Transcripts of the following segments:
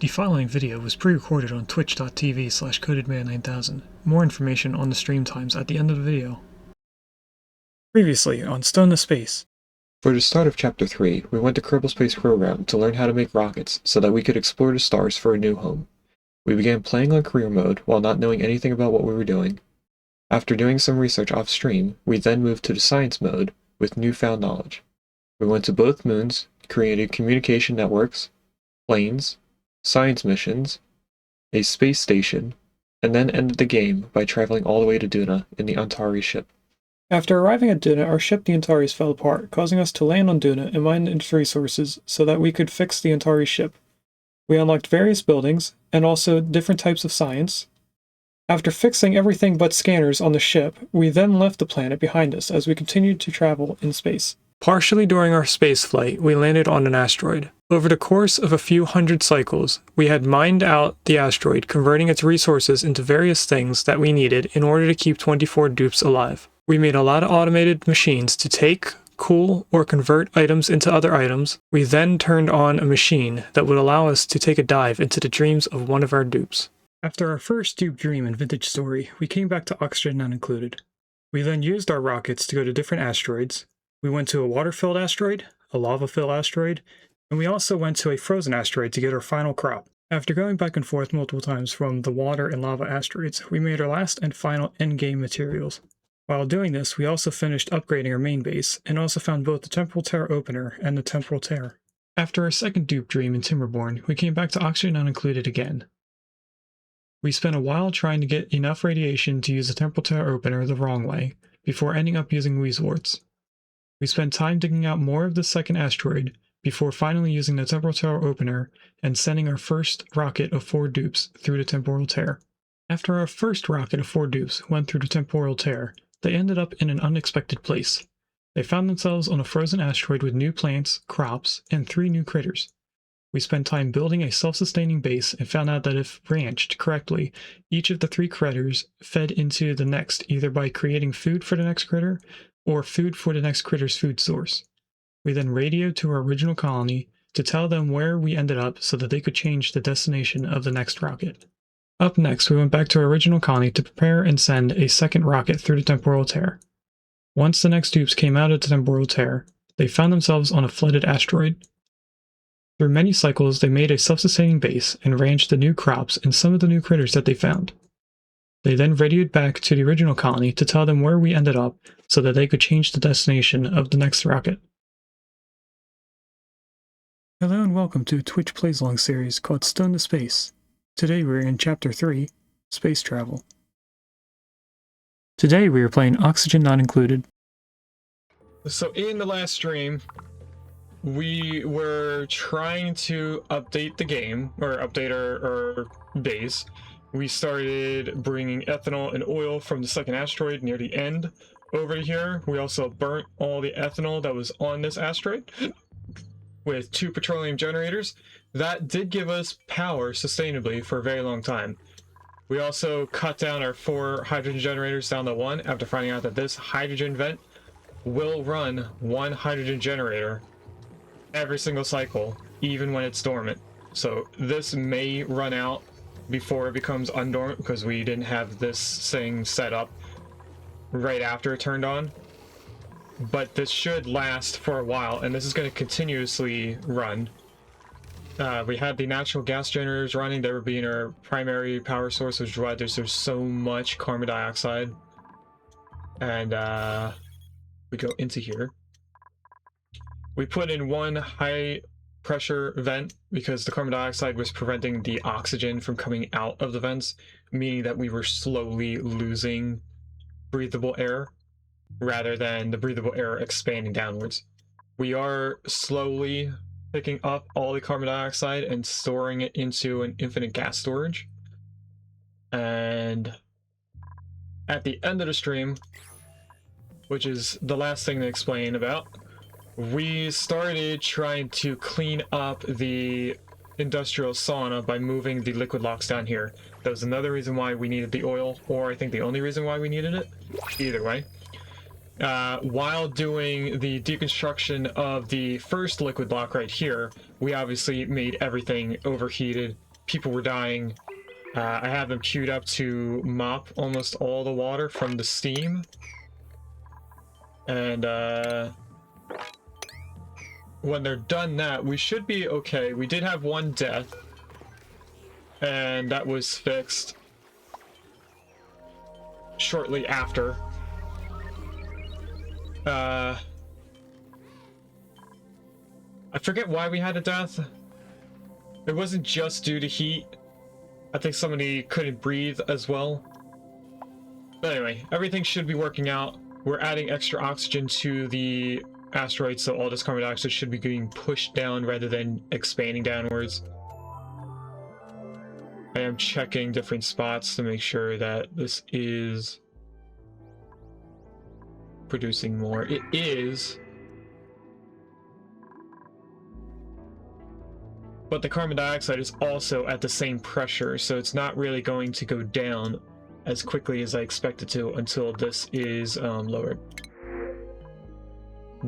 The following video was pre-recorded on twitch.tv/codedman9000. More information on the stream times at the end of the video. Previously on Stone to Space. For the start of Chapter 3, we went to Kerbal Space Program to learn how to make rockets so that we could explore the stars for a new home. We began playing on career mode while not knowing anything about what we were doing. After doing some research off-stream, we then moved to the science mode with newfound knowledge. We went to both moons, created communication networks, planes, science missions, a space station, and then ended the game by traveling all the way to Duna in the Antari ship. After arriving at Duna, our ship the Antares fell apart, causing us to land on Duna and mine its resources so that we could fix the Antari ship. We unlocked various buildings, and also different types of science. After fixing everything but scanners on the ship, we then left the planet behind us as we continued to travel in space. Partially during our space flight, we landed on an asteroid. Over the course of a few hundred cycles, we had mined out the asteroid, converting its resources into various things that we needed in order to keep 24 dupes alive. We made a lot of automated machines to take, cool, or convert items into other items. We then turned on a machine that would allow us to take a dive into the dreams of one of our dupes. After our first dupe dream in Vintage Story, we came back to Oxygen Not Included. We then used our rockets to go to different asteroids. We went to a water-filled asteroid, a lava-filled asteroid, and we also went to a frozen asteroid to get our final crop. After going back and forth multiple times from the water and lava asteroids, we made our last and final endgame materials. While doing this, we also finished upgrading our main base, and also found both the Temporal Tear Opener and the Temporal Tear. After our second dupe dream in Timberborn, we came back to Oxygen Not Included again. We spent a while trying to get enough radiation to use the Temporal Tear Opener the wrong way, before ending up using Weaselworts. We spent time digging out more of the second asteroid, before finally using the Temporal Tear Opener and sending our first rocket of 4 dupes through the Temporal Tear. After our first rocket of 4 dupes went through the Temporal Tear, they ended up in an unexpected place. They found themselves on a frozen asteroid with new plants, crops, and 3 new critters. We spent time building a self-sustaining base and found out that if ranched correctly, each of the 3 critters fed into the next either by creating food for the next critter or food for the next critter's food source. We then radioed to our original colony to tell them where we ended up so that they could change the destination of the next rocket. Up next, we went back to our original colony to prepare and send a second rocket through the Temporal Tear. Once the next dupes came out of the Temporal Tear, they found themselves on a flooded asteroid. Through many cycles, they made a self-sustaining base and ranched the new crops and some of the new critters that they found. They then radioed back to the original colony to tell them where we ended up so that they could change the destination of the next rocket. Hello and welcome to a Twitch Plays Along series called Stone to Space. Today we're in Chapter 3, Space Travel. Today we are playing Oxygen Not Included. So in the last stream, we were trying to update the game, or update our base. We started bringing ethanol and oil from the second asteroid near the end over to here. We also burnt all the ethanol that was on this asteroid with 2 petroleum generators. That did give us power sustainably for a very long time. We also cut down our 4 hydrogen generators down to 1 after finding out that this hydrogen vent will run 1 hydrogen generator every single cycle, even when it's dormant. So this may run out before it becomes undormant because we didn't have this thing set up right after it turned on. But this should last for a while, and this is going to continuously run. We had the natural gas generators running. They were being our primary power source, which is why there's so much carbon dioxide. And we go into here. We put in 1 high pressure vent because the carbon dioxide was preventing the oxygen from coming out of the vents, meaning that we were slowly losing breathable air rather than the breathable air expanding downwards. We are slowly picking up all the carbon dioxide and storing it into an infinite gas storage. And at the end of the stream, which is the last thing to explain about, we started trying to clean up the Industrial Sauna by moving the liquid locks down here. That was another reason why we needed the oil, or I think the only reason why we needed it. Either way. While doing the deconstruction of the first liquid block right here, we obviously made everything overheated people were dying. I have them queued up to mop almost all the water from the steam. And when they're done that, we should be okay. We did have one death, and that was fixed shortly after. I forget why we had a death. It wasn't just due to heat. I think somebody couldn't breathe as well. But anyway, everything should be working out. We're adding extra oxygen to the asteroid, so all this carbon dioxide should be getting pushed down rather than expanding downwards. I am checking different spots to make sure that this is producing more. It is. But the carbon dioxide is also at the same pressure, so it's not really going to go down as quickly as I expect it to until this is lowered.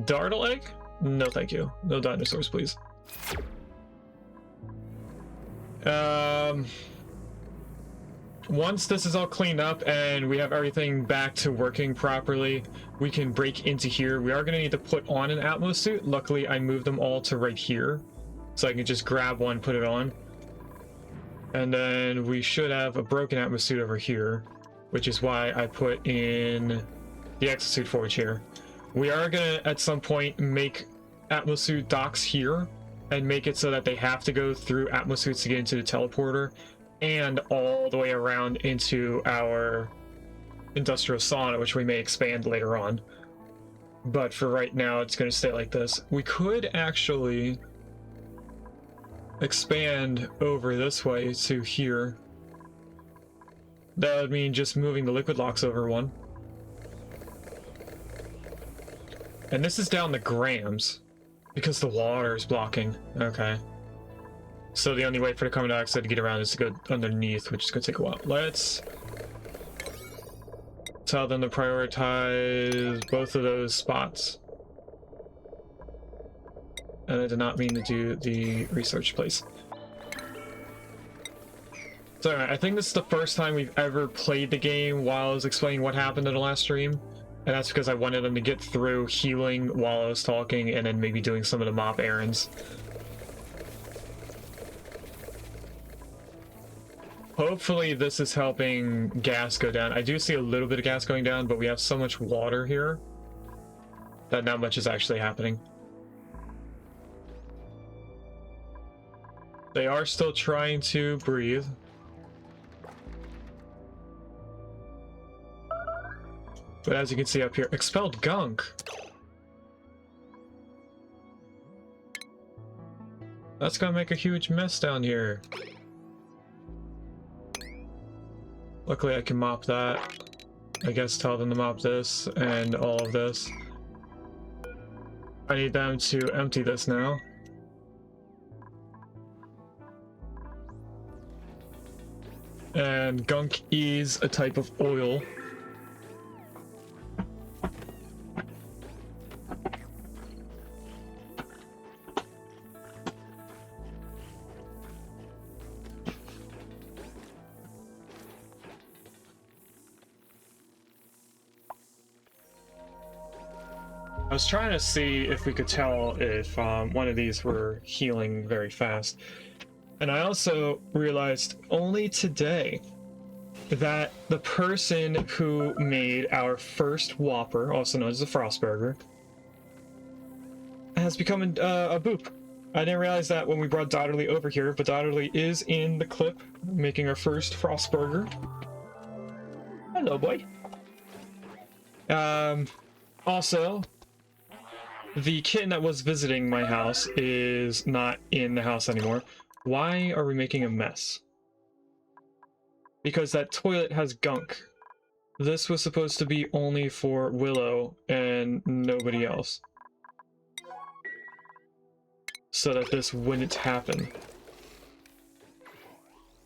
Dartle egg? No thank you. No dinosaurs, please. Once this is all cleaned up and we have everything back to working properly, we can break into here. We are going to need to put on an Atmos suit. Luckily, I moved them all to right here, so I can just grab one, put it on. And then we should have a broken Atmos suit over here, which is why I put in the exosuit forge here. We are going to, at some point, make Atmos suit docks here and make it so that they have to go through Atmos suits to get into the teleporter and all the way around into our Industrial Sauna, which we may expand later on. But for right now, it's going to stay like this. We could actually expand over this way to here. That would mean just moving the liquid locks over one. And this is down the grams because the water is blocking. Okay. So the only way for the carbon dioxide to get around is to go underneath, which is going to take a while. Let's tell them to prioritize both of those spots. And I did not mean to do the research place. So I think this is the first time we've ever played the game while I was explaining what happened in the last stream. And that's because I wanted them to get through healing while I was talking and then maybe doing some of the mop errands. Hopefully this is helping gas go down. I do see a little bit of gas going down, but we have so much water here that not much is actually happening. They are still trying to breathe. But as you can see up here, expelled gunk. That's gonna make a huge mess down here. Luckily I can mop that. I guess tell them to mop this and all of this. I need them to empty this now. And gunk is a type of oil. I was trying to see if we could tell if one of these were healing very fast. And I also realized only today that the person who made our first Whopper, also known as a Frostburger, has become a boop. I didn't realize that when we brought Dotterly over here, but Dotterly is in the clip making our first Frostburger. Hello, boy. Also, the kitten that was visiting my house is not in the house anymore. Why are we making a mess? Because that toilet has gunk. This was supposed to be only for Willow and nobody else, so that this wouldn't happen.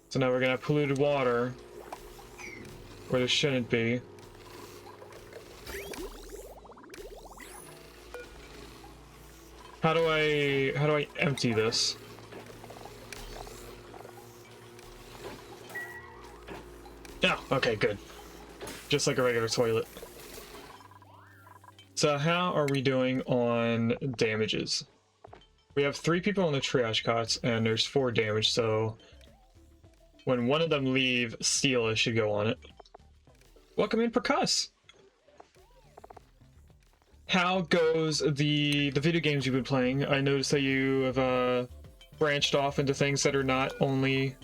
So now we're gonna have polluted water where there shouldn't be. How do I empty this? Oh, okay, good. Just like a regular toilet. So how are we doing on damages? We have 3 people on the triage cots, and there's 4 damage, so when one of them leave, Steela should go on it. Welcome in, Percuss! How goes the video games you've been playing? I noticed that you have branched off into things that are not only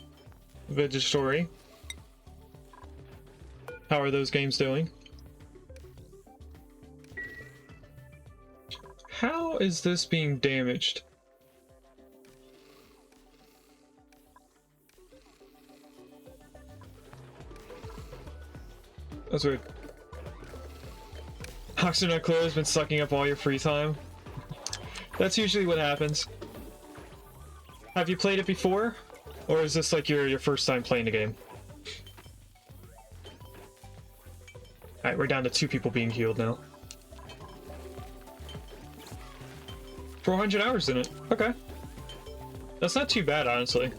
Vintage Story. How are those games doing? How is this being damaged? That's weird. Oxygen Clear has been sucking up all your free time. That's usually what happens. Have you played it before? Or is this like your first time playing the game? Alright, we're down to 2 people being healed now. 400 hours in it. Okay. That's not too bad, honestly.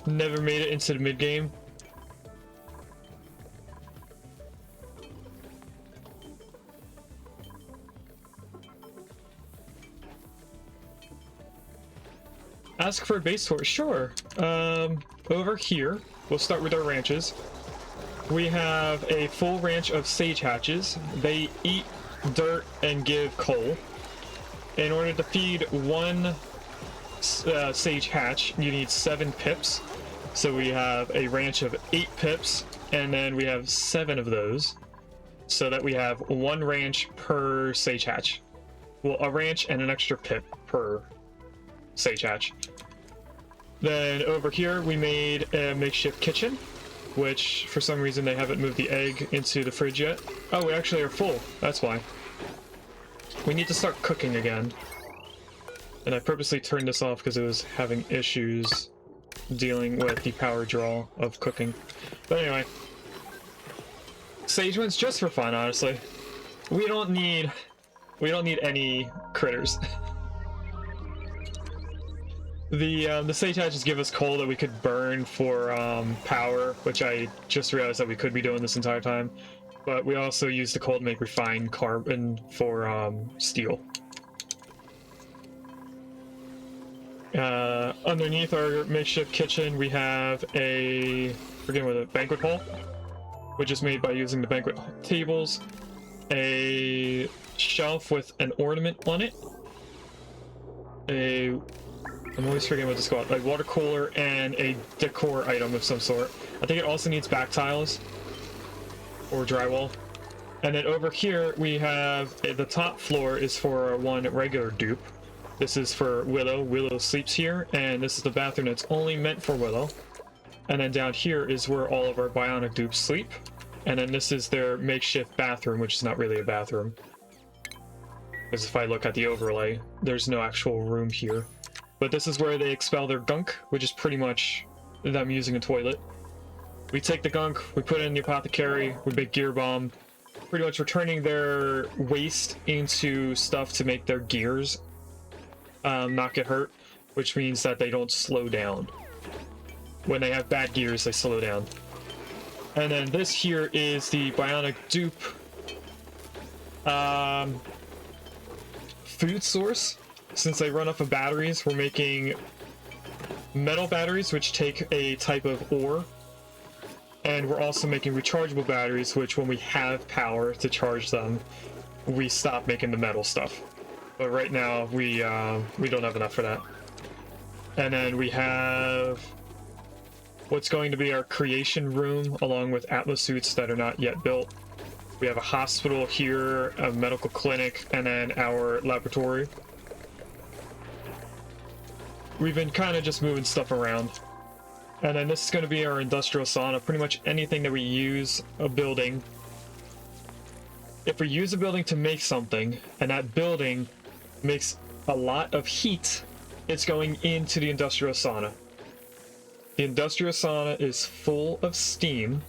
Never made it into the mid-game. Ask for a base tour. Sure. Over here, we'll start with our ranches. We have a full ranch of sage hatches. They eat dirt and give coal. In order to feed one sage hatch, you need 7 pips. So we have a ranch of 8 pips, and then we have 7 of those, so that we have 1 ranch per sage hatch. Well, a ranch and an extra pip per sage hatch. Then over here we made a makeshift kitchen, which for some reason they haven't moved the egg into the fridge yet. Oh, we actually are full. That's why. We need to start cooking again. And I purposely turned this off because it was having issues dealing with the power draw of cooking. But anyway, sage one's just for fun, honestly. We don't need any critters. The sage hatches give us coal that we could burn for power, which I just realized that we could be doing this entire time. But we also use the coal to make refined carbon for steel. Underneath our makeshift kitchen, we have a banquet hall, which is made by using the banquet tables, a shelf with an ornament on it, I'm always forgetting what this is called, a water cooler, and a decor item of some sort. I think it also needs back tiles or drywall. And then over here we have the top floor is for one regular dupe. This is for Willow. Willow sleeps here, and this is the bathroom that's only meant for Willow. And then down here is where all of our Bionic dupes sleep. And then this is their makeshift bathroom, which is not really a bathroom. Because if I look at the overlay, there's no actual room here. But this is where they expel their gunk, which is pretty much them using a toilet. We take the gunk, we put it in the apothecary, we make gear bomb, pretty much returning their waste into stuff to make their gears not get hurt, which means that they don't slow down. When they have bad gears, they slow down. And then this here is the Bionic dupe food source. Since they run off of batteries, we're making metal batteries, which take a type of ore. And we're also making rechargeable batteries, which when we have power to charge them, we stop making the metal stuff. But right now, we don't have enough for that. And then we have what's going to be our creation room, along with Atlas suits that are not yet built. We have a hospital here, a medical clinic, and then our laboratory. We've been kind of just moving stuff around. And then this is going to be our industrial sauna. Pretty much anything that we use a building. If we use a building to make something, and that building makes a lot of heat, it's going into the industrial sauna. The industrial sauna is full of steam,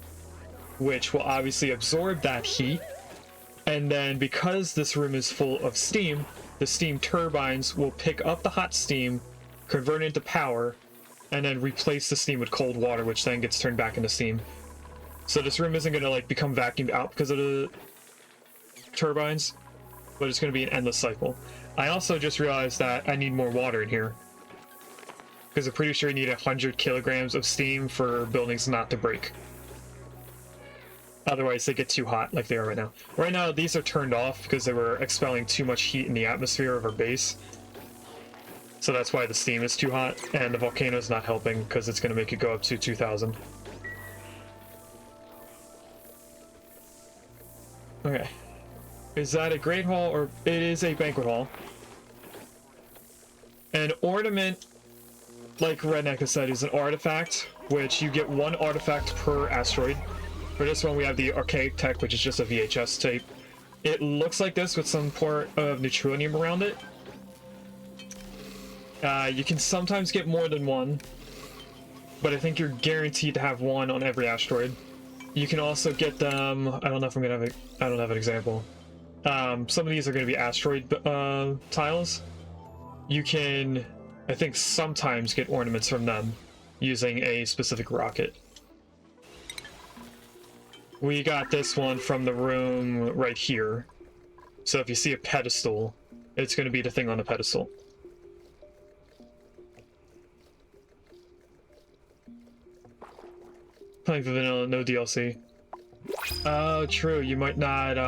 which will obviously absorb that heat. And then because this room is full of steam, the steam turbines will pick up the hot steam, convert it into power, and then replace the steam with cold water, which then gets turned back into steam. So this room isn't going to like become vacuumed out because of the turbines, but it's going to be an endless cycle. I also just realized that I need more water in here, because I'm pretty sure you need 100 kilograms of steam for buildings not to break. Otherwise they get too hot like they are right now. Right now these are turned off because they were expelling too much heat in the atmosphere of our base. So that's why the steam is too hot, and the volcano is not helping because it's going to make it go up to 2,000. Okay. Is that a great hall, or it is a banquet hall? An ornament, like Redneck has said, is an artifact, which you get 1 artifact per asteroid. For this one we have the archaic tech, which is just a VHS tape. It looks like this with some port of neutronium around it. You can sometimes get more than 1, but I think you're guaranteed to have 1 on every asteroid. You can also get them, I don't know if I'm gonna have I don't have an example. Some of these are going to be asteroid tiles. You can, I think, sometimes get ornaments from them using a specific rocket. We got this one from the room right here. So if you see a pedestal, it's going to be the thing on the pedestal. Playing for vanilla, no DLC. Oh, true. You might not.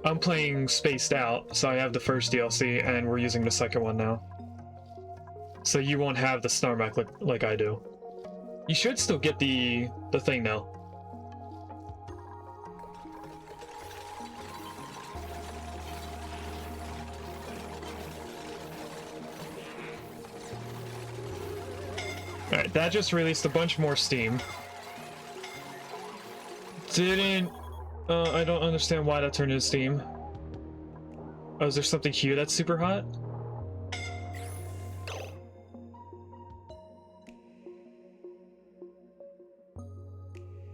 I'm playing Spaced Out, so I have the first DLC, and we're using the second one now. So you won't have the Snarmack like I do. You should still get the thing now. Alright, that just released a bunch more steam. Didn't... I don't understand why that turned into steam. Oh, is there something here that's super hot?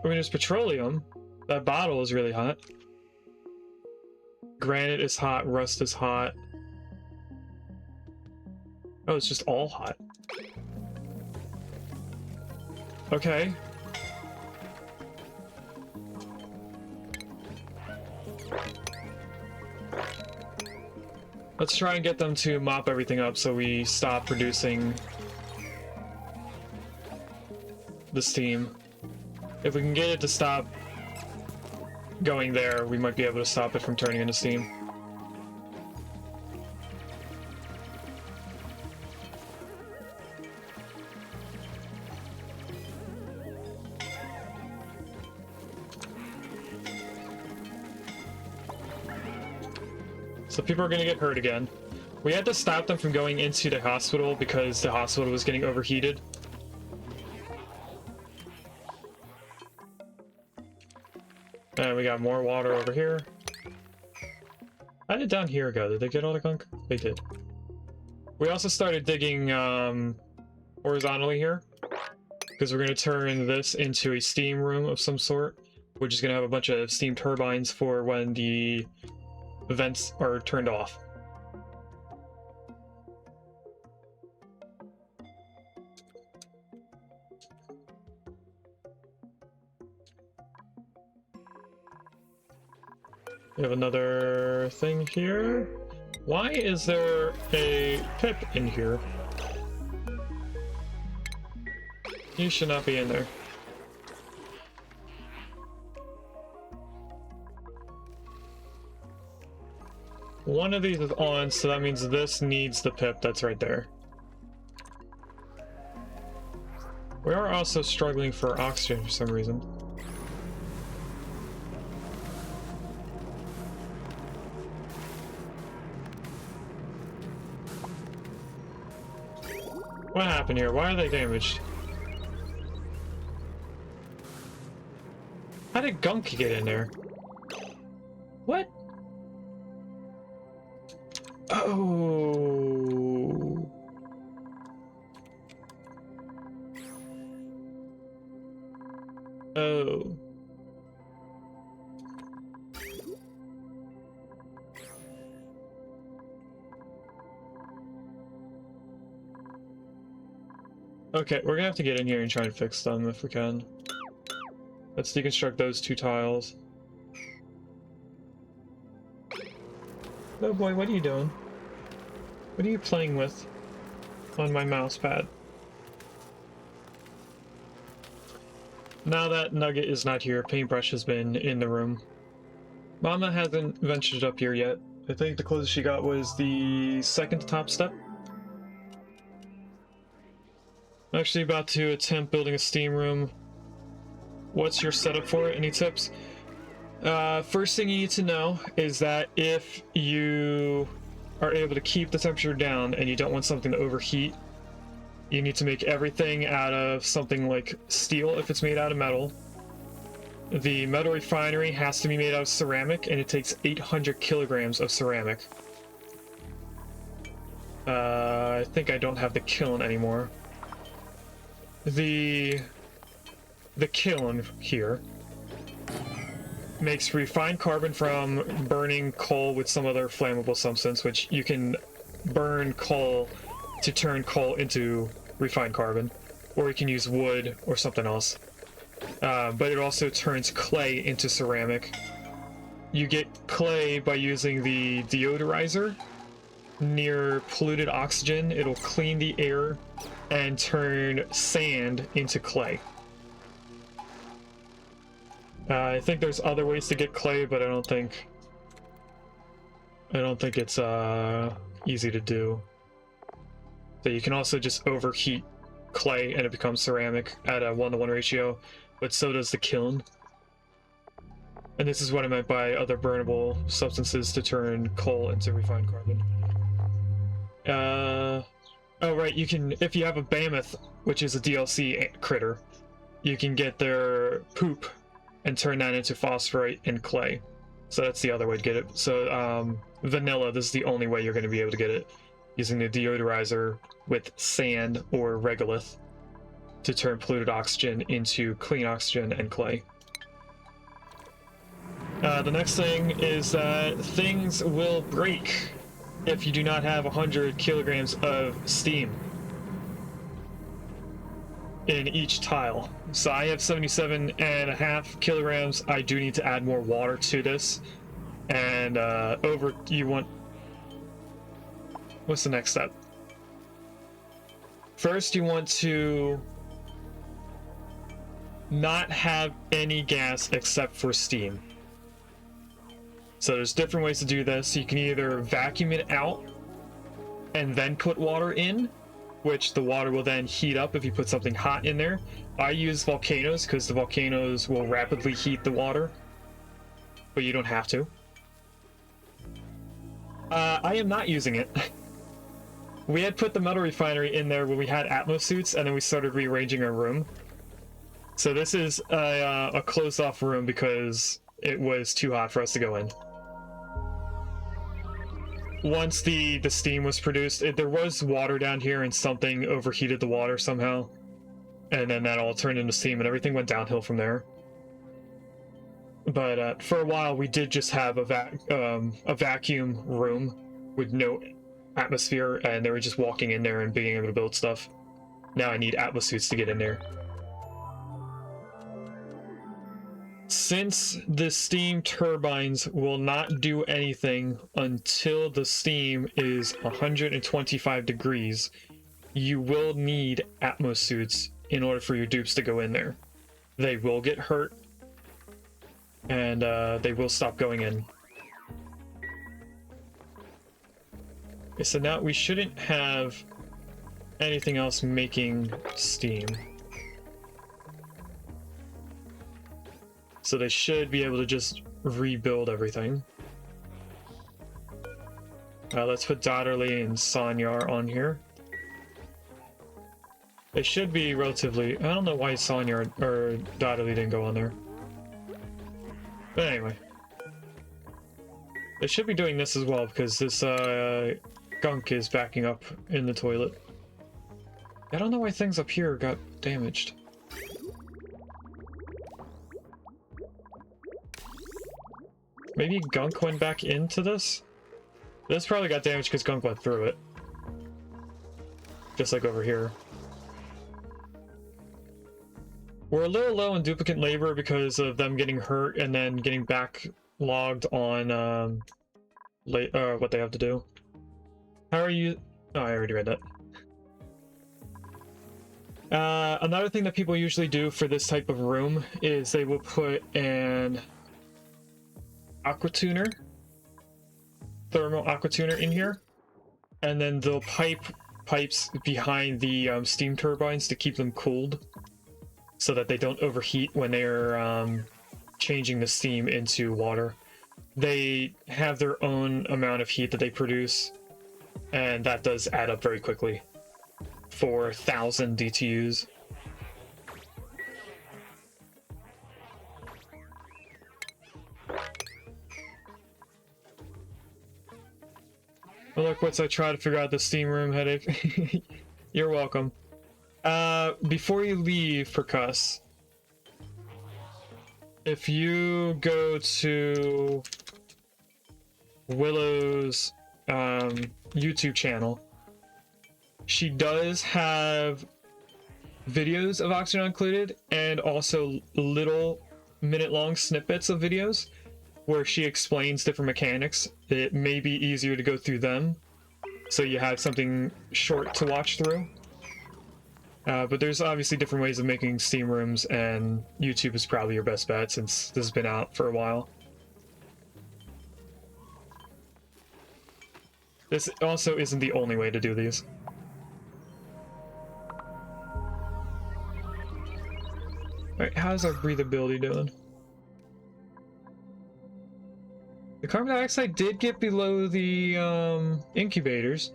I mean, there's petroleum. That bottle is really hot. Granite is hot, rust is hot. Oh, it's just all hot. Okay. Let's try and get them to mop everything up so we stop producing the steam. If we can get it to stop going there, we might be able to stop it from turning into steam. So people are going to get hurt again. We had to stop them from going into the hospital because the hospital was getting overheated. And we got more water over here. How did down here go? Did they get all the gunk? They did. We also started digging horizontally here, because we're going to turn this into a steam room of some sort, which is going to have a bunch of steam turbines for when the vents are turned off. We have another thing here. Why is there a pip in here? You should not be in there. One of these is on, so that means this needs the pip that's right there. We are also struggling for oxygen for some reason. What happened here? Why are they damaged? How did gunk get in there? What? Oh. Oh. Okay, we're gonna have to get in here and try and fix them if we can. Let's deconstruct those 2 tiles. Oh boy, what are you doing? What are you playing with on my mouse pad? Now that Nugget is not here, Paintbrush has been in the room. Mama hasn't ventured up here yet. I think the closest she got was the 2nd top step. I'm actually about to attempt building a steam room. What's your setup for it? Any tips? First thing you need to know is that if you are able to keep the temperature down and you don't want something to overheat, you need to make everything out of something like steel if it's made out of metal. The metal refinery has to be made out of ceramic, and it takes 800 kilograms of ceramic. I think I don't have the kiln anymore. The kiln here makes refined carbon from burning coal with some other flammable substance, which you can burn coal to turn coal into refined carbon, or you can use wood or something else. But it also turns clay into ceramic. You get clay by using the deodorizer near polluted oxygen. It'll clean the air and turn sand into clay. I think there's other ways to get clay, but I don't think it's easy to do. So you can also just overheat clay and it becomes ceramic at a 1-to-1 ratio, but so does the kiln. And this is what I meant by other burnable substances to turn coal into refined carbon. Oh right, you can, if you have a Mammoth, which is a DLC critter, you can get their poop and turn that into phosphorite and clay. So that's the other way to get it. So vanilla, this is the only way you're going to be able to get it, using the deodorizer with sand or regolith to turn polluted oxygen into clean oxygen and clay. The next thing is that things will break if you do not have 100 kilograms of steam in each tile. So I have 77.5 kilograms. I do need to add more water to this. And what's the next step? First, you want to not have any gas except for steam. So there's different ways to do this. You can either vacuum it out and then put water in, which the water will then heat up if you put something hot in there. I use volcanoes because the volcanoes will rapidly heat the water, but you don't have to. I am not using it. We had put the metal refinery in there when we had Atmos suits, and then we started rearranging our room. So this is a closed off room because it was too hot for us to go in. Once the steam was produced, there was water down here and something overheated the water somehow. And then that all turned into steam and everything went downhill from there. But for a while we did just have a vacuum room with no atmosphere, and they were just walking in there and being able to build stuff. Now I need Atmos suits to get in there. Since the steam turbines will not do anything until the steam is 125 degrees, you will need Atmos suits in order for your dupes to go in there. They will get hurt, and they will stop going in. Okay, so now we shouldn't have anything else making steam. So they should be able to just rebuild everything. Let's put Dotterly and Sanyar on here. They should be relatively... I don't know why Sanyar or Dotterly didn't go on there. But anyway. They should be doing this as well because this gunk is backing up in the toilet. I don't know why things up here got damaged. Maybe gunk went back into this? This probably got damaged because gunk went through it. Just like over here. We're a little low on duplicate labor because of them getting hurt and then getting backlogged on what they have to do. How are you? Oh, I already read that. Another thing that people usually do for this type of room is they will put an thermal aqua tuner in here, and then they'll pipes behind the steam turbines to keep them cooled so that they don't overheat when they're changing the steam into water. They have their own amount of heat that they produce, and that does add up very quickly for 1,000 DTUs. Oh, look, once I try to figure out the steam room headache. You're welcome. Before you leave, Percuss, if you go to Willow's YouTube channel, she does have videos of Oxygen included and also little minute-long snippets of videos where she explains different mechanics. It may be easier to go through them, so you have something short to watch through. But there's obviously different ways of making steam rooms, and YouTube is probably your best bet since this has been out for a while. This also isn't the only way to do these. Alright, how's our breathability doing? The carbon dioxide did get below the incubators.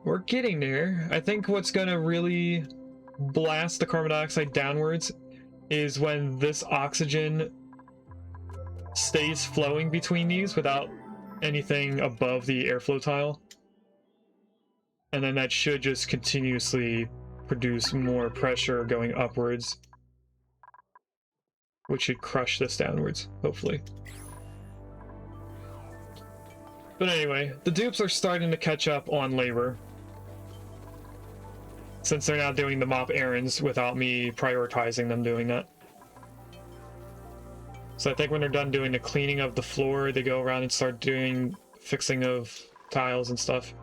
We're getting there. I think what's gonna really blast the carbon dioxide downwards is when this oxygen stays flowing between these without anything above the airflow tile. And then that should just continuously produce more pressure going upwards, which should crush this downwards, hopefully. But anyway, the dupes are starting to catch up on labor, since they're now doing the mop errands without me prioritizing them doing that. So I think when they're done doing the cleaning of the floor, they go around and start doing fixing of tiles and stuff.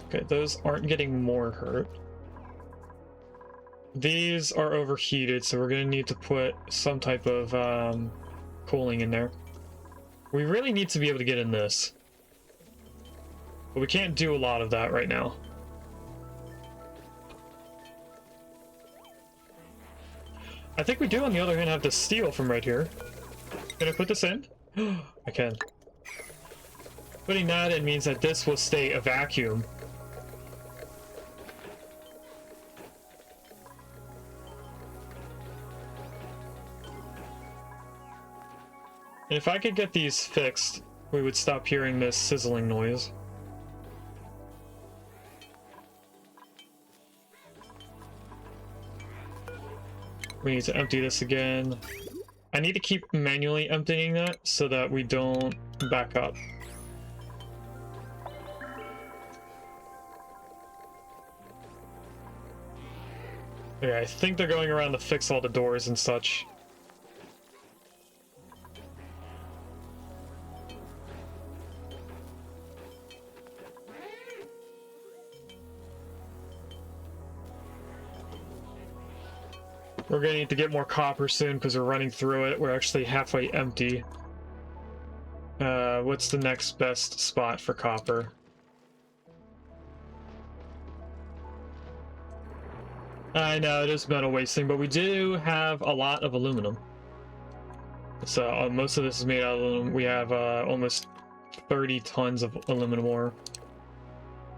Okay, those aren't getting more hurt. These are overheated, so we're gonna need to put some type of cooling in there. We really need to be able to get in this, but we can't do a lot of that right now. I think we do, on the other hand, have the steel from right here. Can I put this in? I can. Putting that in means that this will stay a vacuum. And if I could get these fixed, we would stop hearing this sizzling noise. We need to empty this again. I need to keep manually emptying that so that we don't back up. Okay, I think they're going around to fix all the doors and such. We're gonna need to get more copper soon because we're running through it. We're actually halfway empty. What's the next best spot for copper? I know it is metal wasting, but we do have a lot of aluminum. So most of this is made out of aluminum. We have almost 30 tons of aluminum ore.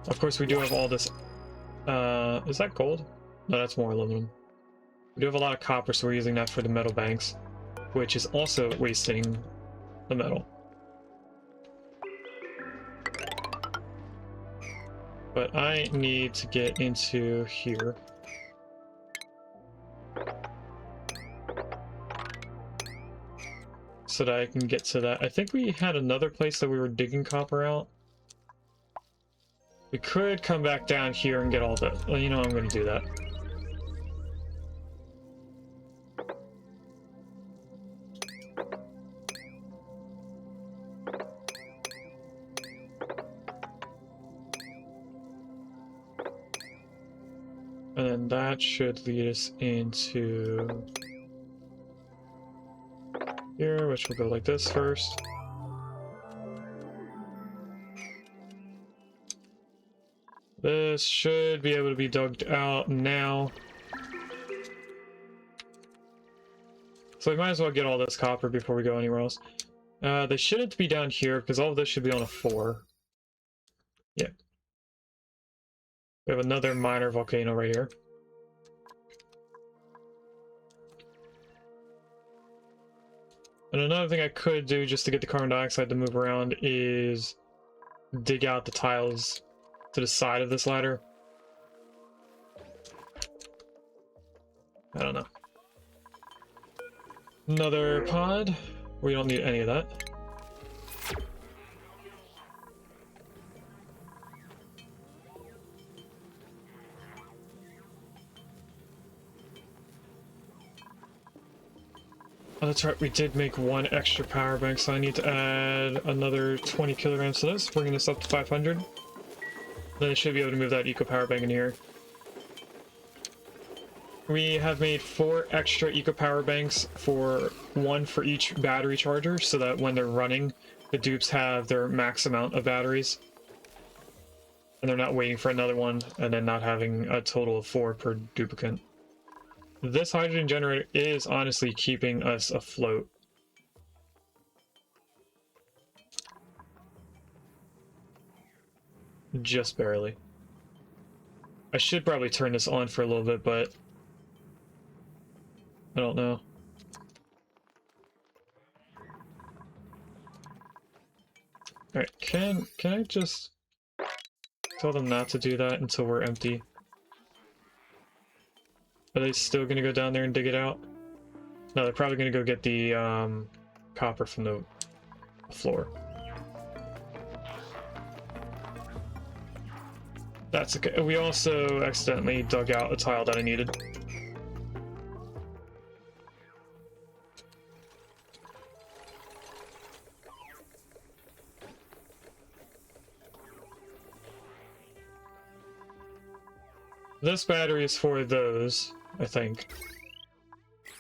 Of course, we do have all this. Is that gold? No, that's more aluminum. We do have a lot of copper, so we're using that for the metal banks, which is also wasting the metal. But I need to get into here. so that I can get to that. I think we had another place that we were digging copper out. We could come back down here and get all the... Well, you know, I'm going to do that. And then that should lead us into here, which will go like this first. This should be able to be dug out now. So we might as well get all this copper before we go anywhere else. They shouldn't be down here because all of this should be on a 4. Yeah. We have another minor volcano right here. And another thing I could do just to get the carbon dioxide to move around is dig out the tiles to the side of this ladder. I don't know. Another pod. We don't need any of that. Oh, that's right, we did make one extra power bank, so I need to add another 20 kilograms to this, bringing this up to 500. Then I should be able to move that eco power bank in here. We have made 4 extra eco power banks, one for each battery charger, so that when they're running, the dupes have their max amount of batteries. And they're not waiting for another one, and then not having a total of 4 per duplicate. This hydrogen generator is honestly keeping us afloat. Just barely. I should probably turn this on for a little bit, but I don't know. Alright, can I just tell them not to do that until we're empty? Are they still gonna go down there and dig it out? No, they're probably gonna go get the copper from the floor. That's okay. We also accidentally dug out a tile that I needed. This battery is for those, I think.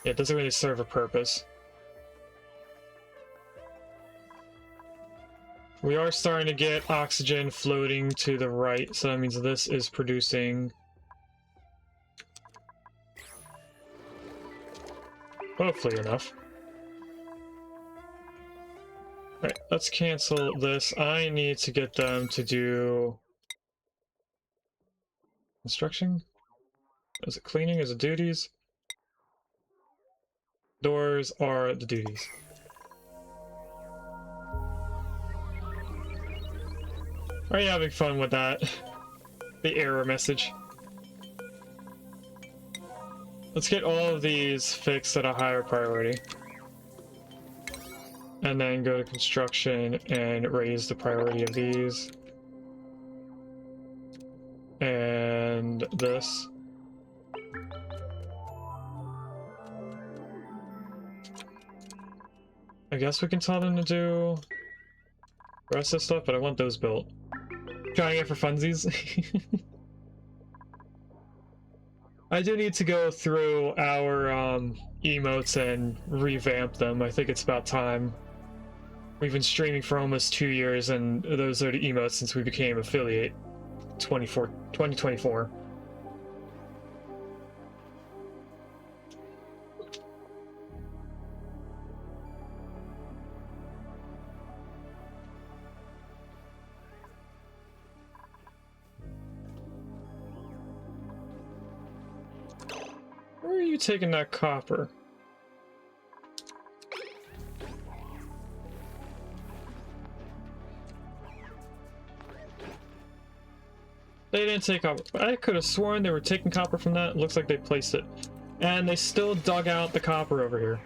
Yeah, it doesn't really serve a purpose. We are starting to get oxygen floating to the right, so that means this is producing... hopefully enough. Alright, let's cancel this. I need to get them to do... construction? Is it cleaning? Is it duties? Doors are the duties. Are you having fun with that? The error message. Let's get all of these fixed at a higher priority. And then go to construction and raise the priority of these. And this. I guess we can tell them to do the rest of this stuff, but I want those built. Trying it for funsies. I do need to go through our emotes and revamp them. I think it's about time. We've been streaming for almost 2 years, and those are the emotes since we became affiliate 2024. Where are you taking that copper? They didn't take copper. I could have sworn they were taking copper from that. It looks like they placed it. And they still dug out the copper over here.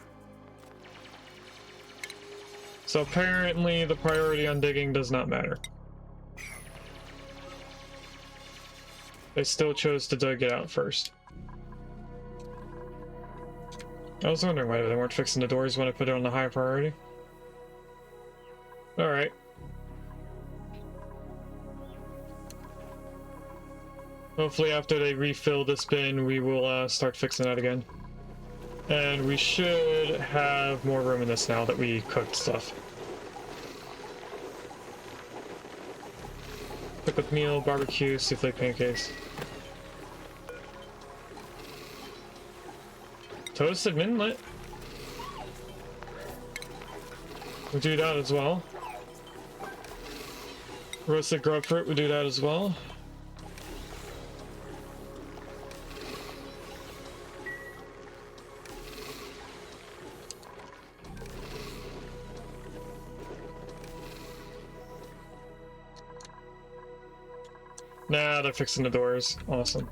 So apparently the priority on digging does not matter. They still chose to dig it out first. I was wondering why they weren't fixing the doors when I put it on the high priority. Alright. Hopefully after they refill this bin, we will start fixing that again. And we should have more room in this now that we cooked stuff. Cook with meal, barbecue, souffle pancakes. Toasted minlet. We'll do that as well. Roasted grub fruit, we'll do that as well. Nah, they're fixing the doors. Awesome.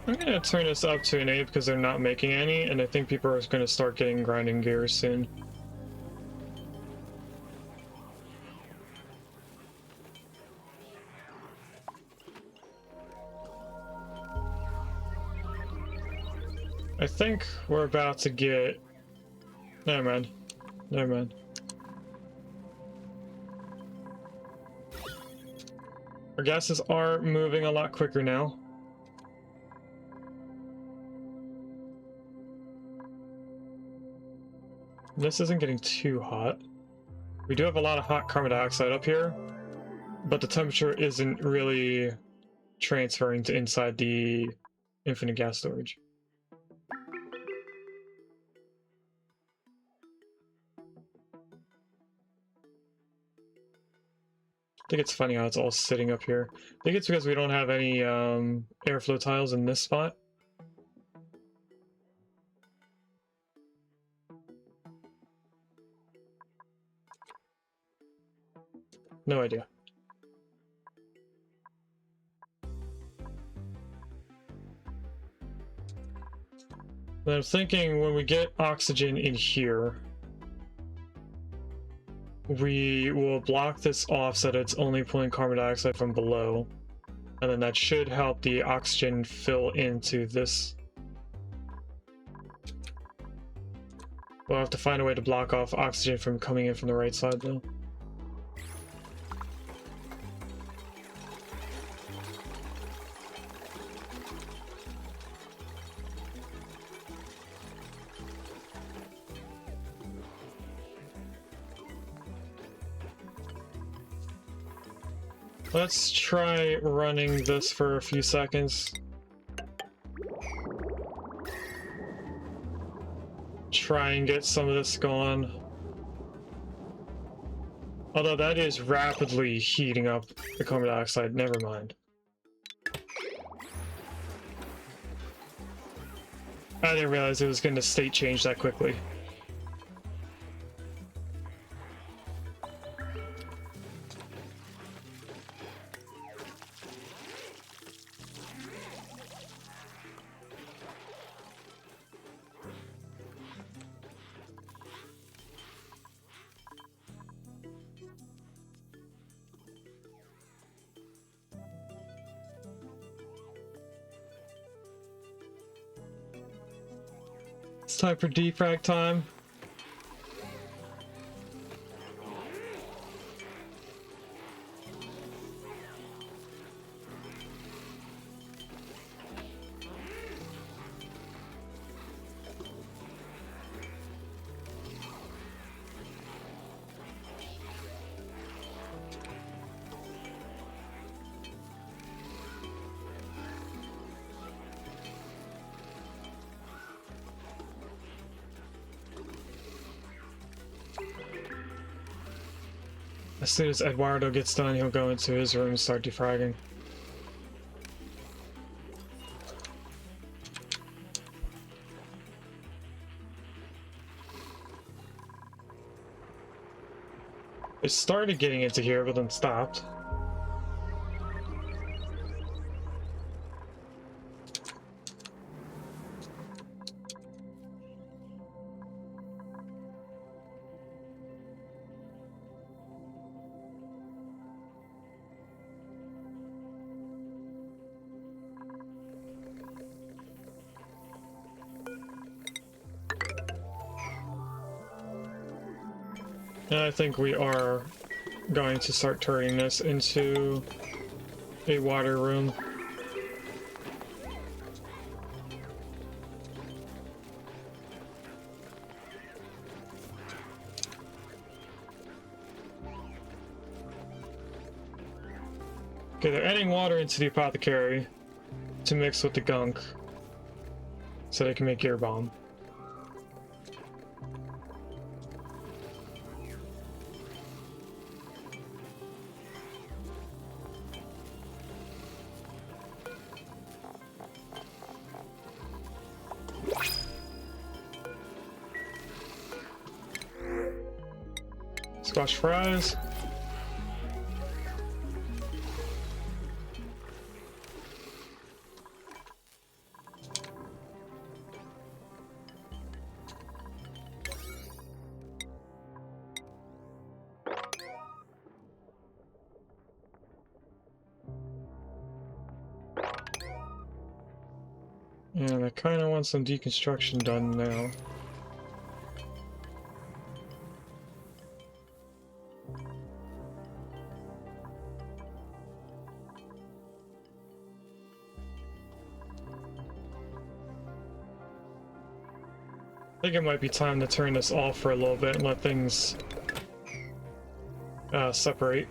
I'm gonna turn this up to an 8 because they're not making any, and I think people are gonna start getting grinding gears soon. I think we're about to get... Never mind. Never mind. Our gases are moving a lot quicker now. This isn't getting too hot. We do have a lot of hot carbon dioxide up here, but the temperature isn't really transferring to inside the infinite gas storage. I think it's funny how it's all sitting up here. I think it's because we don't have any airflow tiles in this spot. No idea. But I'm thinking when we get oxygen in here, we will block this off so that it's only pulling carbon dioxide from below. And then that should help the oxygen fill into this. We'll have to find a way to block off oxygen from coming in from the right side though. Let's try running this for a few seconds. Try and get some of this gone. Although that is rapidly heating up the carbon dioxide, never mind. I didn't realize it was going to state change that quickly. It's time for defrag time. As soon as Eduardo gets done, he'll go into his room and start defragging. It started getting into here, but then stopped. And I think we are going to start turning this into a water room. Okay, they're adding water into the apothecary to mix with the gunk so they can make gear bomb. Squash fries. And I kind of want some deconstruction done now. I think it might be time to turn this off for a little bit and let things separate.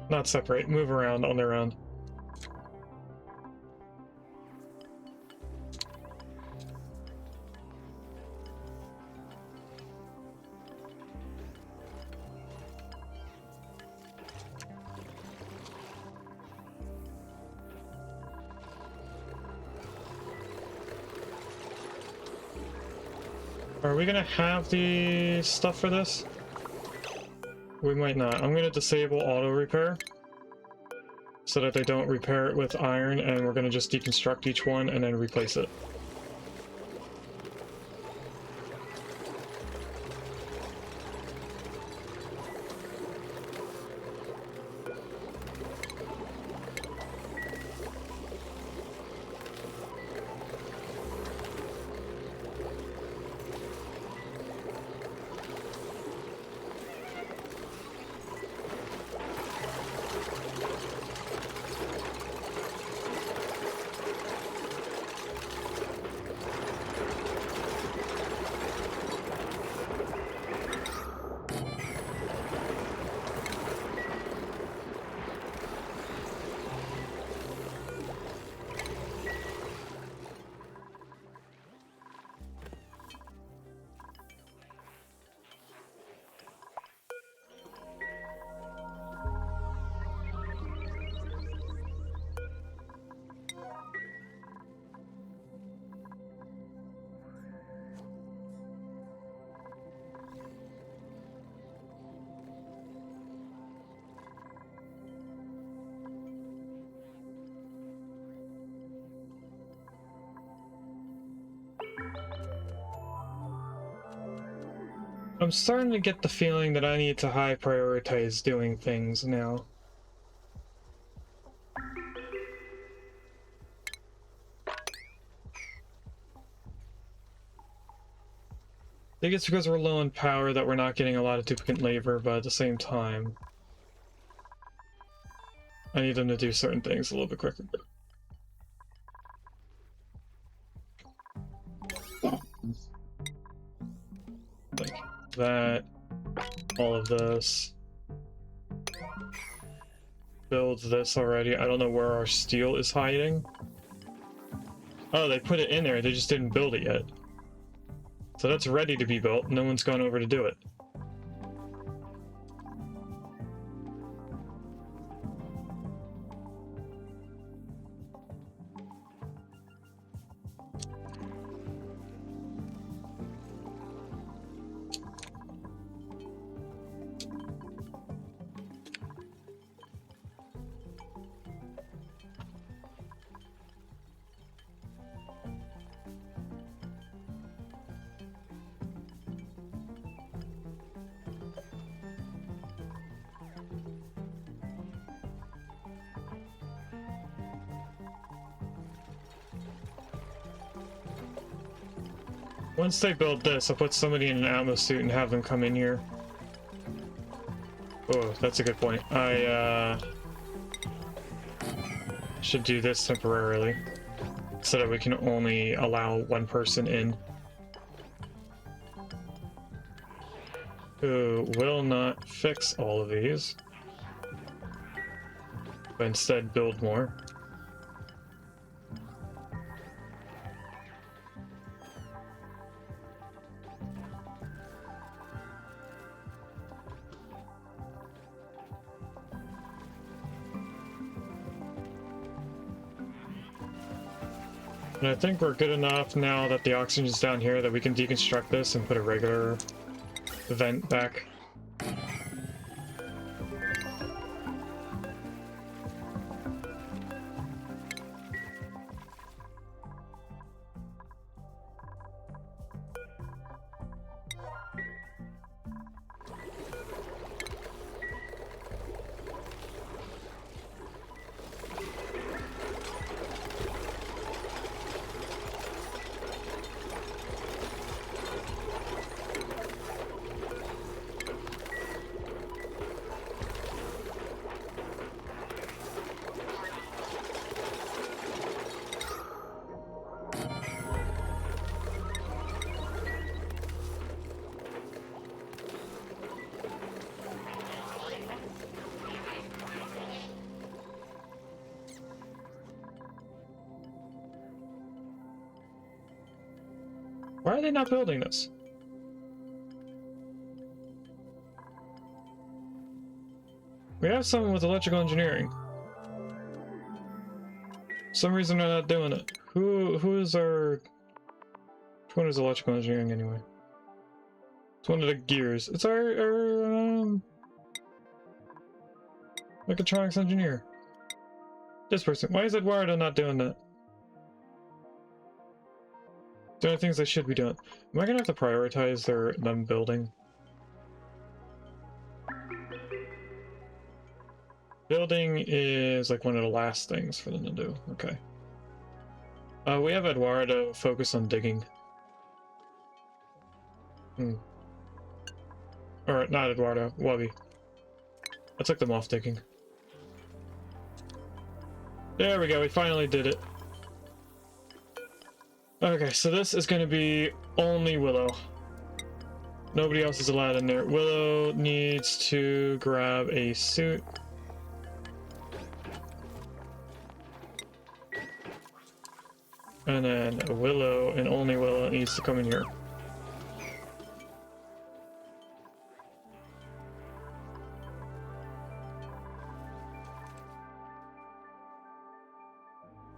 Not separate, move around on their own. Are we gonna have the stuff for this? We might not. I'm gonna disable auto repair so that they don't repair it with iron, and we're gonna just deconstruct each one and then replace it. I'm starting to get the feeling that I need to high prioritize doing things now. I think it's because we're low on power that we're not getting a lot of duplicate labor, but at the same time, I need them to do certain things a little bit quicker. Like that, all of this. Build this already. I don't know where our steel is hiding. Oh, they put it in there, they just didn't build it yet. So that's ready to be built. No one's gone over to do it. Once they build this, I'll put somebody in an atmo suit and have them come in here. Oh, that's a good point. I should do this temporarily so that we can only allow one person in who will not fix all of these, but instead build more. And I think we're good enough now that the oxygen's down here that we can deconstruct this and put a regular vent back. Why are they not building this? We have someone with electrical engineering. For some reason they're not doing it. Who is our... Which one is electrical engineering anyway? It's one of the gears. It's our mechatronics engineer. This person. Why is Eduardo not doing that? There are things they should be doing. Am I gonna have to prioritize them building? Building is like one of the last things for them to do. Okay. We have Eduardo focus on digging. Or not Eduardo, Wubby. I took them off digging. There we go, we finally did it. Okay, so this is going to be only Willow. Nobody else is allowed in there. Willow needs to grab a suit. And then Willow, and only Willow, needs to come in here.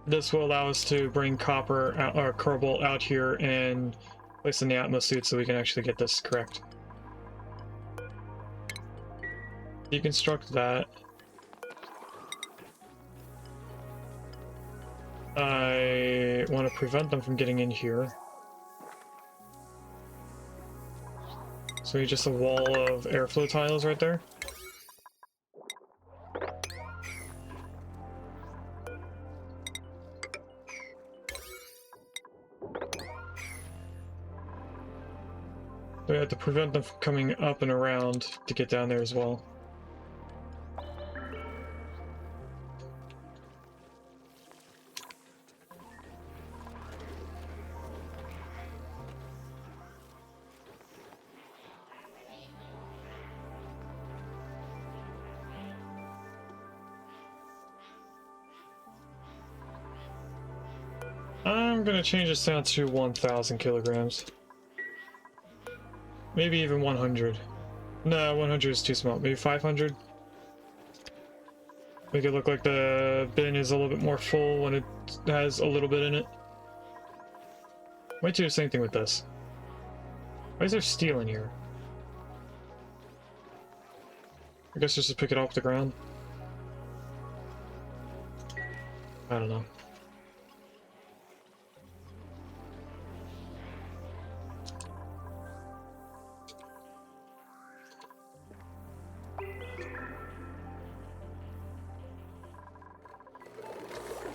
This will allow us to bring copper out, or cobalt out here and place in the atmo suit so we can actually get this correct. Deconstruct that. I want to prevent them from getting in here. So we just a wall of airflow tiles right there. We have to prevent them from coming up and around to get down there as well. I'm gonna change this down to 1,000 kilograms. Maybe even 100. No, 100 is too small. Maybe 500? Make it look like the bin is a little bit more full when it has a little bit in it. Might do the same thing with this. Why is there steel in here? I guess just to pick it off the ground. I don't know.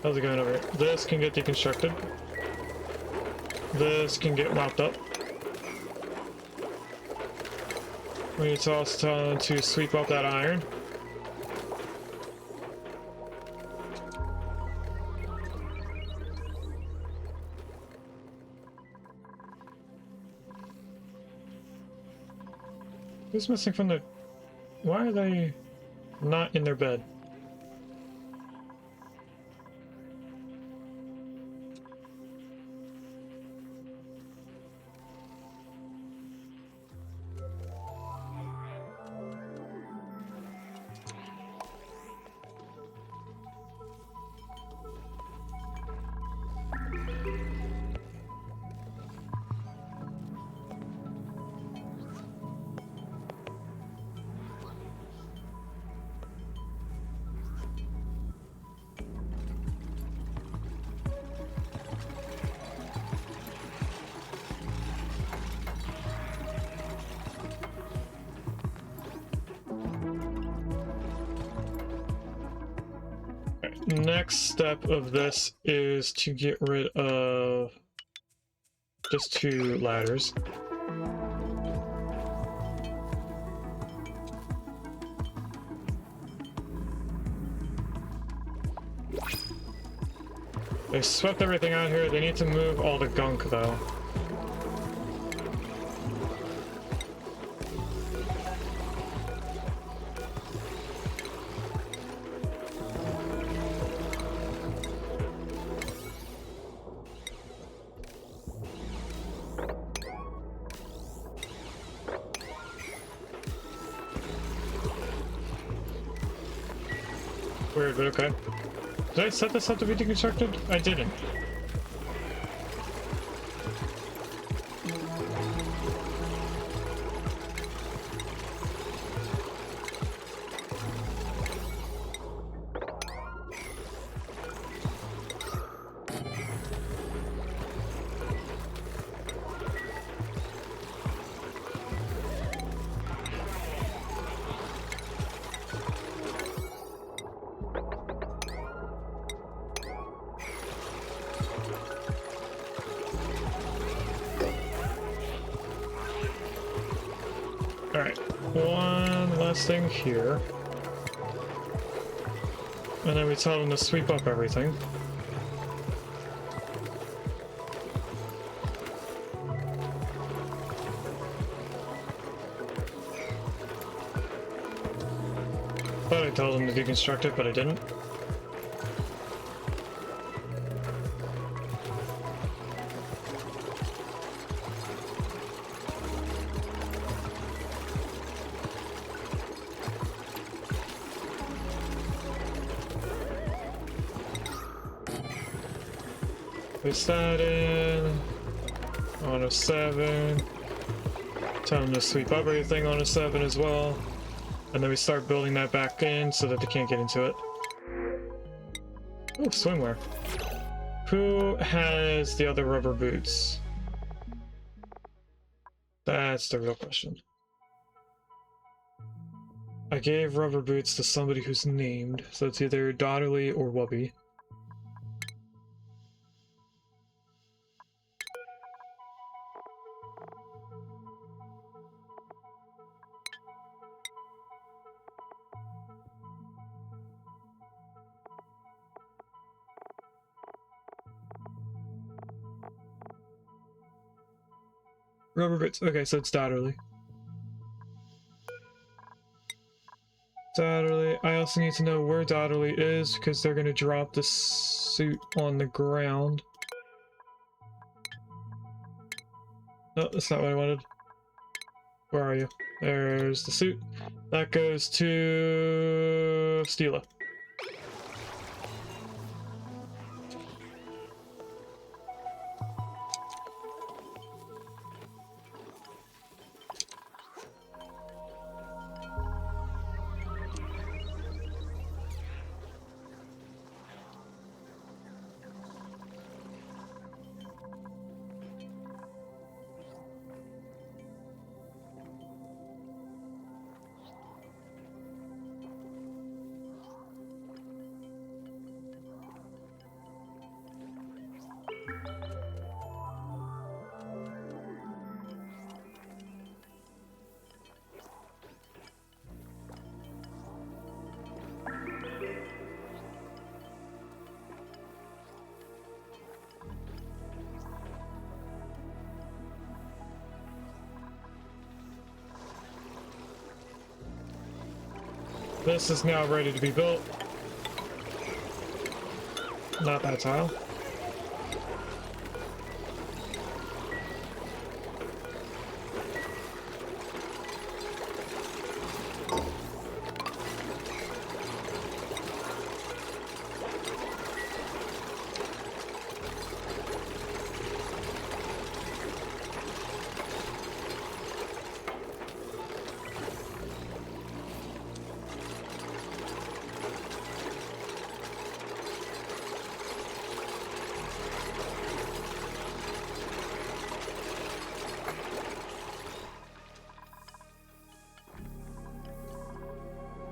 How's it going over here? This can get deconstructed. This can get mopped up. We need to also tell them to sweep up that iron. Who's missing from the... Why are they not in their bed? Next step of this is to get rid of just 2 ladders. They swept everything out here. They need to move all the gunk though. Weird, but okay. Did I set this up to be deconstructed? I didn't. Alright, one last thing here. And then we tell them to sweep up everything. Thought I told them to deconstruct it, but I didn't. Place that in on a 7. Tell them to sweep up everything on a 7 as well. And then we start building that back in so that they can't get into it. Oh, swimwear. Who has the other rubber boots? That's the real question. I gave rubber boots to somebody who's named, so it's either Dotterly or Wubby. Rubber boots. Okay, so it's Dotterly. Dotterly. I also need to know where Dotterly is because they're going to drop the suit on the ground. No, that's not what I wanted. Where are you? There's the suit. That goes to Stila. This is now ready to be built. Not that tile.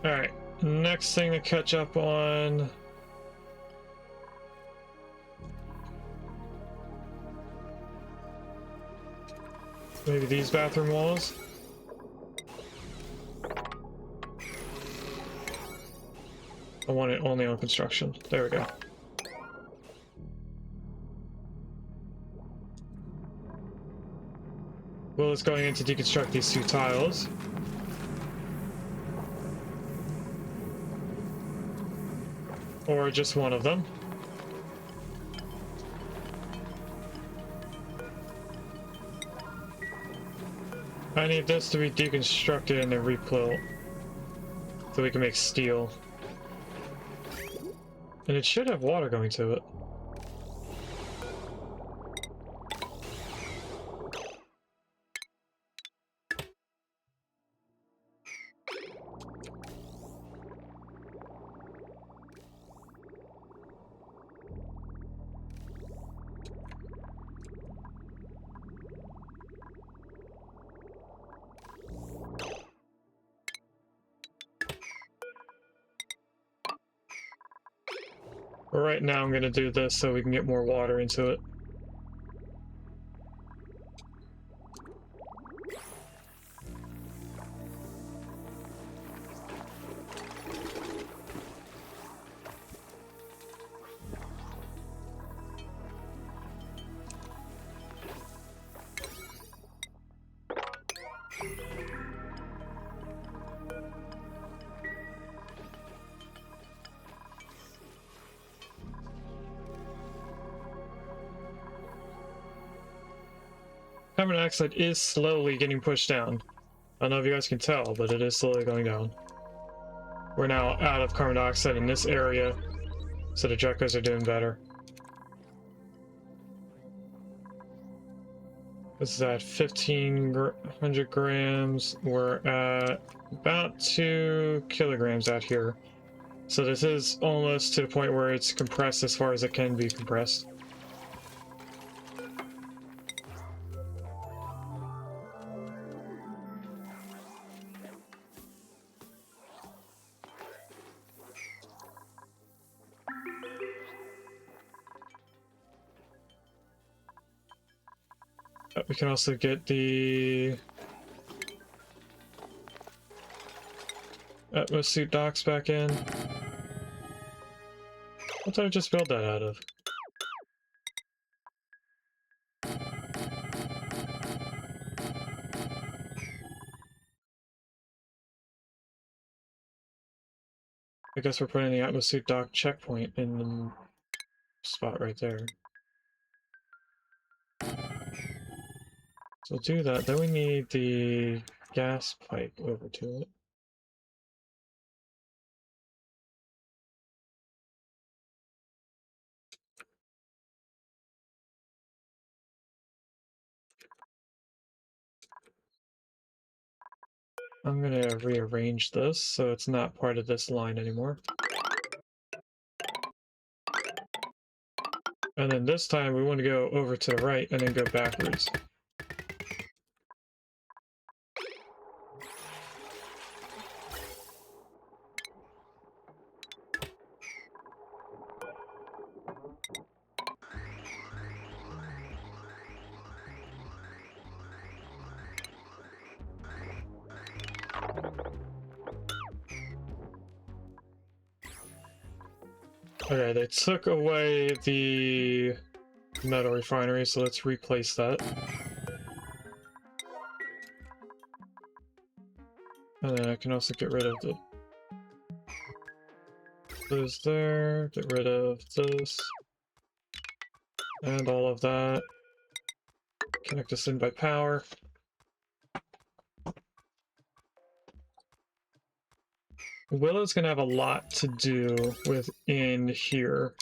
Alright, next thing to catch up on. Maybe these bathroom walls. I want it only on construction. There we go. Will is going in to deconstruct these two tiles. Or just one of them. I need this to be deconstructed and then rebuilt so we can make steel. And it should have water going to it. But right now I'm going to do this so we can get more water into it. Carbon dioxide is slowly getting pushed down. I don't know if you guys can tell, but it is slowly going down. We're now out of carbon dioxide in this area, so the Drekos are doing better. This is at 1,500 grams. We're at about 2 kilograms out here. So this is almost to the point where it's compressed as far as it can be compressed. We can also get the Atmosuit docks back in. What did I just build that out of? I guess we're putting the Atmosuit dock checkpoint in the spot right there. So we'll do that. Then we need the gas pipe over to it. I'm gonna rearrange this so it's not part of this line anymore. And then this time we want to go over to the right and then go backwards. Okay, they took away the metal refinery, so let's replace that. And then I can also get rid of those there, get rid of this, and all of that. Connect this in by power. Willow's gonna have a lot to do within here.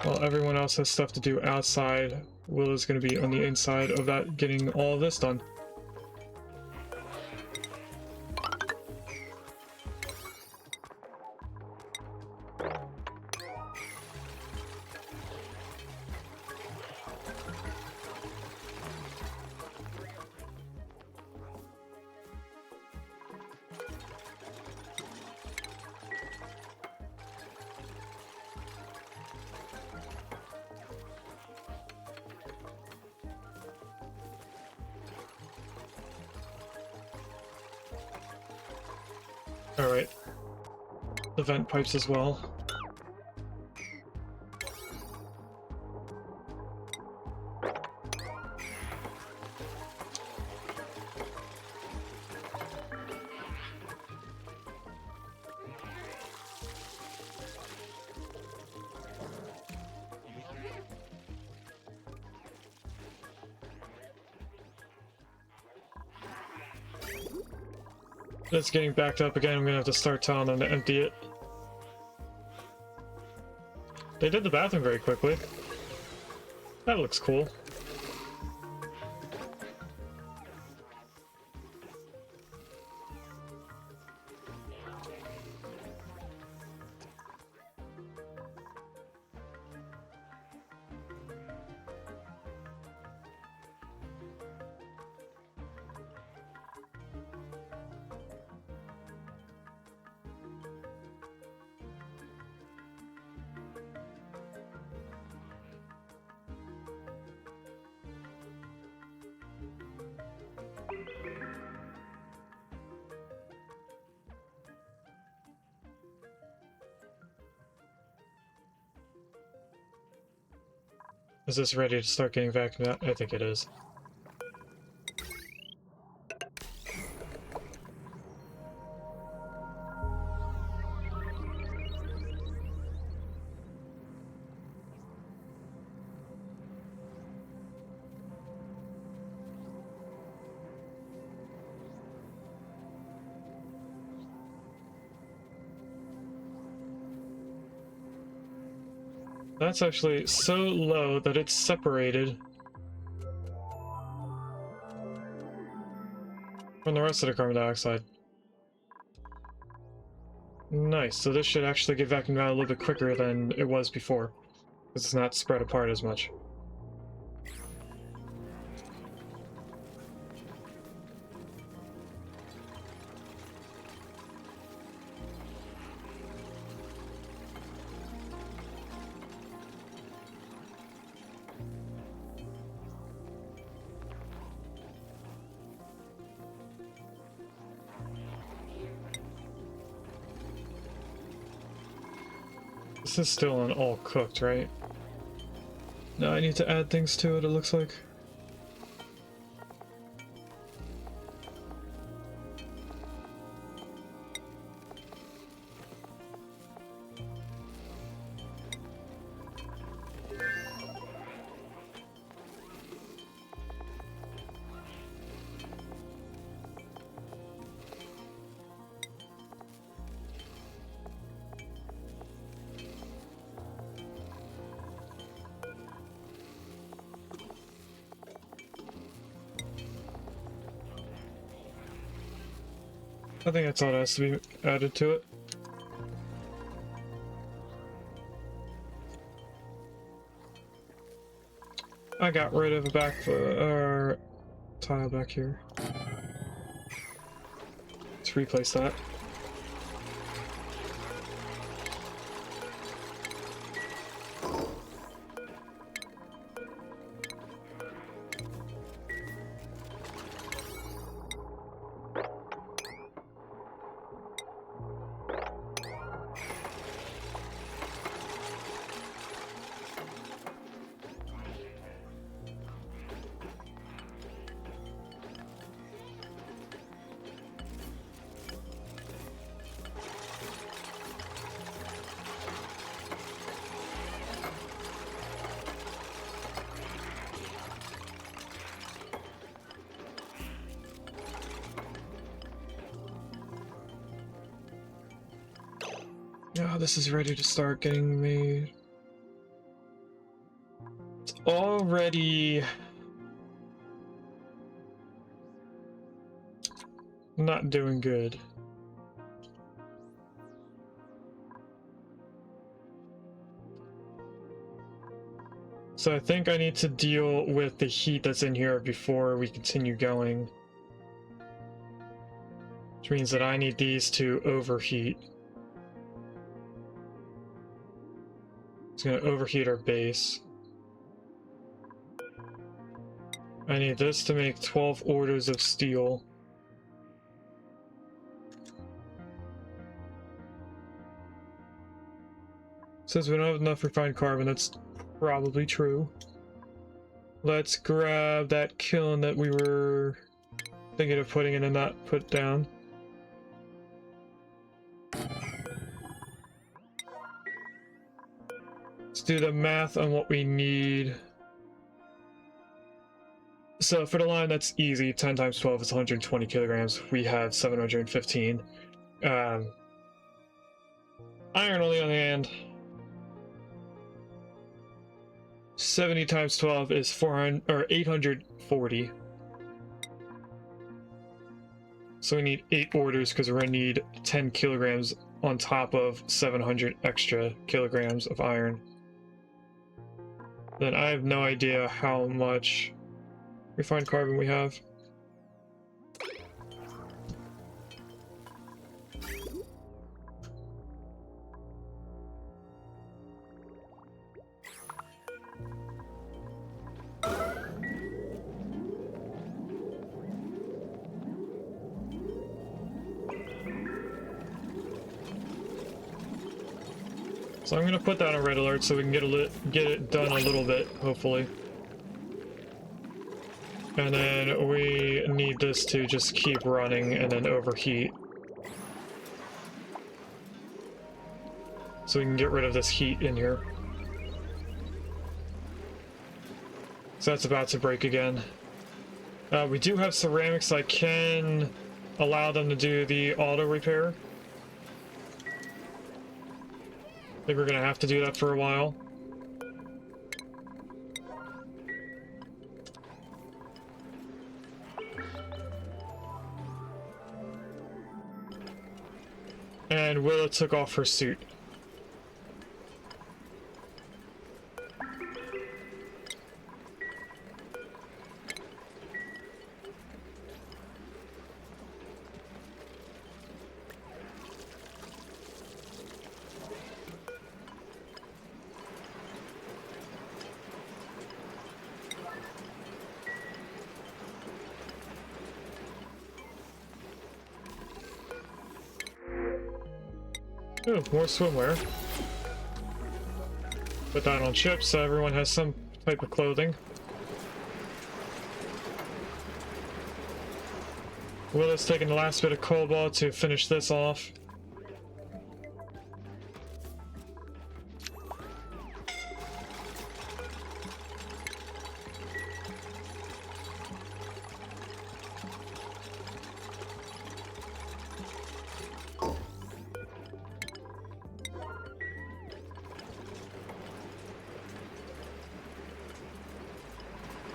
While everyone else has stuff to do outside, Willow's gonna be on the inside of that, getting all of this done. Alright. The vent pipes as well. It's getting backed up again. I'm gonna have to start telling them to empty it. They did the bathroom very quickly. That looks cool. Is this ready to start getting vacuumed out? I think it is. That's actually so low that it's separated from the rest of the carbon dioxide. Nice, so this should actually get vacuumed out a little bit quicker than it was before, because it's not spread apart as much. This is still an all cooked, right? No, I need to add things to it, it looks like. I think that's all that has to be added to it. I got rid of a back tile back here. Let's replace that. Oh, this is ready to start getting made. It's already not doing good. So I think I need to deal with the heat that's in here before we continue going. Which means that I need these to overheat. It's going to overheat our base. I need this to make 12 orders of steel. Says we don't have enough refined carbon. That's probably true. Let's grab that kiln that we were thinking of putting in and not put down. Let's do the math on what we need. So for the line, that's easy. 10 times 12 is 120 kilograms. We have 715. Iron on the other hand, 70 times 12 is 400 or 840. So we need 8 orders because we're gonna need 10 kilograms on top of 700 extra kilograms of iron. Then I have no idea how much refined carbon we have. So I'm gonna put that on red alert so we can get it done a little bit, hopefully. And then we need this to just keep running and then overheat. So we can get rid of this heat in here. So that's about to break again. We do have ceramics. I can allow them to do the auto repair. I think we're gonna have to do that for a while. And Willow took off her suit. Ooh, more swimwear. Put that on ships so everyone has some type of clothing. Willow's taking the last bit of cobalt to finish this off.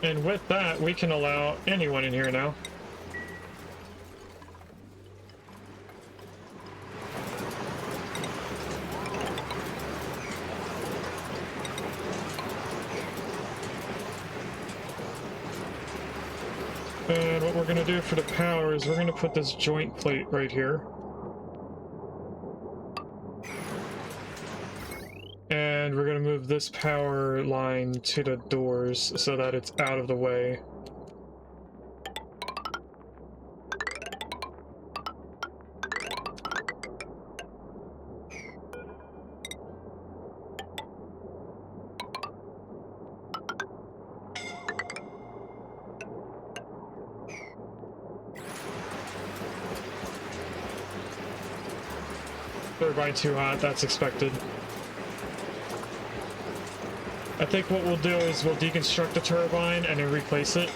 And with that, we can allow anyone in here now. And what we're going to do for the power is we're going to put this joint plate right here. And we're going to move this power line to the doors so that it's out of the way. Turbine too hot, that's expected. I think what we'll do is we'll deconstruct the turbine and then replace it.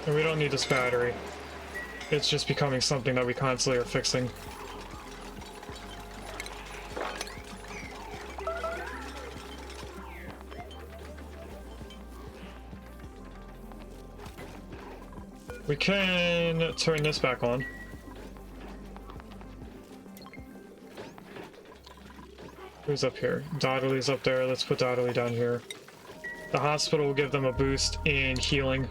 And we don't need this battery. It's just becoming something that we constantly are fixing. We can turn this back on. Who's up here? Dotterly's up there. Let's put Dotterly down here. The hospital will give them a boost in healing.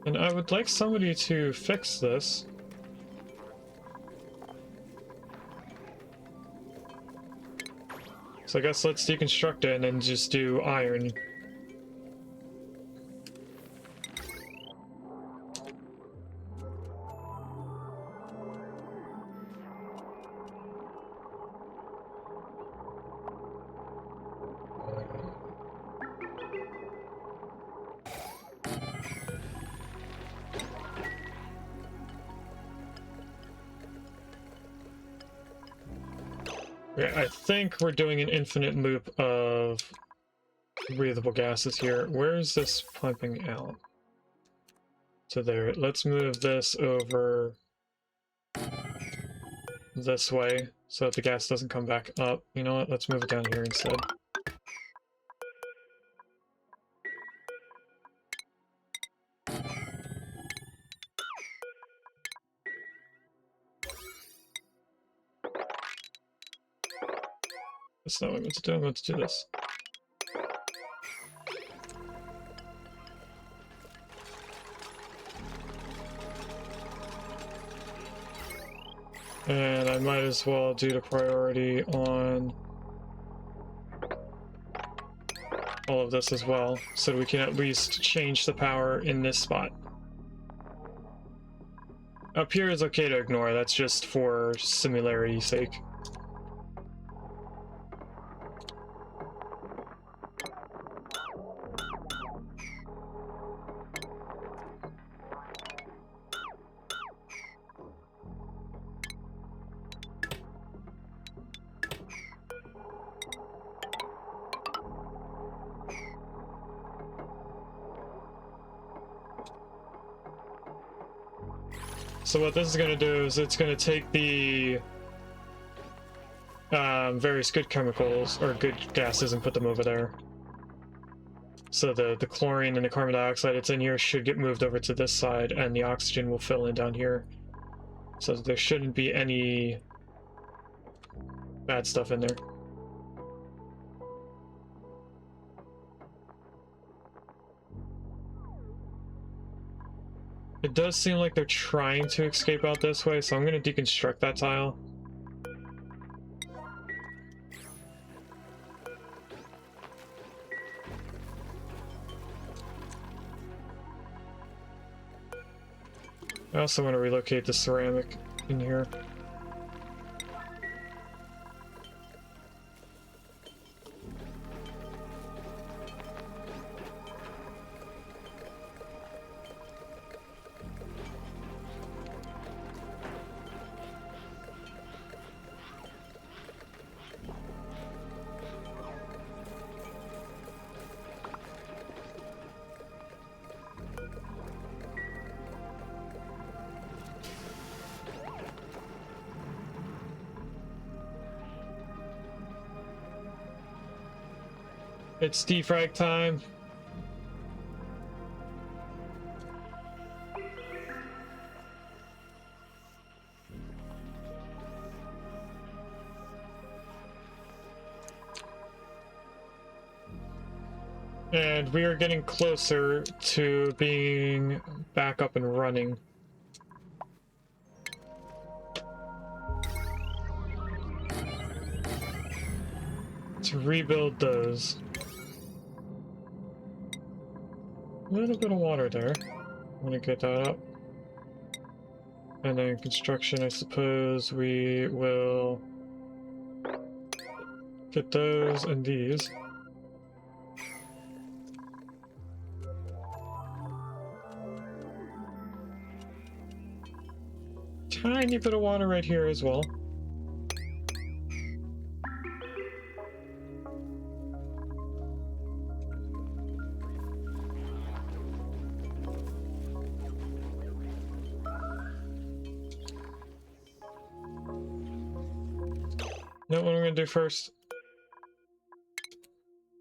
And I would like somebody to fix this. So I guess let's deconstruct it and then just do iron. Yeah, I think we're doing an infinite loop of breathable gases here. Where is this pumping out? To there. Let's move this over this way so that the gas doesn't come back up. You know what? Let's move it down here instead. That's not what I meant to do. I meant to do this. And I might as well do the priority on all of this as well, so that we can at least change the power in this spot. Up here is okay to ignore, that's just for similarity's sake. So what this is going to do is it's going to take the various good chemicals or good gases and put them over there. So the chlorine and the carbon dioxide that's in here should get moved over to this side, and the oxygen will fill in down here. So there shouldn't be any bad stuff in there. It does seem like they're trying to escape out this way, so I'm going to deconstruct that tile. I also want to relocate the ceramic in here. It's defrag time. And we are getting closer to being back up and running. To rebuild those. A little bit of water there. I'm gonna get that up. And then construction, I suppose we will get those and these. Tiny bit of water right here as well. Know what I'm gonna do first?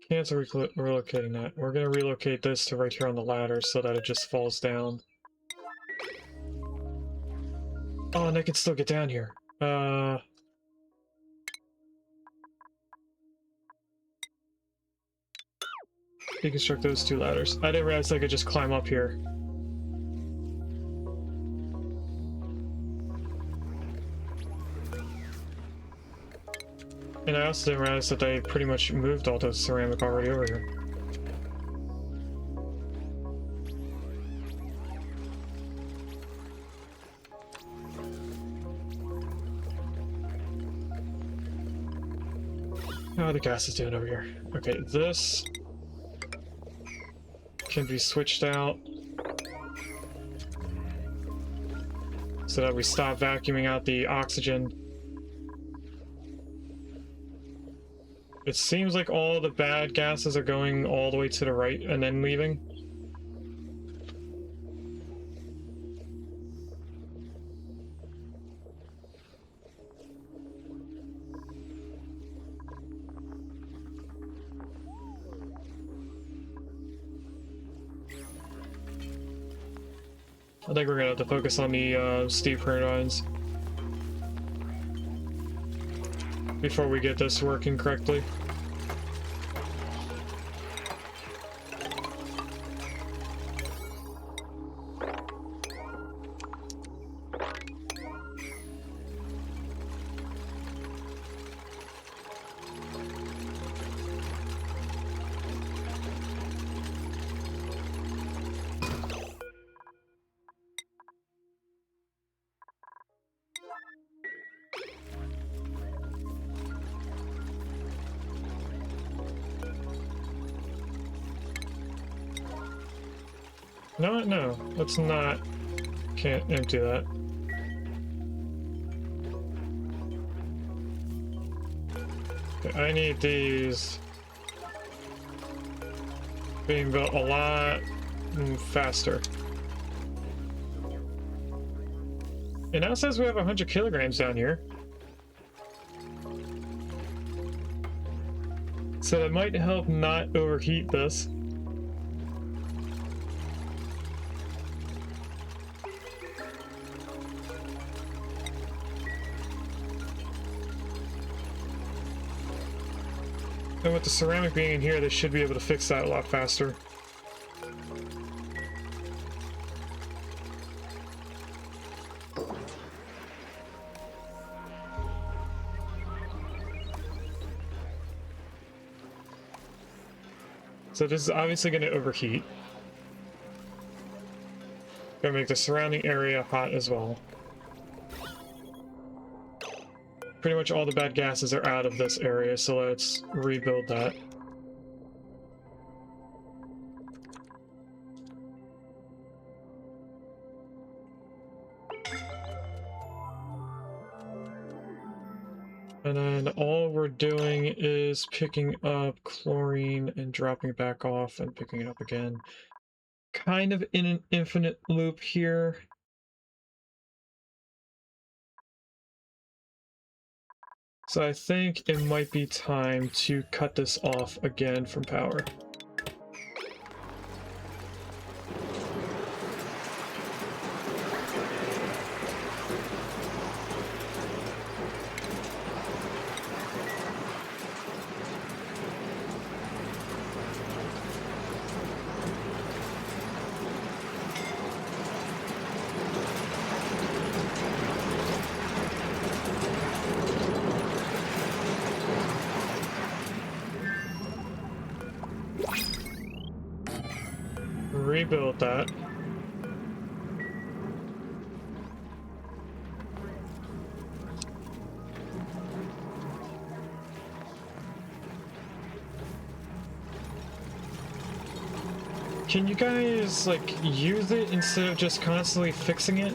Cancel relocating that. We're gonna relocate this to right here on the ladder so that it just falls down. Oh, and I can still get down here. Deconstruct those two ladders. I didn't realize I could just climb up here. And I also didn't realize that they pretty much moved all the ceramic already over here. How are the gases doing over here? Okay, this can be switched out so that we stop vacuuming out the oxygen. It seems like all the bad gases are going all the way to the right and then leaving. I think we're gonna have to focus on the steam turbines before we get this working correctly. No, let's not. Can't empty that. Okay, I need these being built a lot faster. It now says we have 100 kilograms down here. So that might help not overheat this. And with the ceramic being in here, they should be able to fix that a lot faster. So this is obviously going to overheat. Gonna make the surrounding area hot as well. Pretty much all the bad gases are out of this area, so let's rebuild that. And then all we're doing is picking up chlorine and dropping it back off and picking it up again. Kind of in an infinite loop here. So I think it might be time to cut this off again from power. Rebuild that. Can you guys, like, use it instead of just constantly fixing it?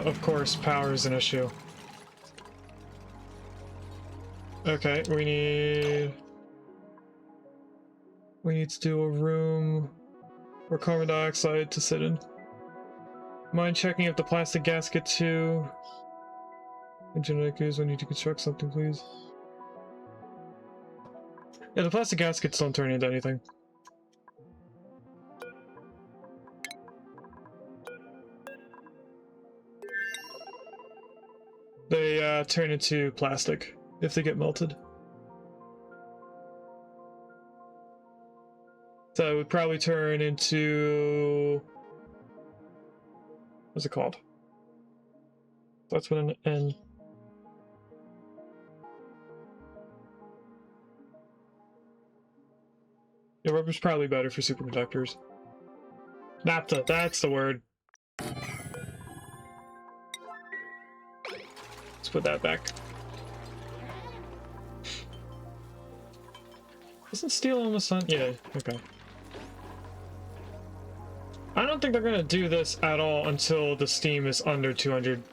Of course, power is an issue. Okay, we need to do a room for carbon dioxide to sit in. Mind checking if the plastic gasket too. Genetic use, I need to construct something, please. Yeah, the plastic gaskets don't turn into anything. They turn into plastic if they get melted. So it would probably turn into... what's it called? That's with an N. Yeah, rubber's probably better for superconductors. Naphtha, that's the word. Let's put that back. Isn't steel almost on? Yeah, okay. I don't think they're gonna do this at all until the steam is under 200.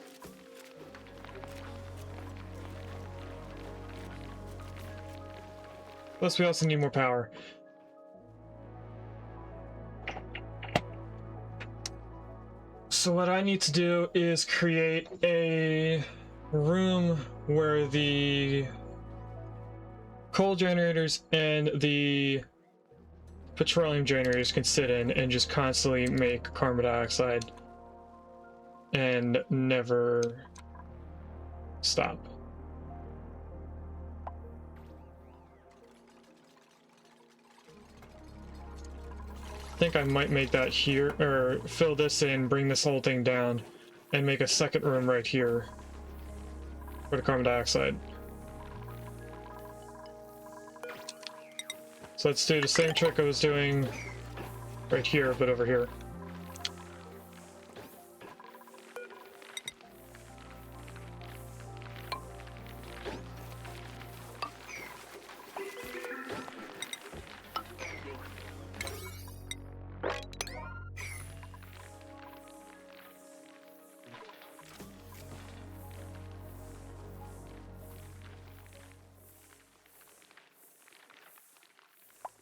Plus, we also need more power. So what I need to do is create a room where the coal generators and the petroleum generators can sit in and just constantly make carbon dioxide and never stop. I think I might make that here, or fill this in, bring this whole thing down, and make a second room right here for the carbon dioxide. So let's do the same trick I was doing right here, but over here.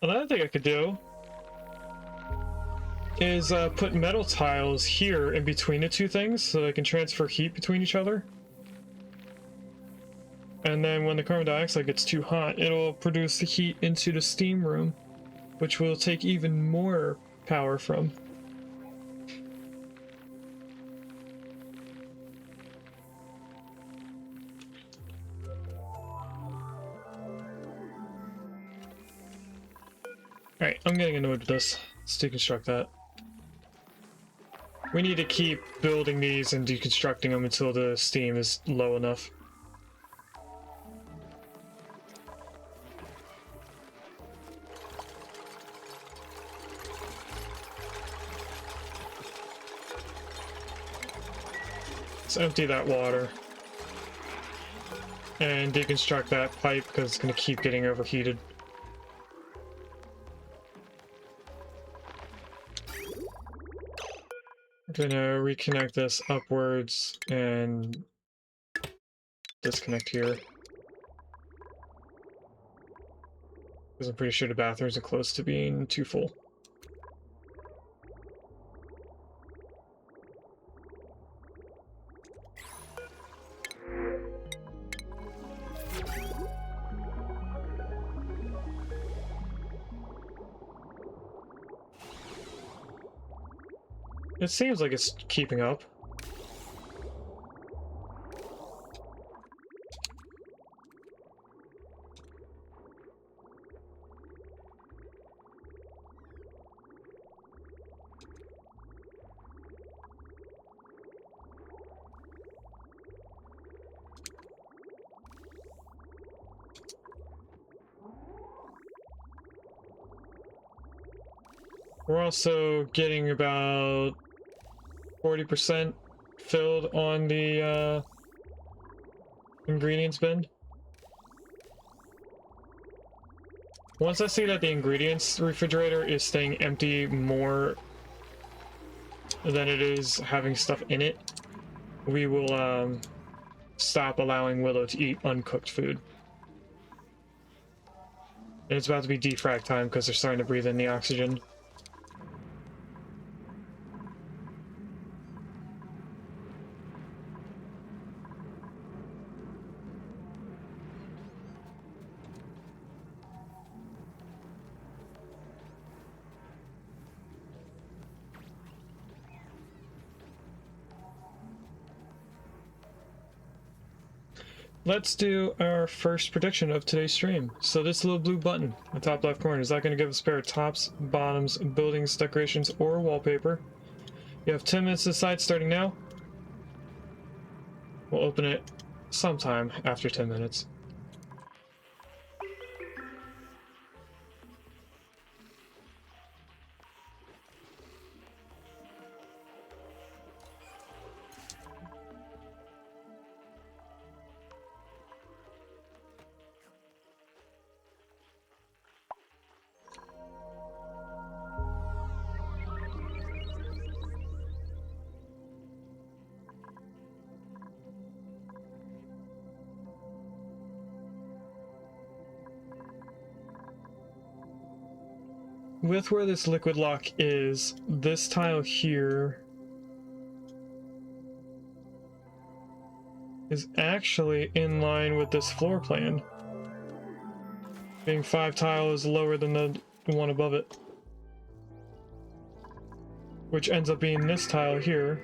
Another thing I could do is put metal tiles here in between the two things so I can transfer heat between each other. And then when the carbon dioxide gets too hot, it'll produce the heat into the steam room, which will take even more power from. Alright, I'm getting annoyed with this. Let's deconstruct that. We need to keep building these and deconstructing them until the steam is low enough. Let's empty that water and deconstruct that pipe because it's going to keep getting overheated. Gonna reconnect this upwards and disconnect here. Because I'm pretty sure the bathrooms are close to being too full. It seems like it's keeping up. We're also getting about 40% filled on the ingredients bin. Once I see that the ingredients refrigerator is staying empty more than it is having stuff in it, we will stop allowing Willow to eat uncooked food. And it's about to be defrag time because they're starting to breathe in the oxygen. Let's do our first prediction of today's stream. So this little blue button in the top left corner, is that going to give us a pair of tops, bottoms, buildings, decorations, or wallpaper? You have 10 minutes to decide starting now. We'll open it sometime after 10 minutes. With where this liquid lock is, this tile here is actually in line with this floor plan. Being 5 tiles lower than the one above it. Which ends up being this tile here.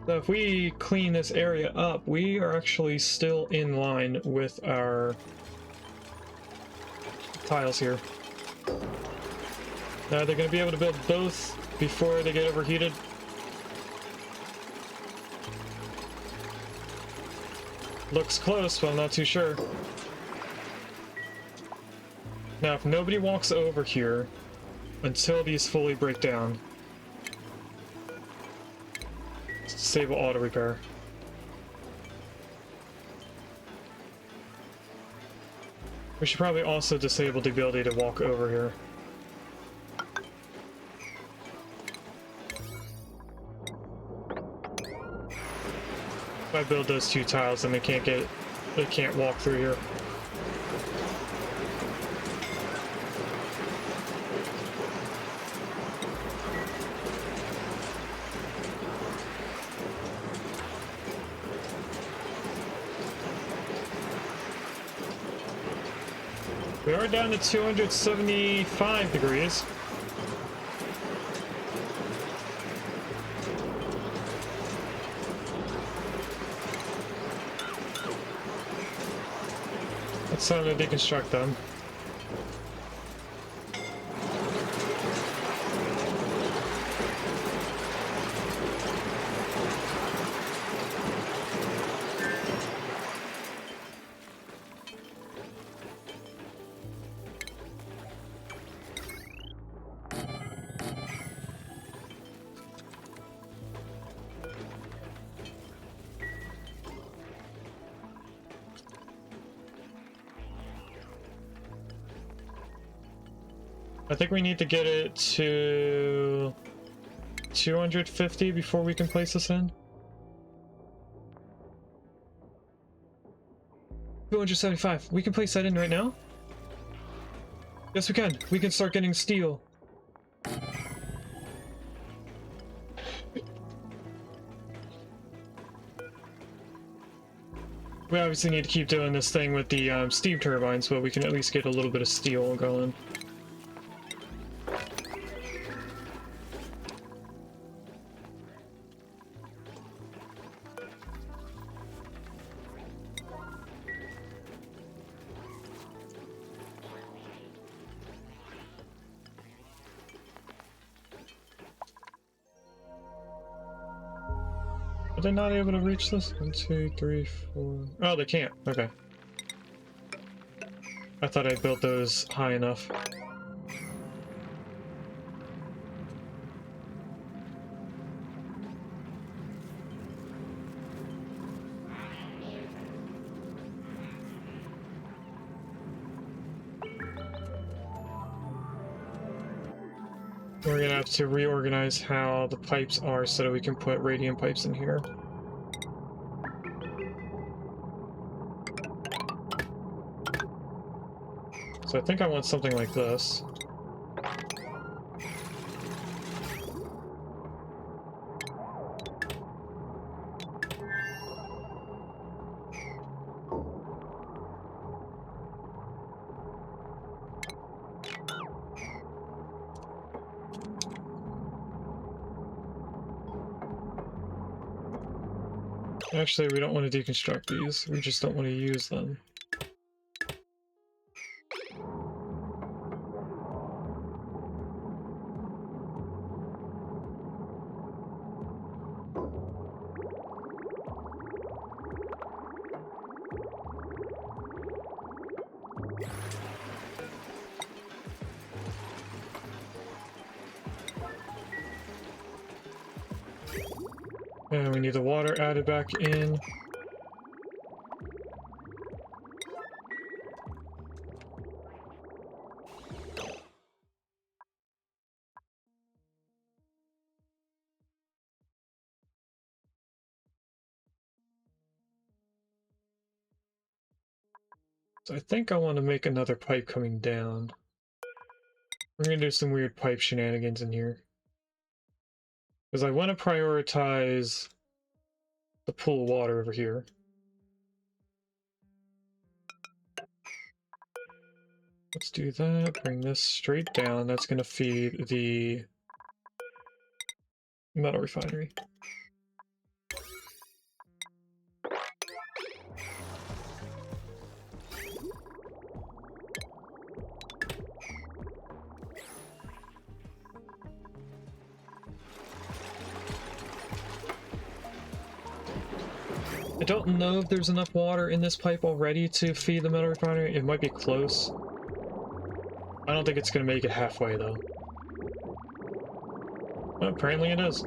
So if we clean this area up, we are actually still in line with our tiles here. Now they're going to be able to build both before they get overheated. Looks close, but I'm not too sure. Now if nobody walks over here until these fully break down, disable auto repair. We should probably also disable the ability to walk over here. If I build those 2 tiles, then they can't walk through here. We are down to 275 degrees. It's time to deconstruct them. I think we need to get it to 250 before we can place this in. 275. We can place that in right now? Yes, we can. We can start getting steel. We obviously need to keep doing this thing with the steam turbines, but we can at least get a little bit of steel going. Are they not able to reach this? 1, 2, 3, 4. Oh, they can't. Okay. I thought I built those high enough. We're gonna have to reorganize how the pipes are so that we can put radiant pipes in here. So I think I want something like this. Actually, we don't want to deconstruct these. We just don't want to use them. And we need the water added back in. So I think I want to make another pipe coming down. We're gonna do some weird pipe shenanigans in here. Because I want to prioritize the pool of water over here. Let's do that. Bring this straight down. That's going to feed the metal refinery. I don't know if there's enough water in this pipe already to feed the metal refinery. It might be close. I don't think it's going to make it halfway, though. Well, apparently it is.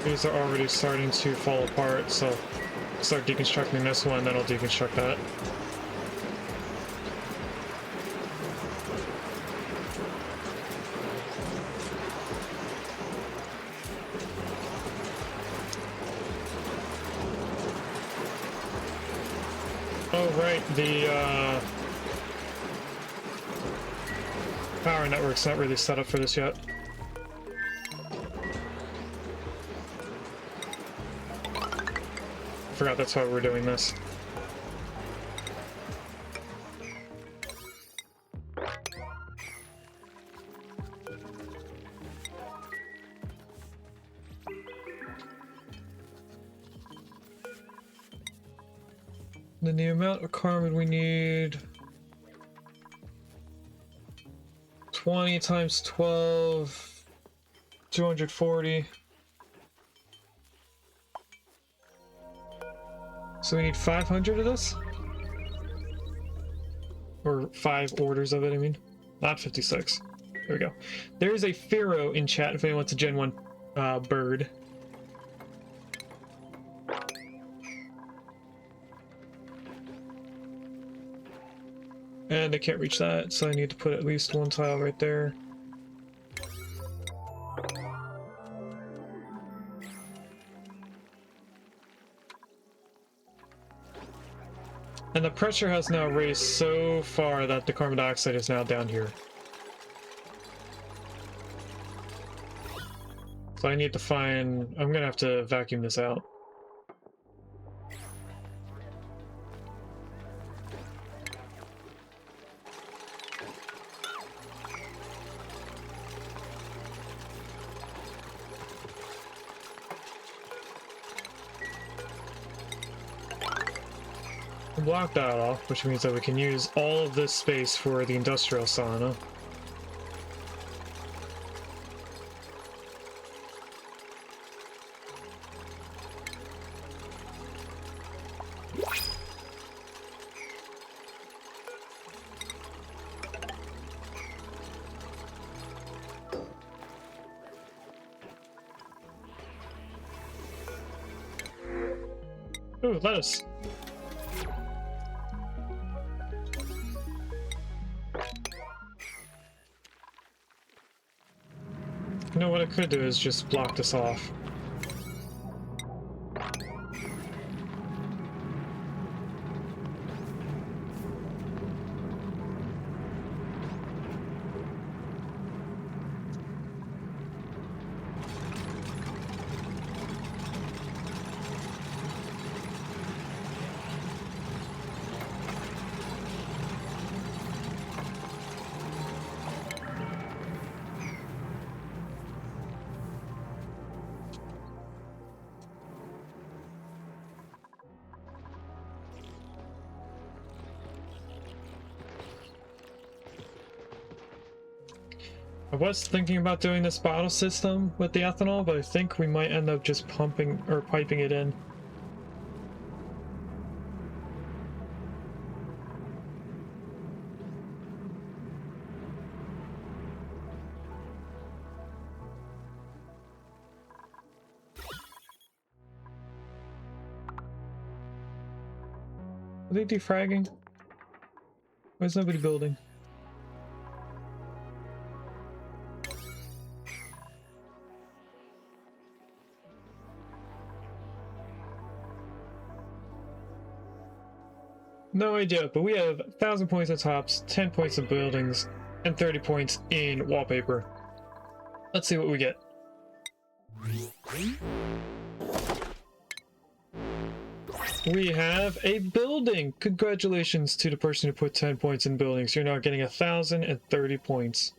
These are already starting to fall apart, so start deconstructing this one, then I'll deconstruct that. Oh, right, the power network's not really set up for this yet. Forgot that's why we're doing this. Then the amount of carbon we need, 20 times 12, 240. So we need 500 of this? Or 5 orders of it, I mean. Not 56. There we go. There's a Pharaoh in chat if anyone wants a Gen 1 bird. And I can't reach that, so I need to put at least 1 tile right there. And the pressure has now raised so far that the carbon dioxide is now down here. So I need to find... I'm gonna have to vacuum this out. Block that off, which means that we can use all of this space for the industrial sauna. Ooh, lettuce! You know what I could do is just block this off. I was thinking about doing this bottle system with the ethanol, but I think we might end up just pumping or piping it in. Are they defragging? Why is nobody building? No idea, but we have 1,000 points in tops, 10 points in buildings, and 30 points in wallpaper. Let's see what we get. We have a building! Congratulations to the person who put 10 points in buildings. You're now getting 1,030 points.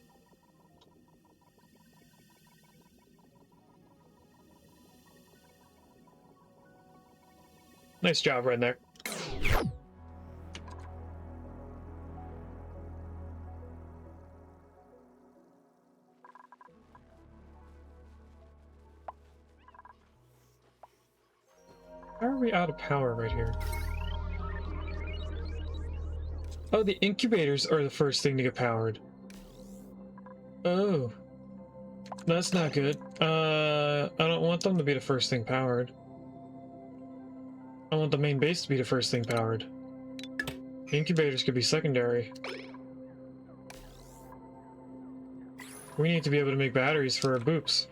Nice job, Redneck. How are we out of power right here? Oh, the incubators are the first thing to get powered. Oh. That's not good. I don't want them to be the first thing powered. I want the main base to be the first thing powered. Incubators could be secondary. We need to be able to make batteries for our boops.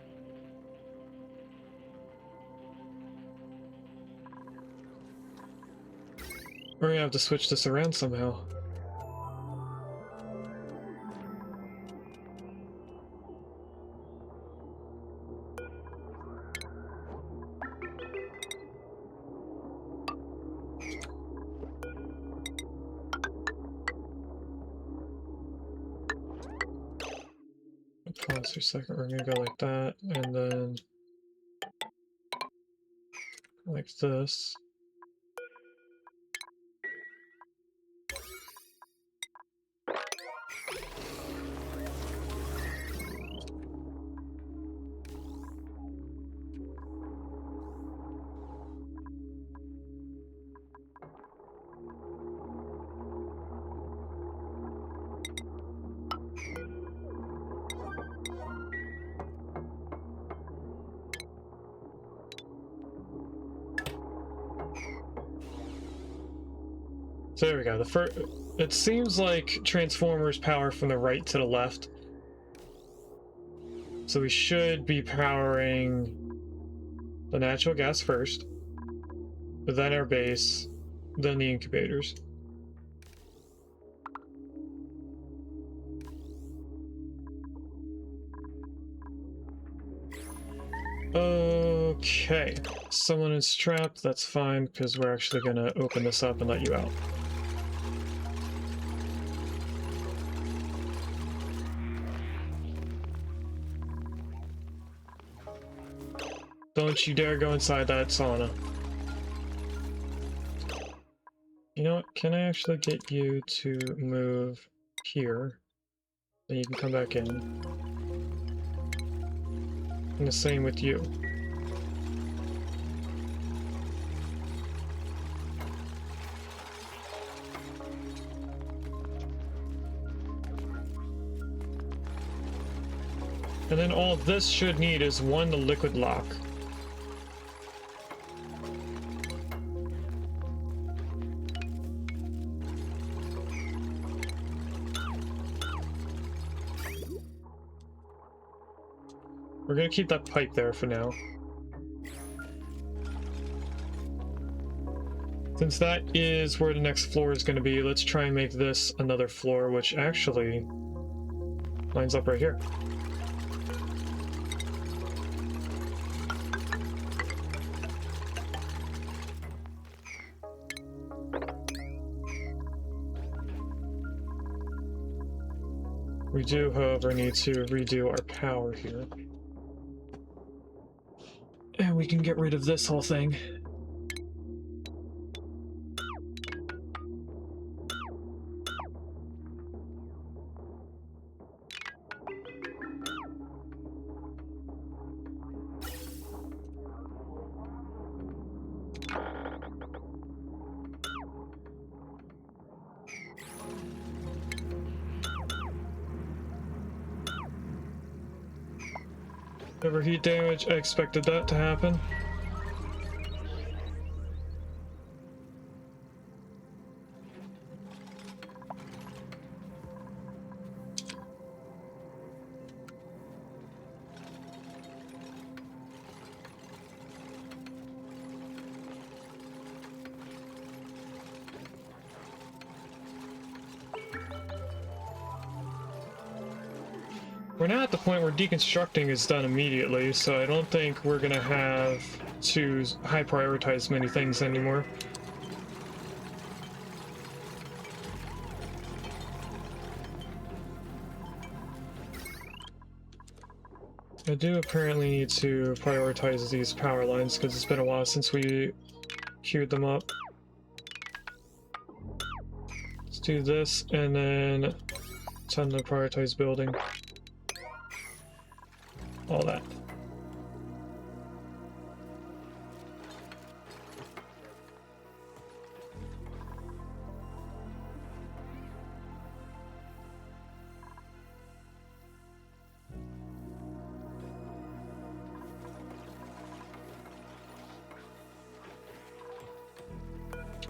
We're gonna have to switch this around somehow. Pause for a second, we're gonna go like that, and then like this. there we go. It seems like transformers power from the right to the left. So we should be powering the natural gas first, then our base, then the incubators. Okay, someone is trapped, that's fine, because we're actually gonna open this up and let you out. Don't you dare go inside that sauna. You know what, can I actually get you to move here? Then you can come back in. And the same with you. And then all this should need is one liquid lock. We're gonna keep that pipe there for now. Since that is where the next floor is gonna be, let's try and make this another floor, which actually lines up right here. We do, however, need to redo our power here. And we can get rid of this whole thing. Overheat damage, I expected that to happen. We're not at the point where deconstructing is done immediately, so I don't think we're gonna have to high prioritize many things anymore. I do apparently need to prioritize these power lines because it's been a while since we queued them up. Let's do this and then time to prioritize building. All that.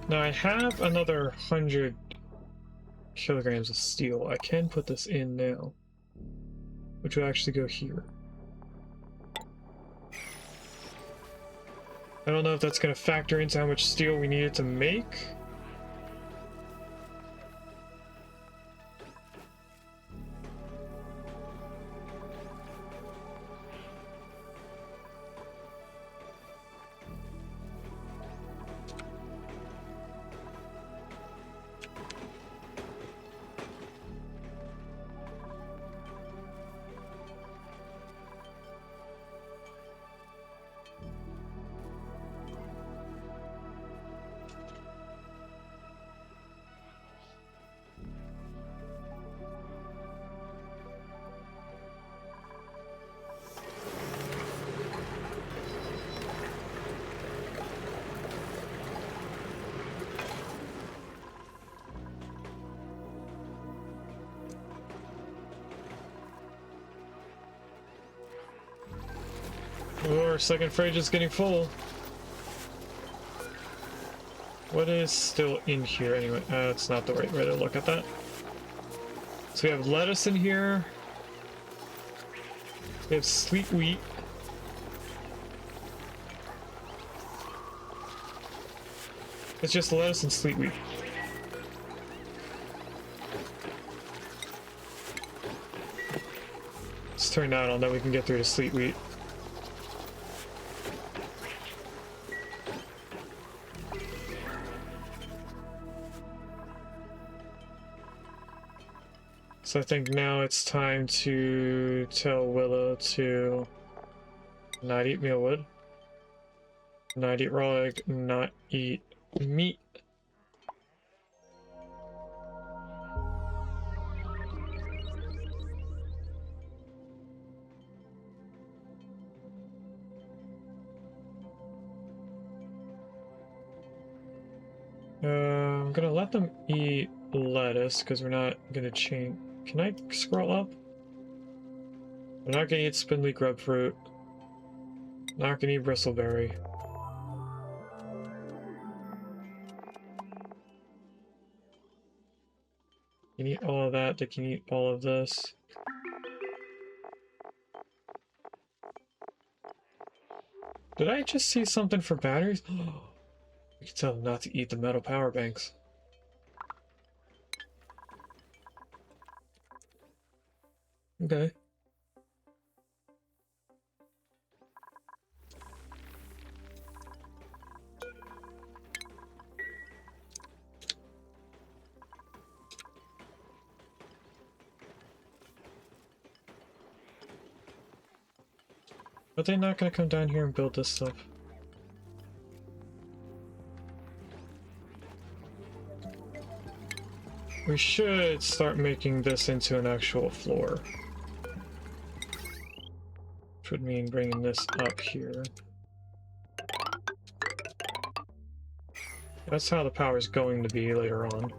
Now I have another 100 kilograms of steel. I can put this in now, which will actually go here. I don't know if that's going to factor into how much steel we needed to make. Oh, our second fridge is getting full. What is still in here anyway? It's not the right way to look at that. So we have lettuce in here. We have sweet wheat. It's just lettuce and sweet wheat. Let's turn that on, then we can get through to sweet wheat. So I think now it's time to tell Willow to not eat mealwood, not eat raw egg, not eat meat. I'm gonna let them eat lettuce because we're not gonna change. Can I scroll up? We're not gonna eat spindly grubfruit. Not gonna eat bristleberry. You can eat all of that. They can eat all of this. Did I just see something for batteries? We can tell them not to eat the metal power banks. Okay. But they're not gonna come down here and build this stuff. We should start making this into an actual floor. Which would mean bringing this up here. That's how the power is going to be later on.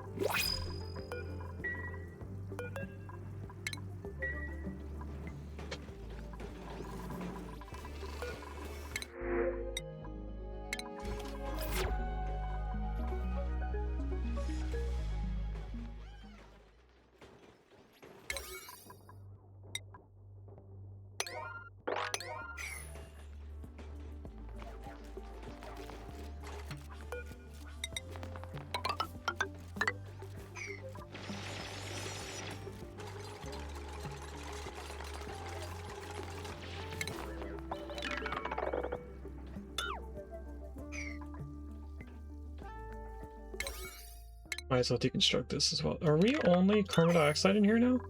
Might as well deconstruct this as well. Are we only carbon dioxide in here now?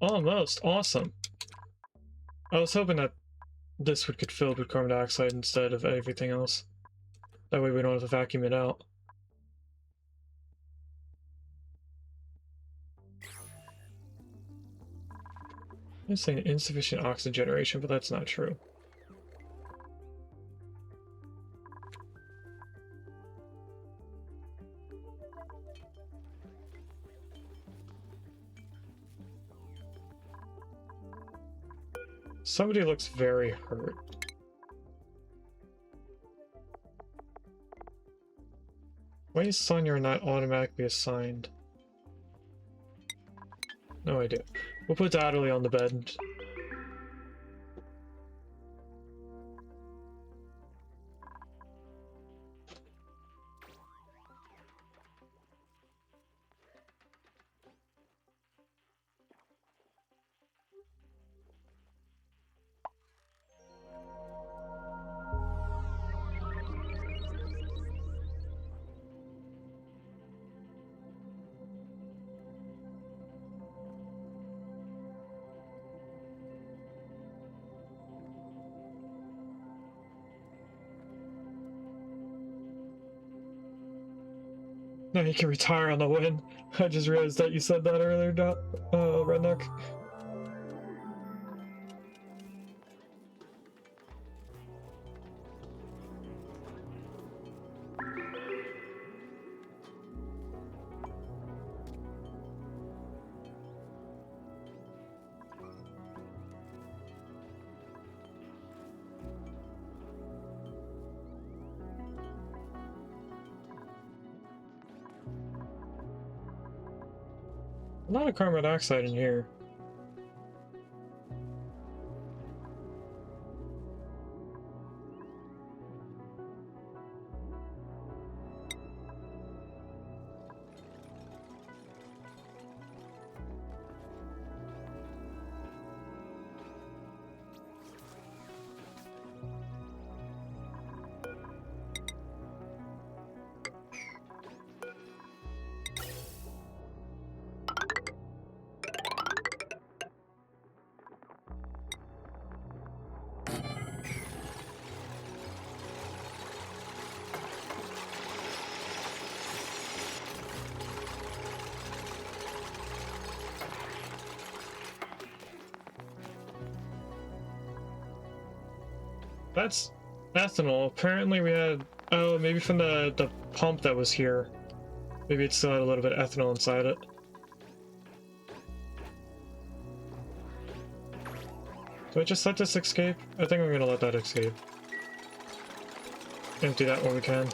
Almost. Awesome. I was hoping that this would get filled with carbon dioxide instead of everything else. That way we don't have to vacuum it out. I'm saying insufficient oxygen generation, but that's not true. Somebody looks very hurt. Why is Sonya not automatically assigned? No idea. We'll put Adderley on the bed. No, you can retire on the win. I just realized that you said that earlier, Redneck. A lot of carbon dioxide in here. That's ethanol. Apparently we had... Oh, maybe from the pump that was here. Maybe it still had a little bit of ethanol inside it. Do I just let this escape? I think I'm gonna let that escape. Empty that when we can.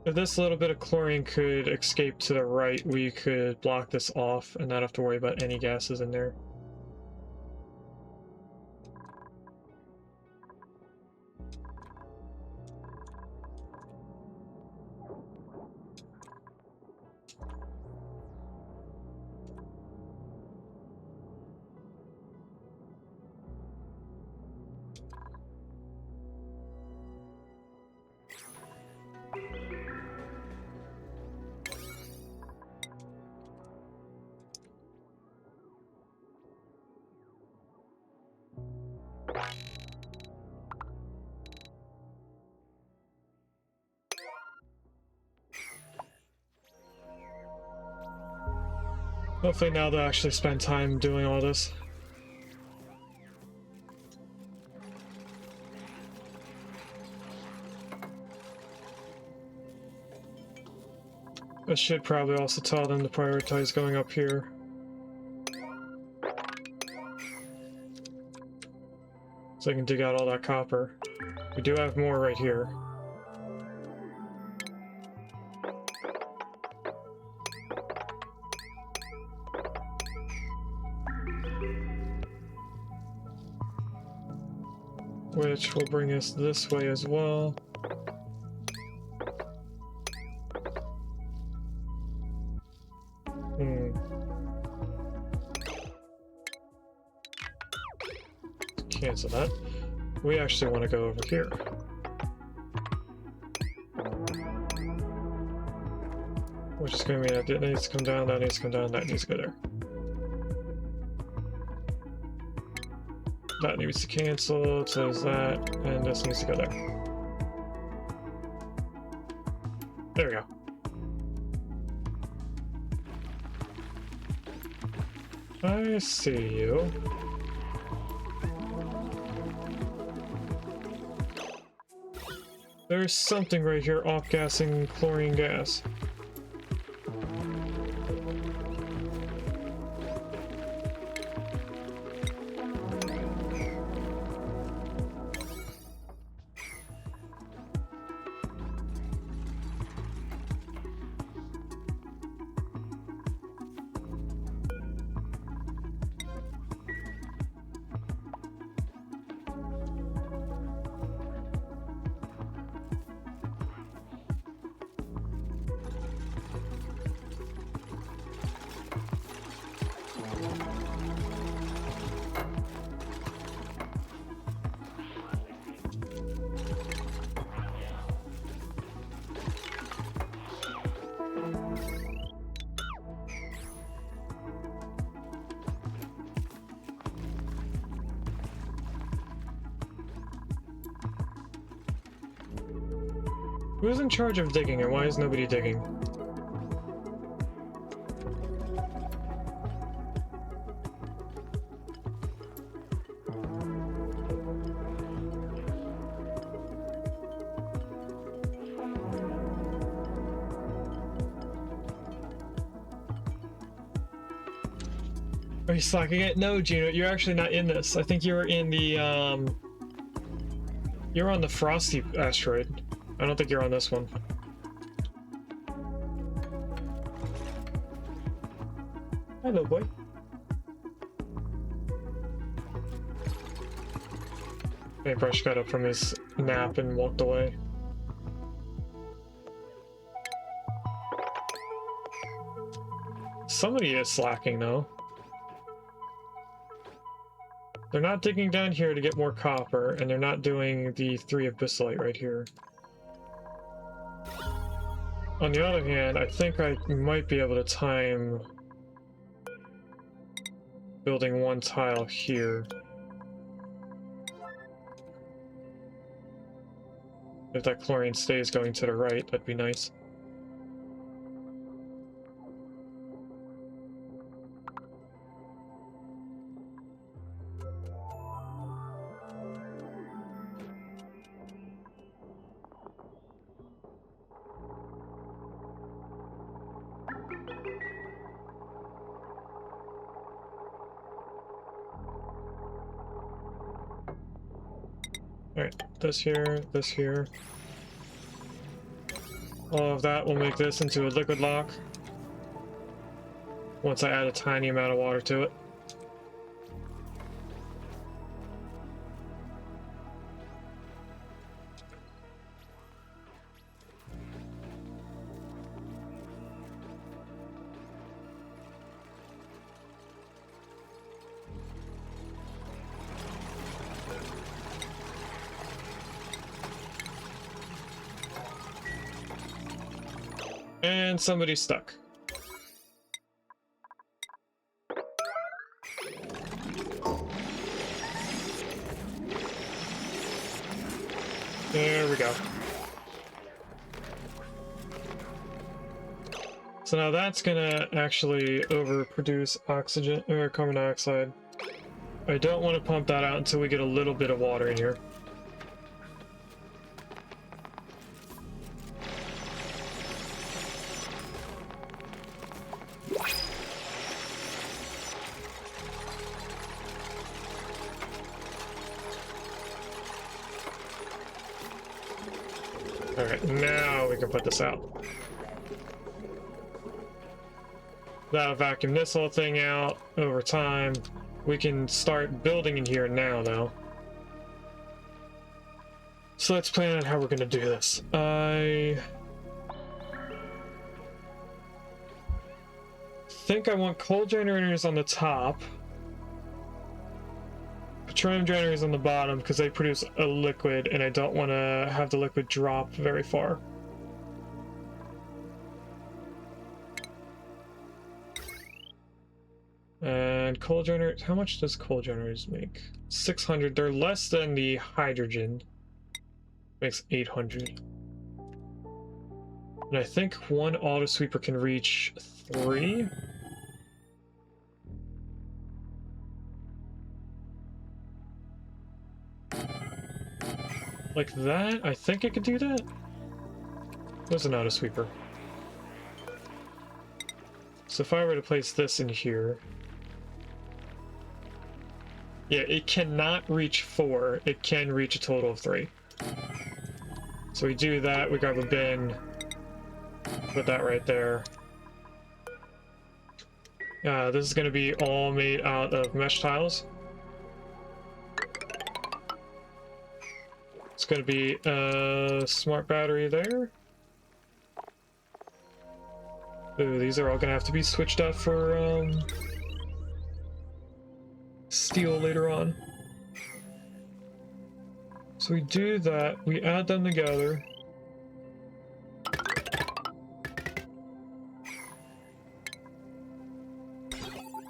If this little bit of chlorine could escape to the right, we could block this off and not have to worry about any gases in there. Hopefully now they'll actually spend time doing all this. I should probably also tell them to prioritize going up here. So I can dig out all that copper. We do have more right here. Which will bring us this way as well. Cancel that. We actually want to go over here. Which is going to mean that needs to come down, that needs to come down, that needs to go there. That needs to cancel, so there's that, and this needs to go there. There we go. I see you. There's something right here off-gassing chlorine gas. Who's in charge of digging and why is nobody digging? Are you slacking it? No, Gino, you're actually not in this. I think you're in the, you're on the Frosty asteroid. I don't think you're on this one. Hello, boy. Paintbrush got up from his nap and walked away. Somebody is slacking, though. They're not digging down here to get more copper, and they're not doing the 3 abyssalite right here. On the other hand, I think I might be able to time building 1 tile here. If that chlorine stays going to the right, that'd be nice. Alright, this here, this here. All of that will make this into a liquid lock once I add a tiny amount of water to it. And somebody's stuck. There we go. So now that's gonna actually overproduce oxygen or carbon dioxide. I don't want to pump that out until we get a little bit of water in here. Alright, now we can put this out. That'll vacuum this whole thing out over time. We can start building in here now, though. So let's plan out how we're going to do this. I think I want coal generators on the top. Petroleum generators on the bottom because they produce a liquid and I don't want to have the liquid drop very far. And coal generators, how much does coal generators make? 600, they're less than the hydrogen. Makes 800. And I think 1 auto sweeper can reach 3. Like that? I think it could do that? There's an auto sweeper. So if I were to place this in here... Yeah, it cannot reach 4. It can reach a total of 3. So we do that, we grab a bin, put that right there. This is going to be all made out of mesh tiles. It's going to be a smart battery there. Ooh, these are all going to have to be switched out for steel later on. So we do that, we add them together.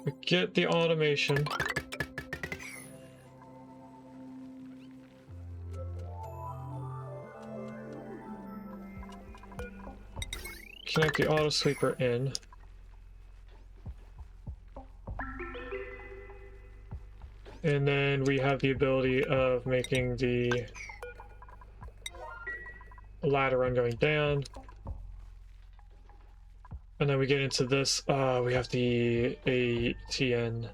We get the automation. Connect the auto sweeper in. And then we have the ability of making the ladder run going down. And then we get into this, we have the ATN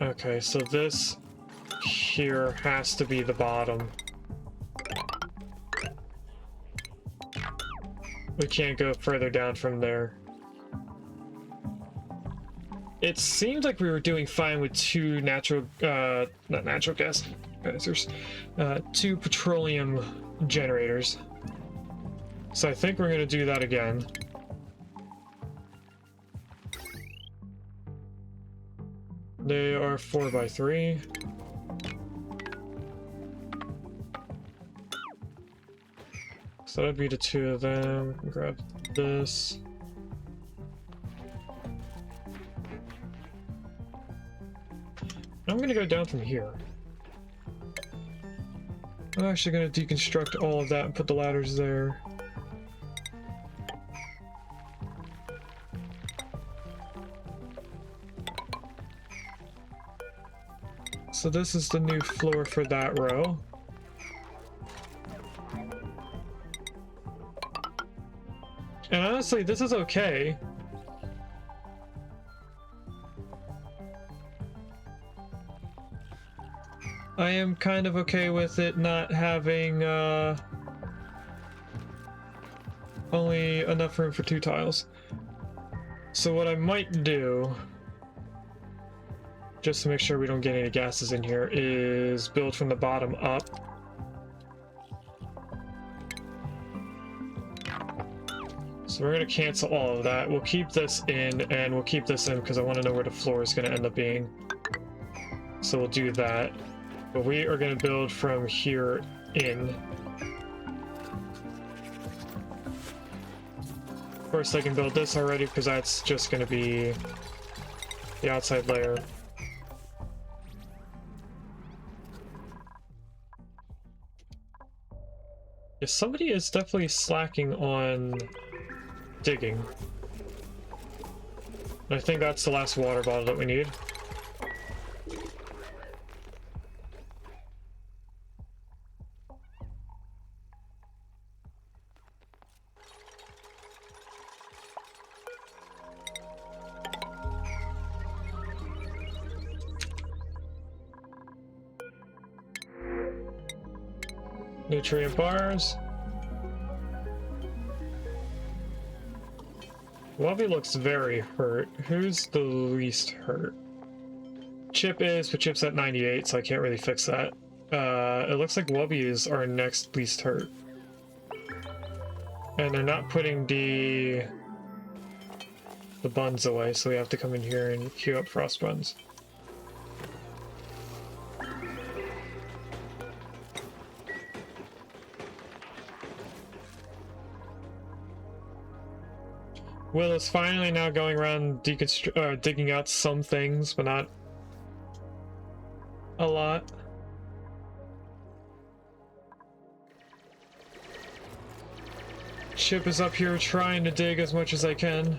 Okay, so this here has to be the bottom. We can't go further down from there. It seemed like we were doing fine with two natural, not natural gas geysers, two petroleum generators. So I think we're gonna do that again. They are 4x3. So that'd be the two of them. Grab this. I'm gonna go down from here. I'm actually gonna deconstruct all of that and put the ladders there. So this is the new floor for that row. And honestly, this is okay. I am kind of okay with it not having only enough room for 2 tiles. So what I might do, just to make sure we don't get any gases in here, is build from the bottom up. So we're going to cancel all of that. We'll keep this in, and we'll keep this in because I want to know where the floor is going to end up being. So we'll do that. But we are going to build from here in. Of course, I can build this already because that's just going to be the outside layer. Yeah, somebody is definitely slacking on digging. I think that's the last water bottle that we need. Nutrient bars. Wobby looks very hurt. Who's the least hurt? Chip is, but Chip's at 98, so I can't really fix that. It looks like Wobby is our next least hurt. And they're not putting the buns away, so we have to come in here and queue up frost buns. Will is finally now going around digging out some things, but not a lot. Chip is up here trying to dig as much as I can.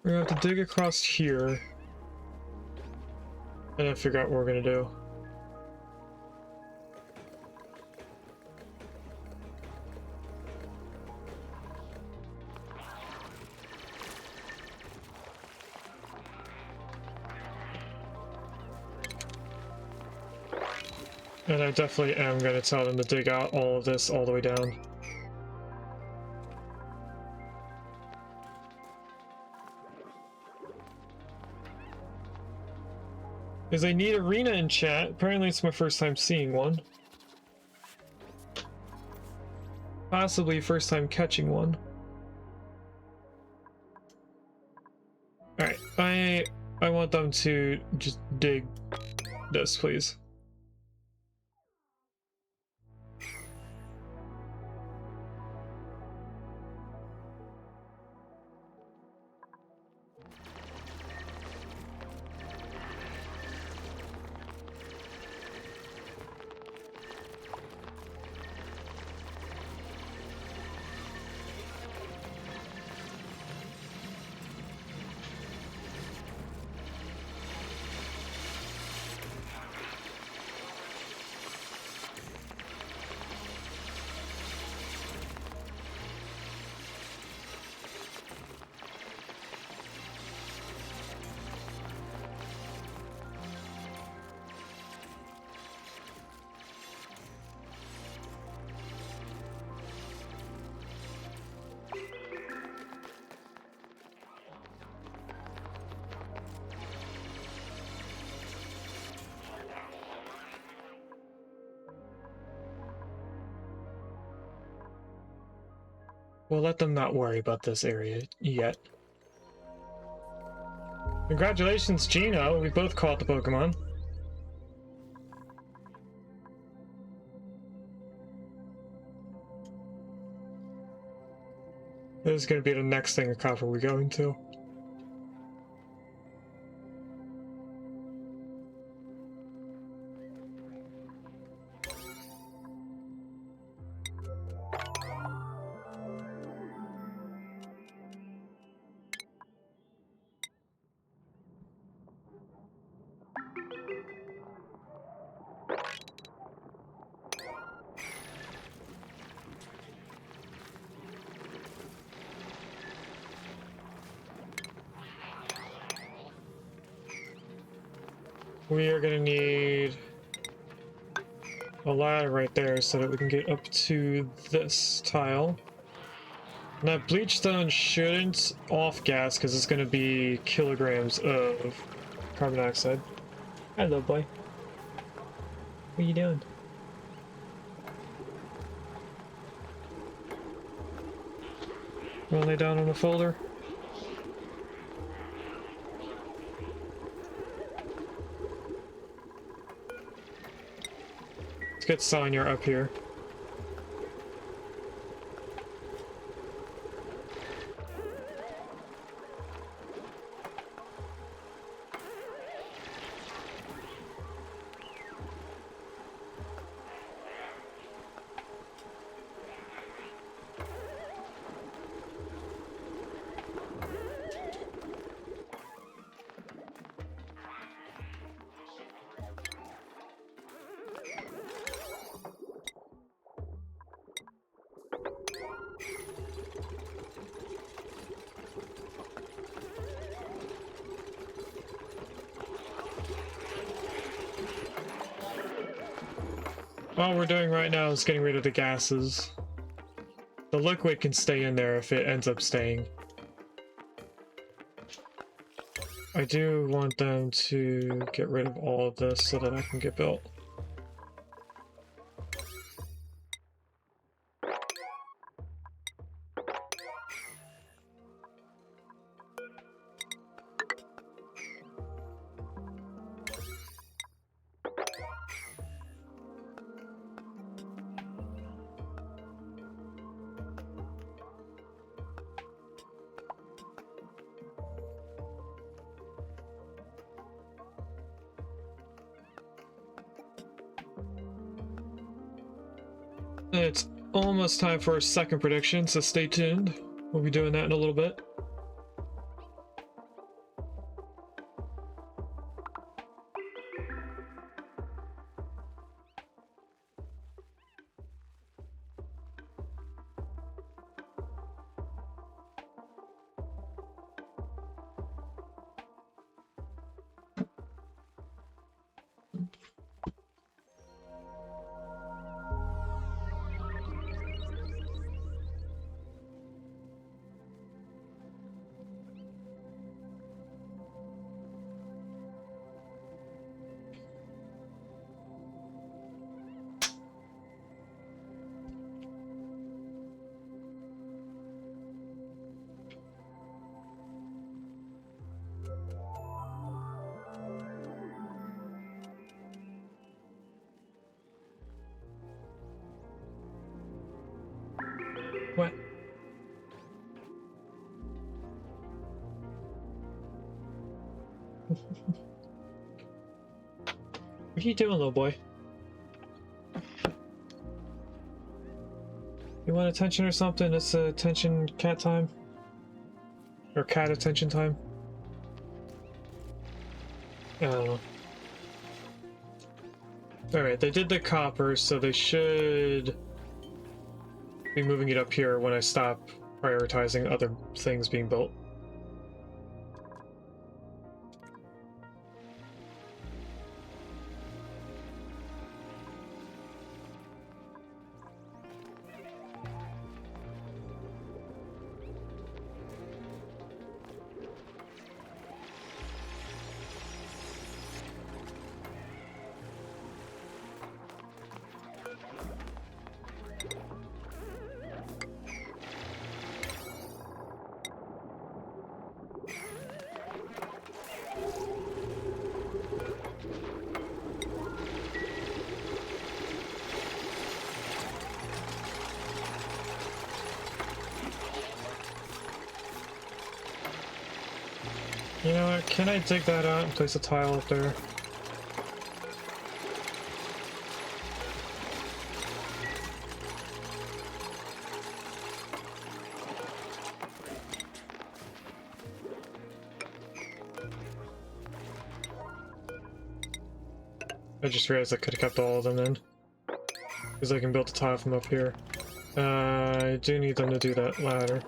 We're gonna have to dig across here and then figure out what we're gonna do. And I definitely am gonna tell them to dig out all of this all the way down. Because I need arena in chat. Apparently it's my first time seeing one. Possibly first time catching one. Alright, I want them to just dig this, please. We'll let them not worry about this area yet. Congratulations, Gino! We both caught the Pokemon. This is going to be the next thing of copper we go into. We are going to need a ladder right there so that we can get up to this tile. And that bleach stone shouldn't off-gas because it's going to be kilograms of carbon dioxide. Hello, boy. What are you doing? Wanna lay down on the folder? Let's get Sonya up here. All we're doing right now is getting rid of the gases. The liquid can stay in there if it ends up staying. I do want them to get rid of all of this so that I can get built. It's almost time for a second prediction, so stay tuned. We'll be doing that in a little bit. What? What are you doing, little boy? You want attention or something? It's attention cat time? Or cat attention time? I don't know. Alright, they did the copper, so they should be moving it up here when I stop prioritizing other things being built. You know what, can I dig that out and place a tile up there? I just realized I could have kept all of them in. Because I can build a tile from up here. I do need them to do that ladder.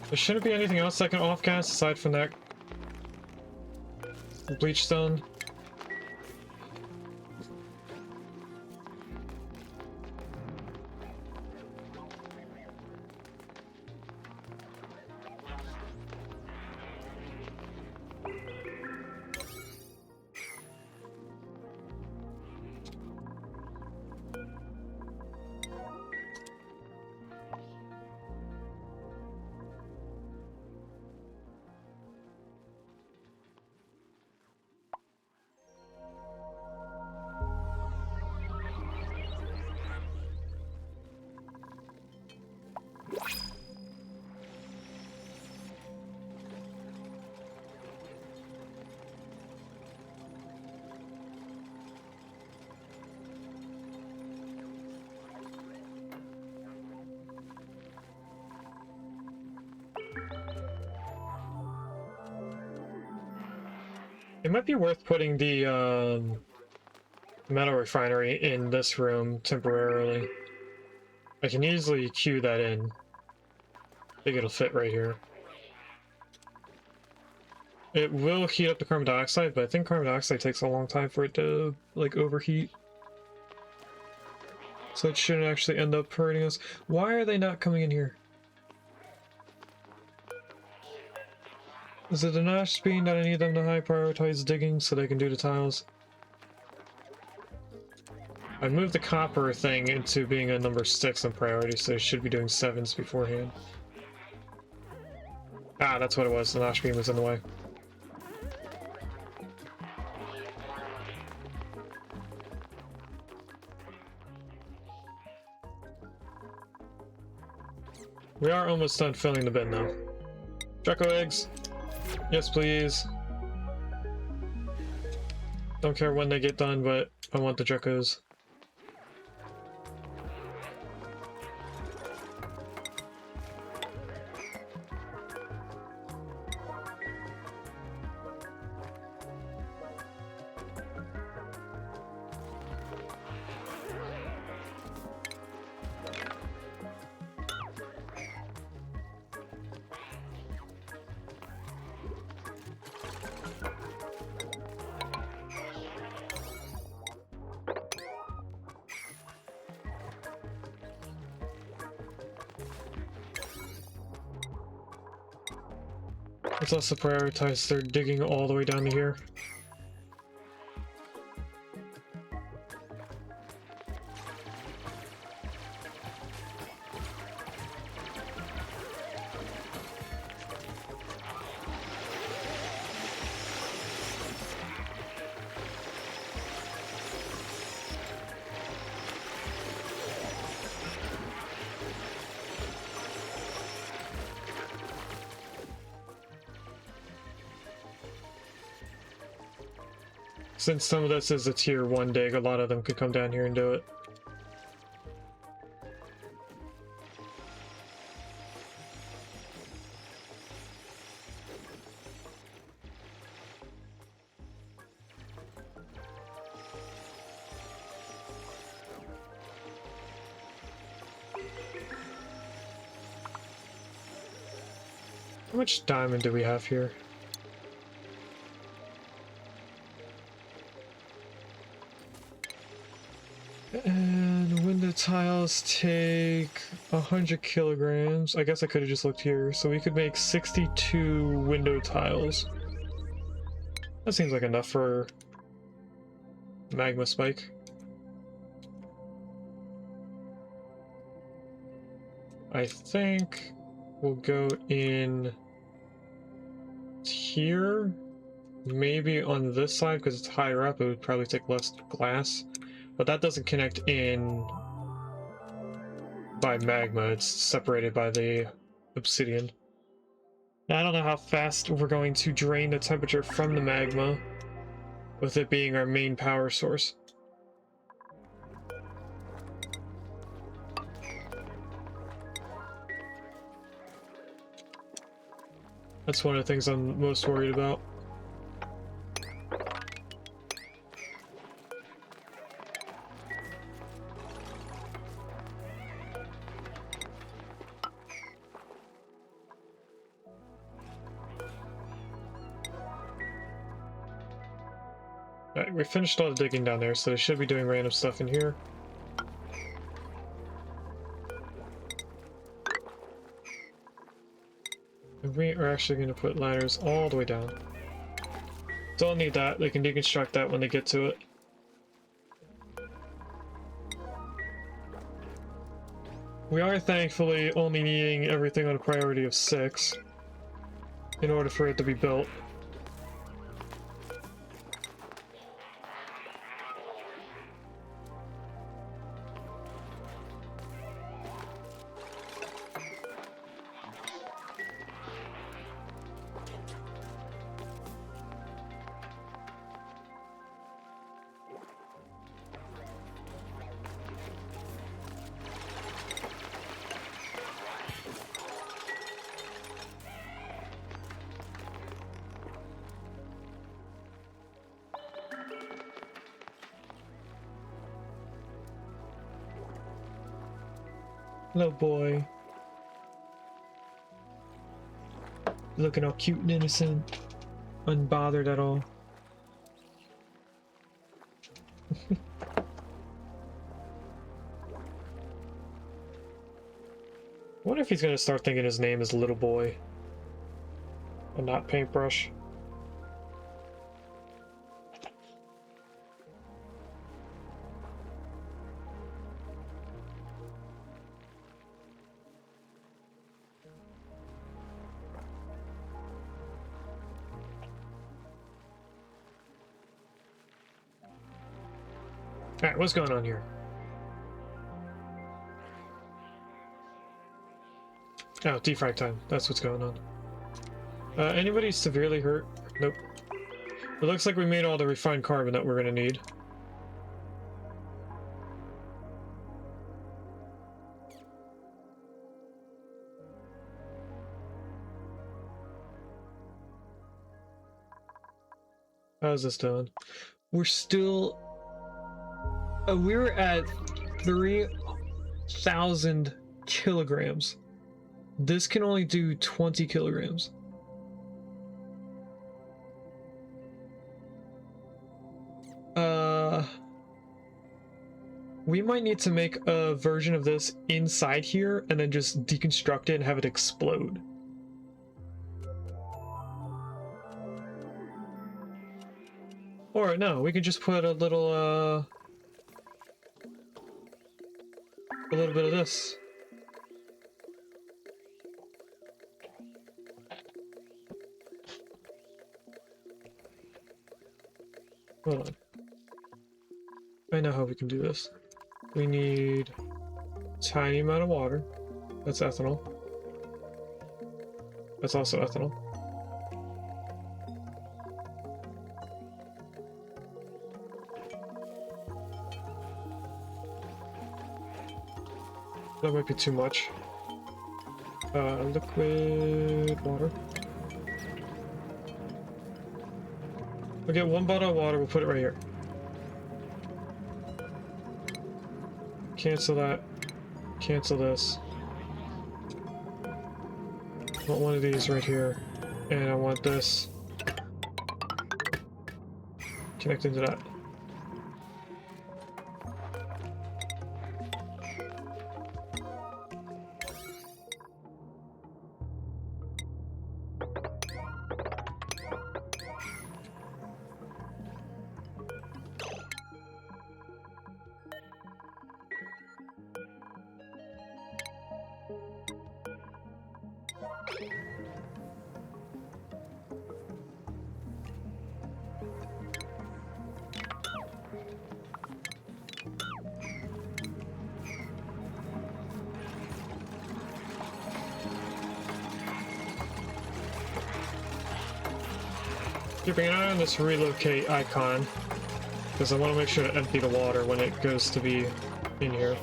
There shouldn't be anything else that can off-gas aside from that bleach stone. It might be worth putting the metal refinery in this room temporarily. I can easily queue that in. I think it'll fit right here. It will heat up the carbon dioxide, but I think carbon dioxide takes a long time for it to, like, overheat. So it shouldn't actually end up hurting us. Why are they not coming in here? Is it a Nash being that I need them to high prioritize digging so they can do the tiles? I moved the copper thing into being a number 6 on priority, so they should be doing 7s beforehand. Ah, that's what it was. The Nash beam was in the way. We are almost done filling the bin now. Draco eggs! Yes, please. Don't care when they get done, but I want the Dracos. It's also prioritized. They're digging all the way down to here. Since some of this is a tier 1 dig, a lot of them could come down here and do it. How much diamond do we have here? And window tiles take 100 kilograms. I guess I could have just looked here. So we could make 62 window tiles. That seems like enough for magma spike. I think we'll go in here, maybe on this side because it's higher up. It would probably take less glass, but that doesn't connect in by magma. It's separated by the obsidian. Now, I don't know how fast we're going to drain the temperature from the magma with it being our main power source. That's one of the things I'm most worried about. Alright, we finished all the digging down there, so they should be doing random stuff in here. And we are actually going to put ladders all the way down. Don't need that, they can deconstruct that when they get to it. We are thankfully only needing everything on a priority of 6 in order for it to be built. Little boy. Looking all cute and innocent. Unbothered at all. I wonder if he's gonna start thinking his name is Little Boy. And not Paintbrush. Alright, what's going on here? Oh, defrag time. That's what's going on. Anybody severely hurt? Nope. It looks like we made all the refined carbon that we're gonna need. How's this doing? We're still... we're at 3,000 kilograms. This can only do 20 kilograms. We might need to make a version of this inside here and then just deconstruct it and have it explode. Or no, we could just put a little bit of this. Hold on. I know how we can do this. We need a tiny amount of water. That's ethanol. That's also ethanol. That might be too much. Liquid water. We'll get 1 bottle of water, we'll put it right here. Cancel that. Cancel this. I want one of these right here. And I want this connected to that. Keeping an eye on this relocate icon, because I want to make sure to empty the water when it goes to be in here.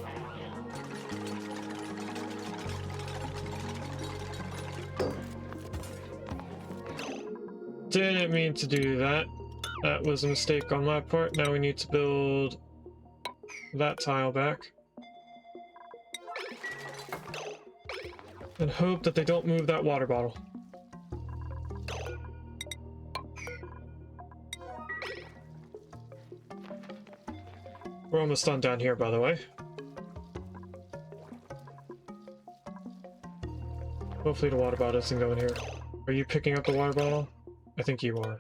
Didn't mean to do that. That was a mistake on my part. Now we need to build that tile back. And hope that they don't move that water bottle. We're almost done down here, by the way. Hopefully the water bottle doesn't go in here. Are you picking up the water bottle? I think you are.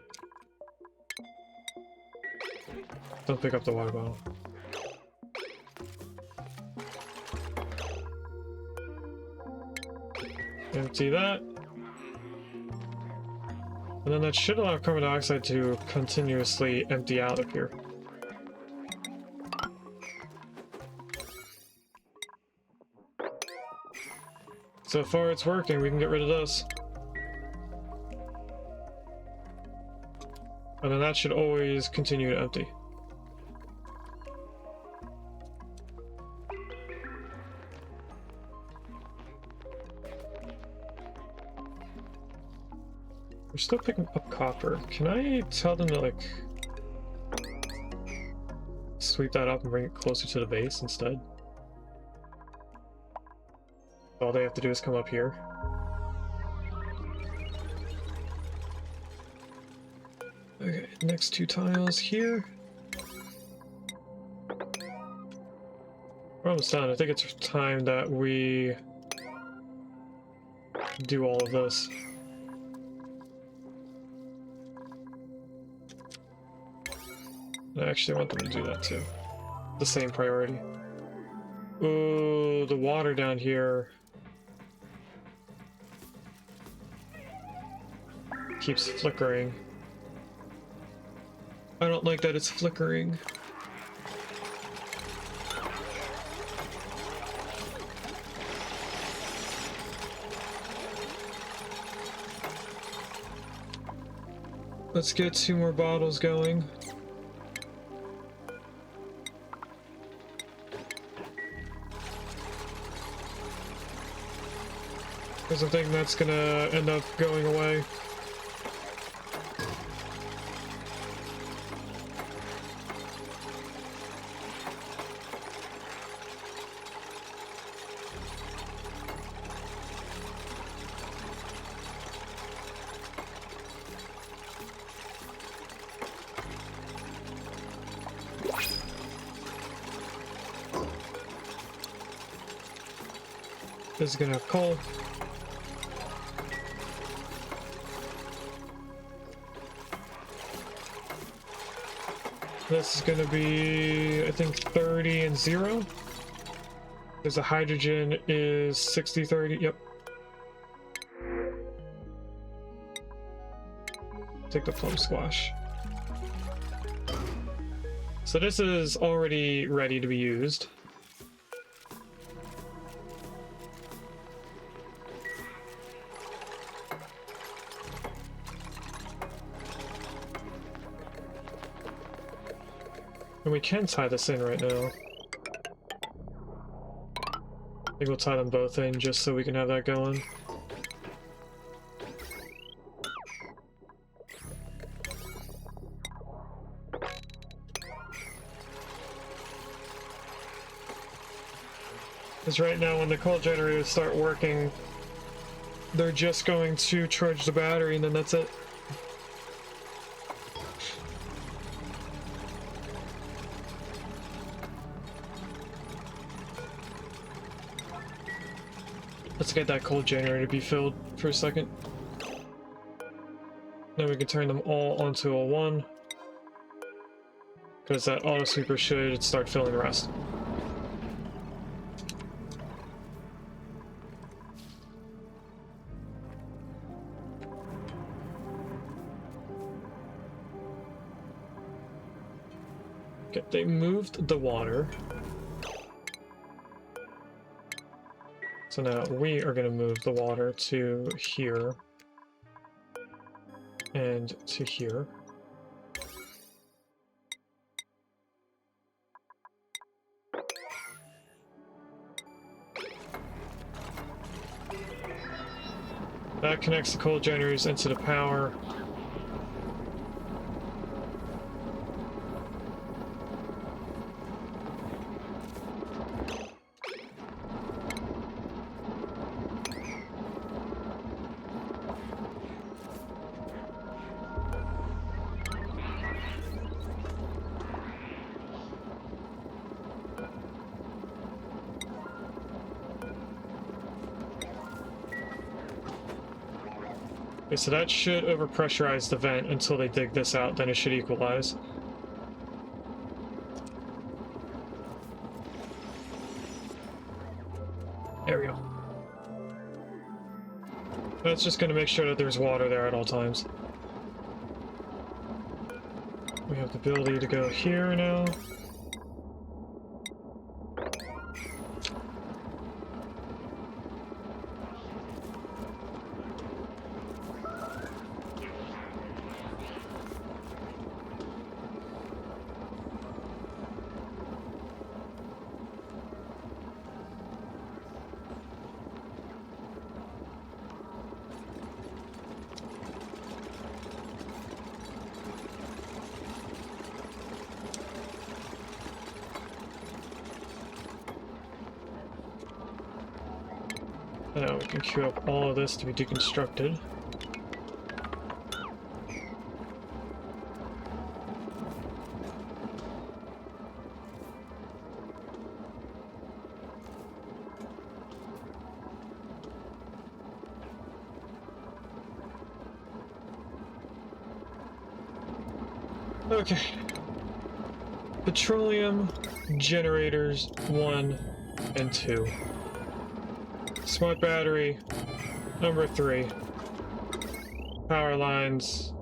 Don't pick up the water bottle. Empty that. And then that should allow carbon dioxide to continuously empty out of here. So far it's working, we can get rid of this. And then that should always continue to empty. We're still picking up copper. Can I tell them to, like, sweep that up and bring it closer to the base instead? All they have to do is come up here. Okay, next two tiles here. We're almost done. I think it's time that we do all of this. I actually want them to do that too. The same priority. Ooh, the water down here keeps flickering. I don't like that it's flickering. Let's get 2 more bottles going. Because I think that's gonna end up going away. This is gonna have coal. This is gonna be, I think, 30 and 0. Because the hydrogen is 60, 30, yep. Take the plum squash. So this is already ready to be used. And we can tie this in right now. I think we'll tie them both in just so we can have that going. Because right now when the coal generators start working, they're just going to charge the battery and then that's it. Let's get that coal generator to be filled for a second. Then we can turn them all onto a 1. Because that auto sweeper should start filling the rest. Okay, they moved the water. So now we are going to move the water to here. and to here. That connects the coal generators into the power. Okay, so that should overpressurize the vent until they dig this out, then it should equalize. There we go. That's just going to make sure that there's water there at all times. We have the ability to go here now. Now we can queue up all of this to be deconstructed. Okay. Petroleum generators 1 and 2. Smart battery number 3. Power lines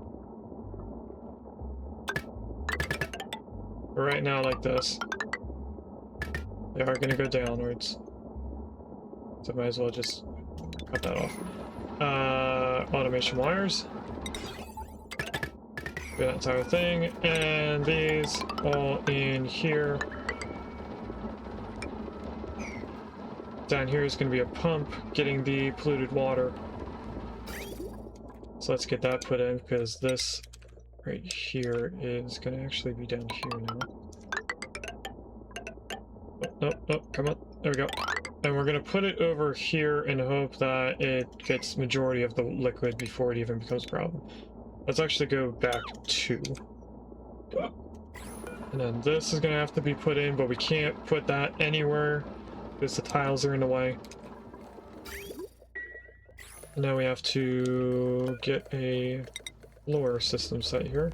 right now like this. They are going to go downwards, so might as well just cut that off. Automation wires, that entire thing, and these all in here. Down here is going to be a pump getting the polluted water. So let's get that put in, because this right here is going to actually be down here now. Oh, nope, come on. There we go. And we're going to put it over here and hope that it gets majority of the liquid before it even becomes a problem. Let's actually go back 2. And then this is going to have to be put in, but we can't put that anywhere because the tiles are in the way. And now we have to get a floor system set here,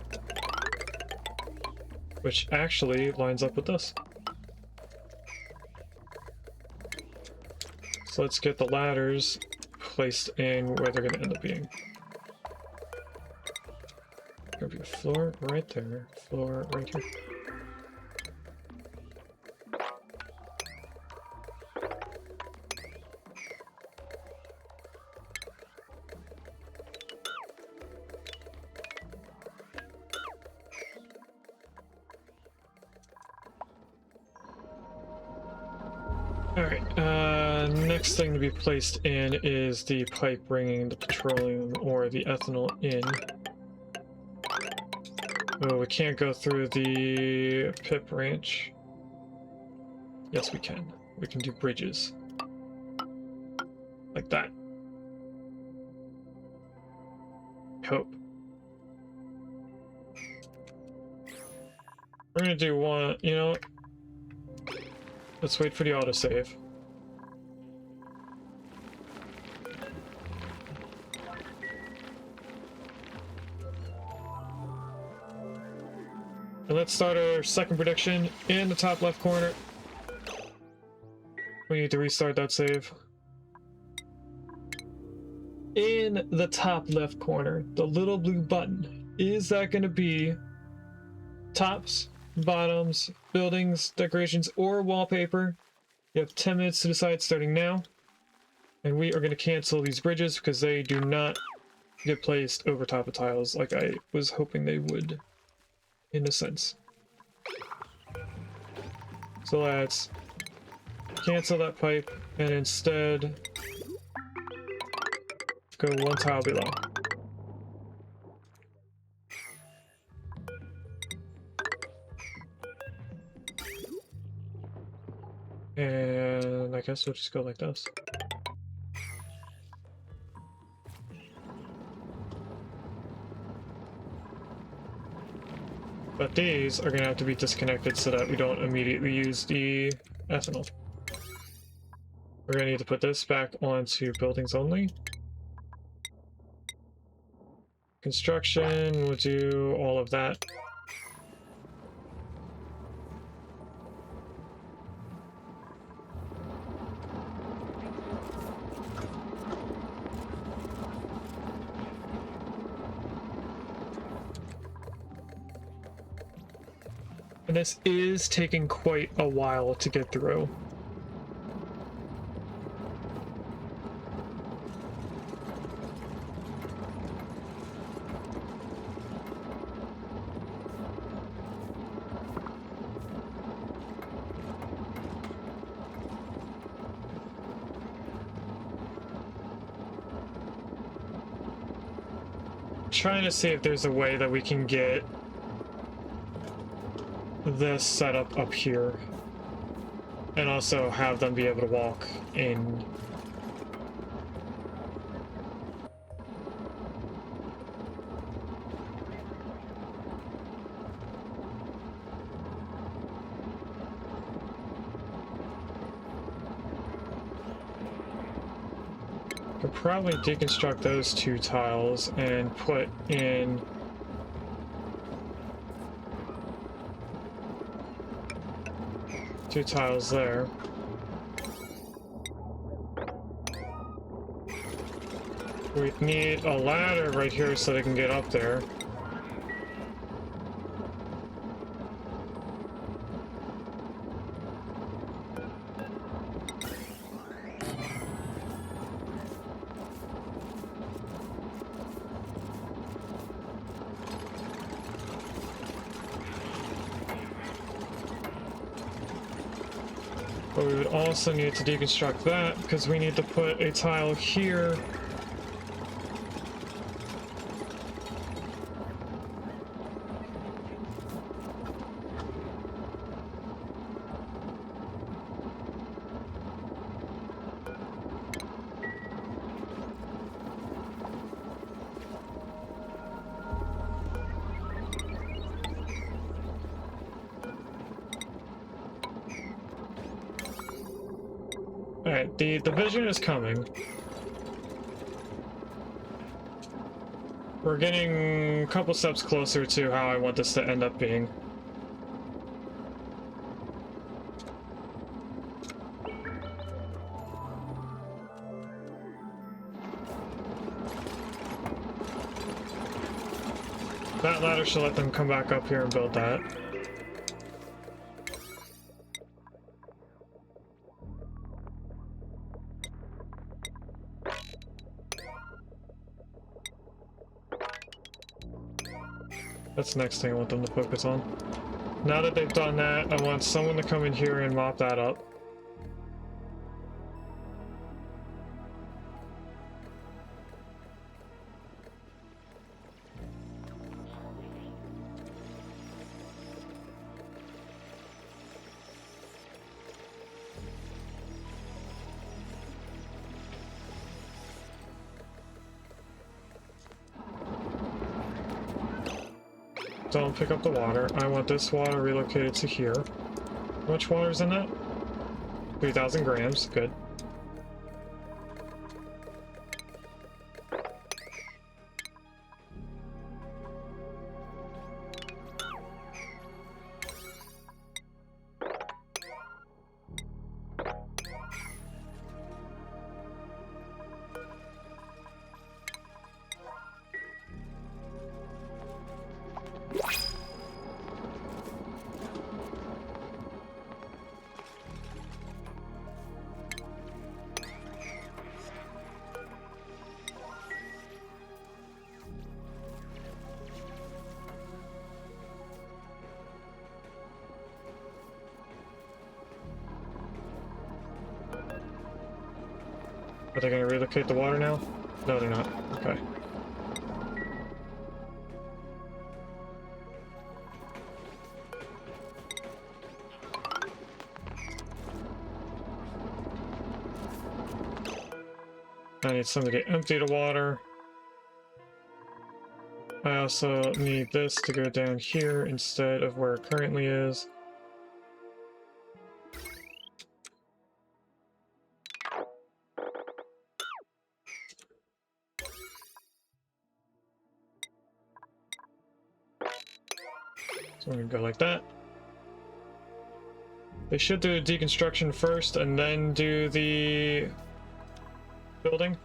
which actually lines up with this. So let's get the ladders placed in where they're going to end up being. There'll be a floor right there, floor right here. Alright, next thing to be placed in is the pipe bringing the petroleum or the ethanol in. Oh, we can't go through the pit branch. Yes, we can. We can do bridges. Like that. Hope. We're gonna do one, you know, let's wait for the autosave. And let's start our second prediction in the top left corner. We need to restart that save. In the top left corner, the little blue button, is that going to be tops, bottoms, buildings, decorations, or wallpaper? You have 10 minutes to decide starting now. And we are going to cancel these bridges because they do not get placed over top of tiles like I was hoping they would, in a sense. So let's cancel that pipe and instead go one tile below. And I guess we'll just go like this. But these are going to have to be disconnected so that we don't immediately use the ethanol. We're going to need to put this back onto buildings only. Construction, we'll do all of that. And this is taking quite a while to get through. Trying to see if there's a way that we can get this setup up here and also have them be able to walk in. Could probably deconstruct those two tiles and put in two tiles there. We need a ladder right here so they can get up there. But we would also need to deconstruct that because we need to put a tile here. Alright, the vision is coming. We're getting a couple steps closer to how I want this to end up being. That ladder should let them come back up here and build that. That's the next thing I want them to focus on. Now that they've done that, I want someone to come in here and mop that up. Don't pick up the water. I want this water relocated to here. How much water is in that? 3,000 grams. Good. Are they going to relocate the water now? No, they're not. Okay. I need somebody to empty the water. I also need this to go down here instead of where it currently is. So I'm gonna go like that. They should do deconstruction first and then do the building.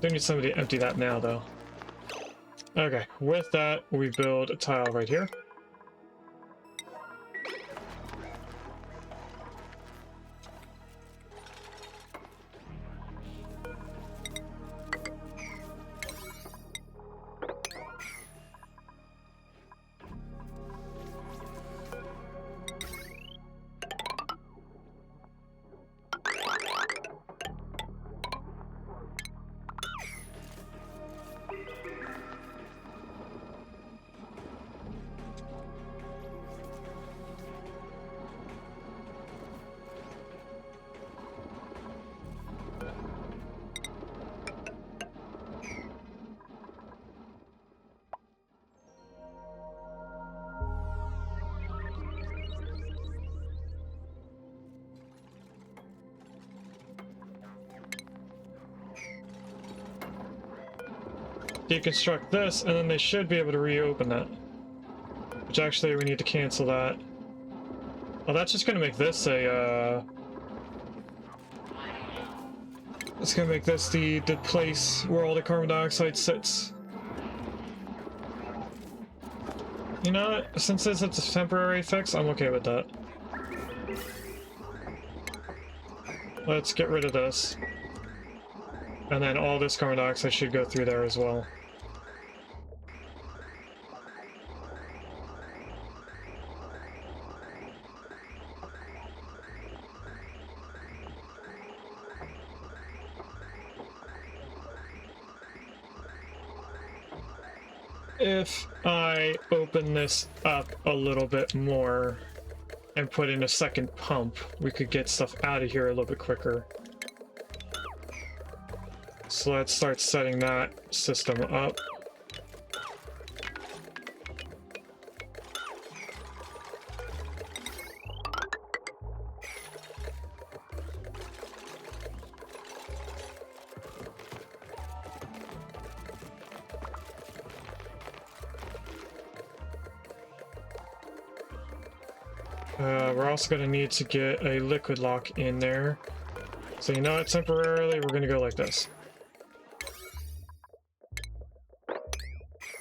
Do need somebody to empty that now, though. Okay, with that, we build a tile right here. Deconstruct this, and then they should be able to reopen that. Which actually, we need to cancel that. Oh, that's just gonna make this a, it's gonna make this the place where all the carbon dioxide sits. You know what? Since it's a temporary fix, I'm okay with that. Let's get rid of this. And then all this carbon dioxide should go through there as well. If I open this up a little bit more and put in a second pump, we could get stuff out of here a little bit quicker. So let's start setting that system up. We're also going to need to get a liquid lock in there. So you know what, temporarily we're going to go like this.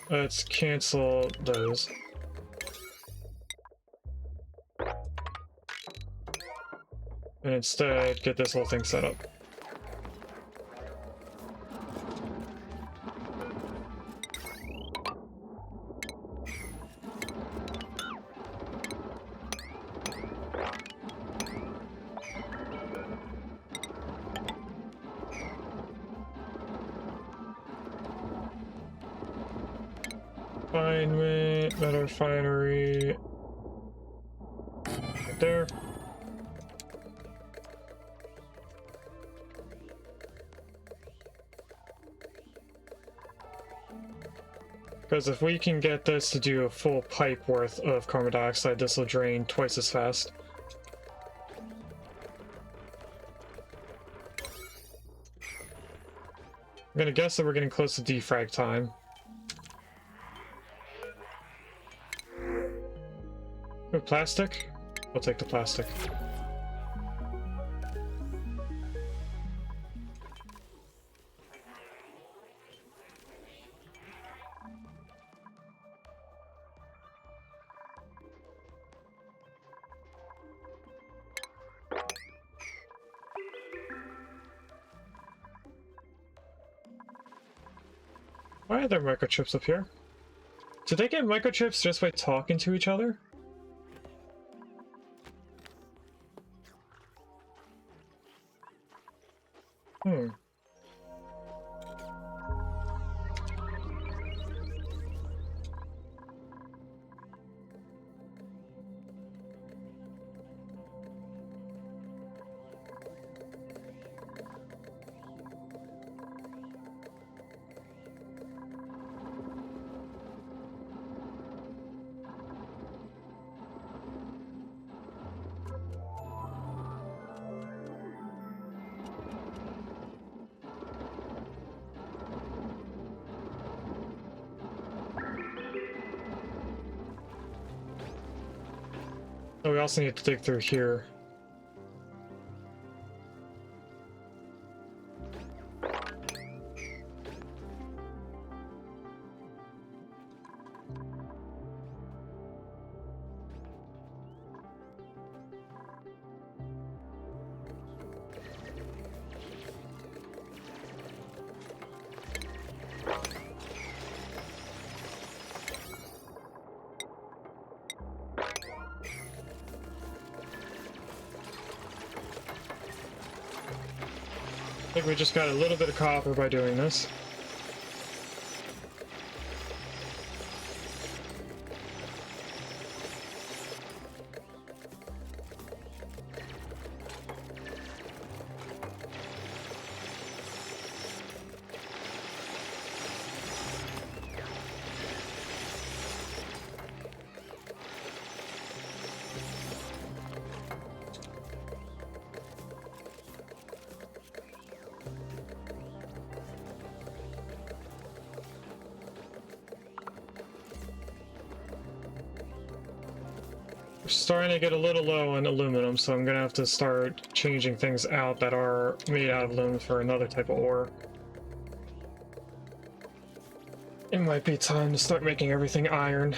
Let's cancel those. And instead, get this whole thing set up. Refinement, metal refinery. Right there. Because if we can get this to do a full pipe worth of carbon dioxide, this will drain twice as fast. I'm gonna guess that we're getting close to defrag time. Ooh, plastic? We'll take the plastic. Why are there microchips up here? Did they get microchips just by talking to each other? Oh, we also need to dig through here. I think we just got a little bit of copper by doing this. We're starting to get a little low on aluminum, so I'm gonna have to start changing things out that are made out of aluminum for another type of ore. It might be time to start making everything iron.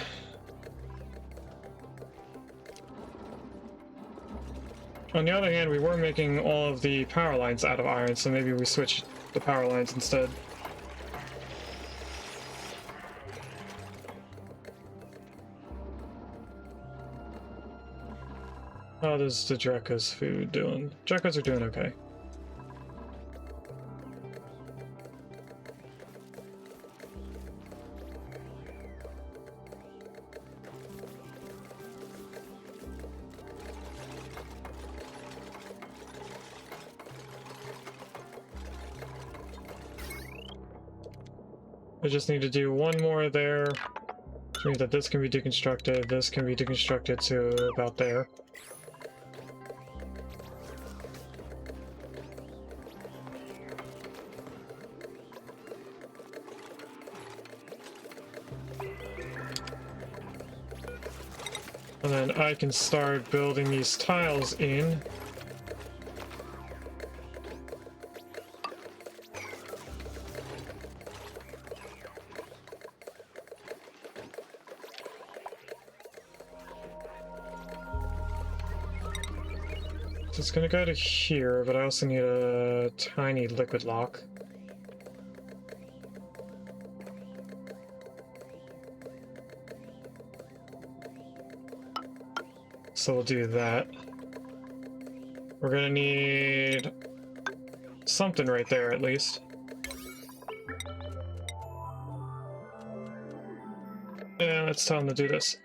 On the other hand, we were making all of the power lines out of iron, so maybe we switch the power lines instead. How does the Drekka's food doing? Drekka's are doing okay. I just need to do one more there, which means that this can be deconstructed, this can be deconstructed to about there. And then I can start building these tiles in. So it's gonna go to here, but I also need a tiny liquid lock. So we'll do that. We're gonna need something right there at least. Yeah, let's tell him to do this.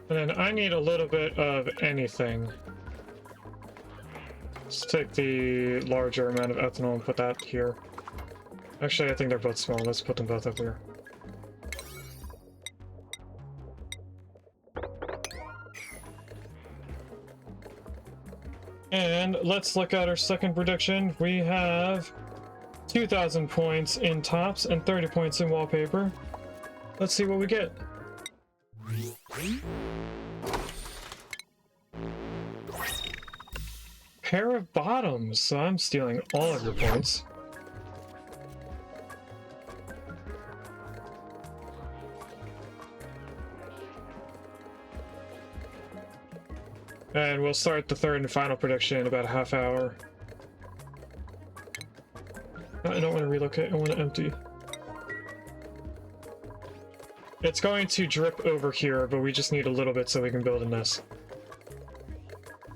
And then I need a little bit of anything. Let's take the larger amount of ethanol and put that here. Actually, I think they're both small. Let's put them both up here. And let's look at our second prediction. We have 2,000 points in tops and 30 points in wallpaper. Let's see what we get. Pair of bottoms, so I'm stealing all of your points. And we'll start the third and final prediction in about a half hour. I don't want to relocate, I want to empty. It's going to drip over here, but we just need a little bit so we can build a nest.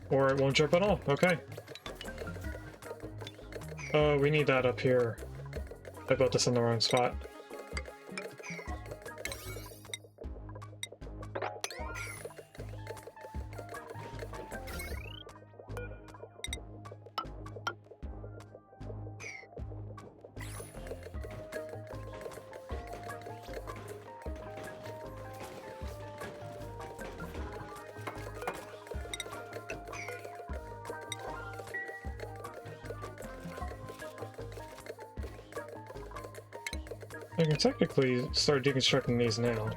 Or it won't drip at all. Okay. Oh, we need that up here. I built this in the wrong spot. I can technically start deconstructing these now.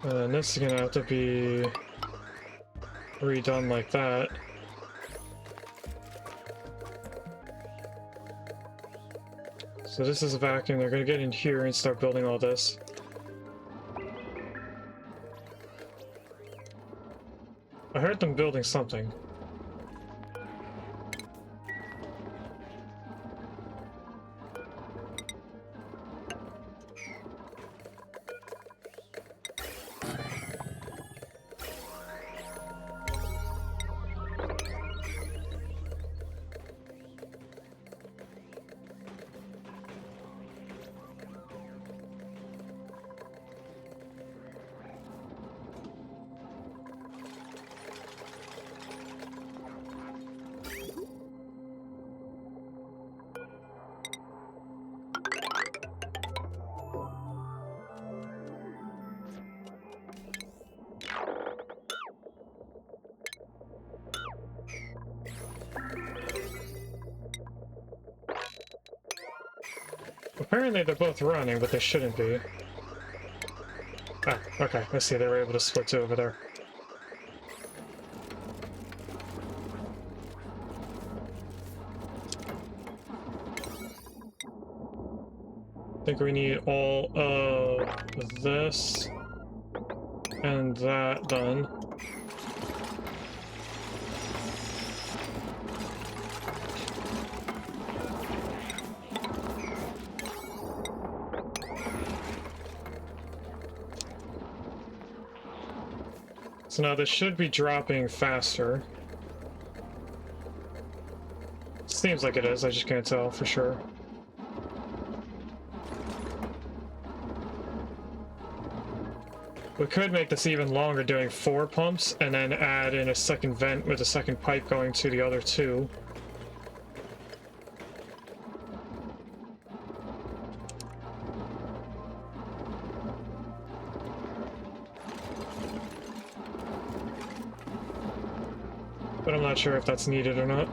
And this is gonna have to be redone like that. So this is a vacuum. They're gonna get in here and start building all this. I heard them building something. Apparently they're both running, but they shouldn't be. Ah, okay, I see, they were able to split two over there. I think we need all of this and that done. So now this should be dropping faster. Seems like it is, I just can't tell for sure. We could make this even longer, doing 4 pumps, and then add in a second vent with a second pipe going to the other 2. But I'm not sure if that's needed or not.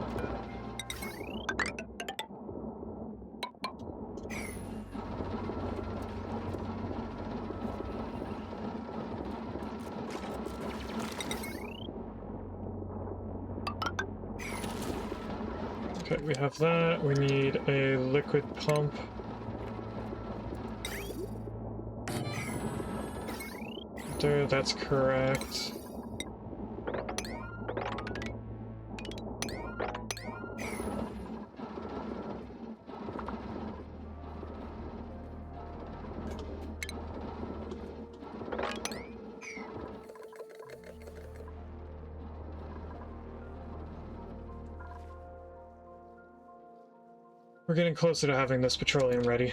Okay, we have that. We need a liquid pump. There, that's correct. We're getting closer to having this petroleum ready.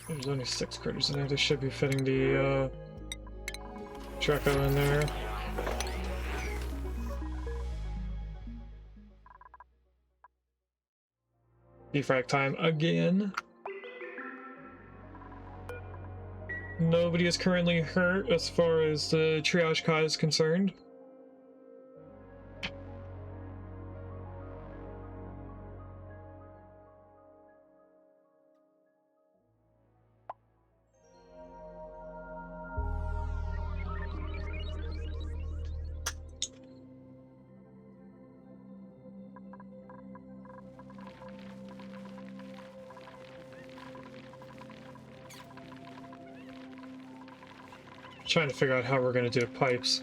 There's only 6 critters in there. They should be fitting the Treco in there. Defrag time again. Nobody is currently hurt as far as the triage car is concerned. Trying to figure out how we're going to do pipes.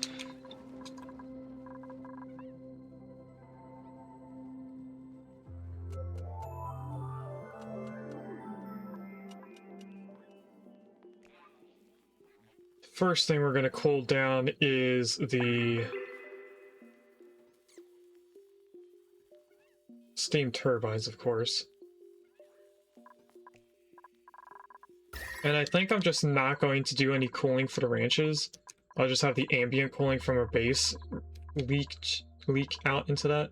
First thing we're going to cool down is the steam turbines, of course. And I think I'm just not going to do any cooling for the ranches. I'll just have the ambient cooling from our base leaked leak out into that.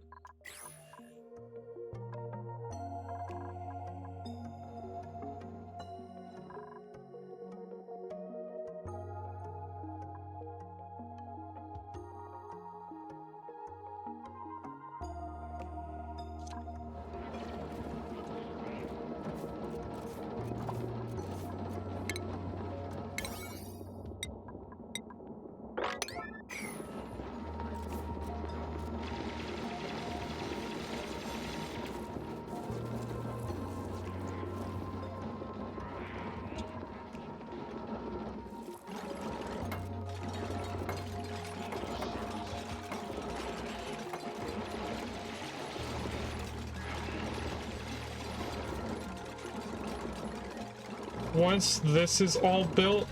Once this is all built,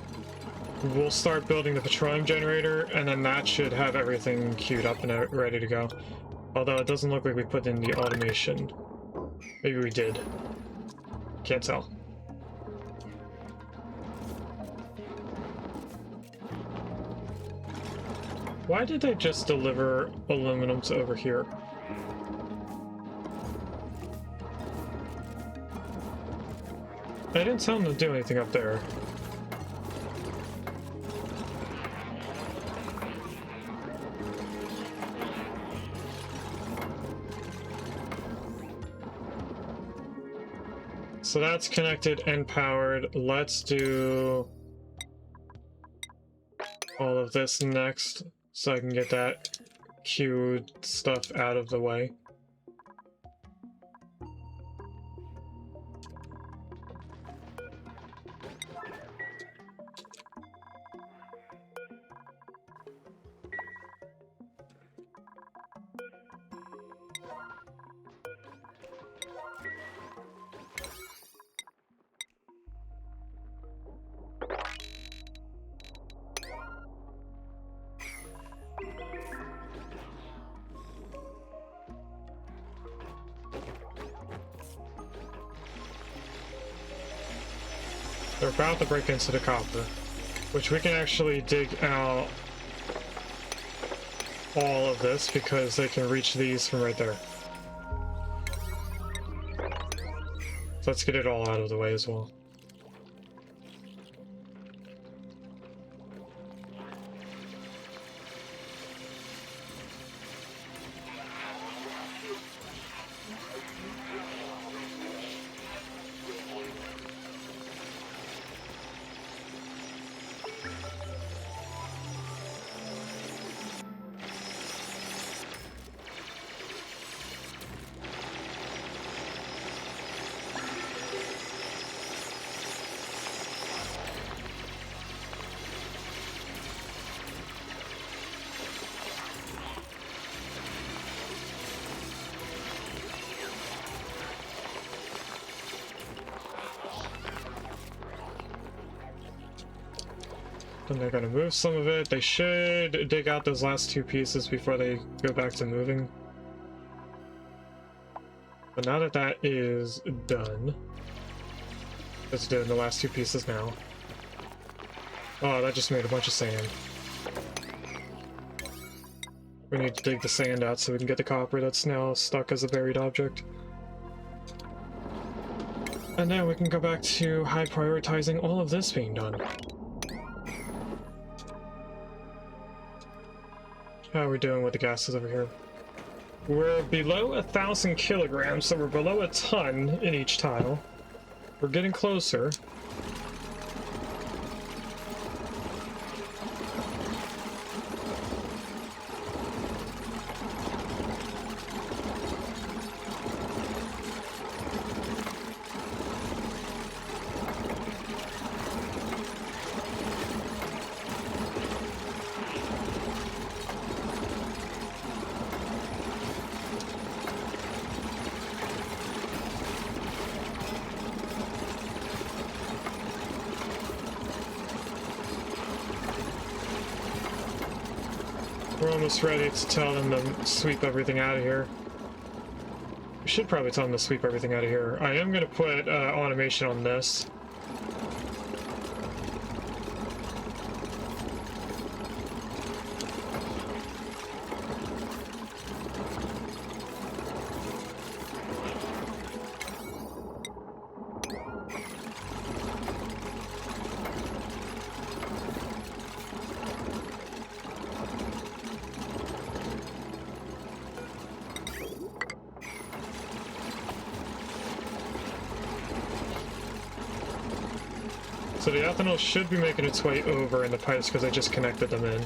we'll start building the petroleum generator, and then that should have everything queued up and ready to go. Although it doesn't look like we put in the automation. Maybe we did. Can't tell. Why did they just deliver aluminum to over here? I didn't tell them to do anything up there. So that's connected and powered. Let's do all of this next so I can get that queued stuff out of the way. They're about to break into the copper, which we can actually dig out all of this because they can reach these from right there. So let's get it all out of the way as well. Then they're gonna move some of it. They should dig out those last two pieces before they go back to moving. But now that that is done, let's do the last two pieces now. Oh, that just made a bunch of sand. We need to dig the sand out so we can get the copper that's now stuck as a buried object. And then we can go back to high prioritizing all of this being done. How are we doing with the gases over here? We're below 1,000 kilograms, so we're below a ton in each tile. We're getting closer. We're almost ready to tell them to sweep everything out of here. We should probably tell them to sweep everything out of here. I am going to put automation on this. So the ethanol should be making its way over in the pipes because I just connected them in.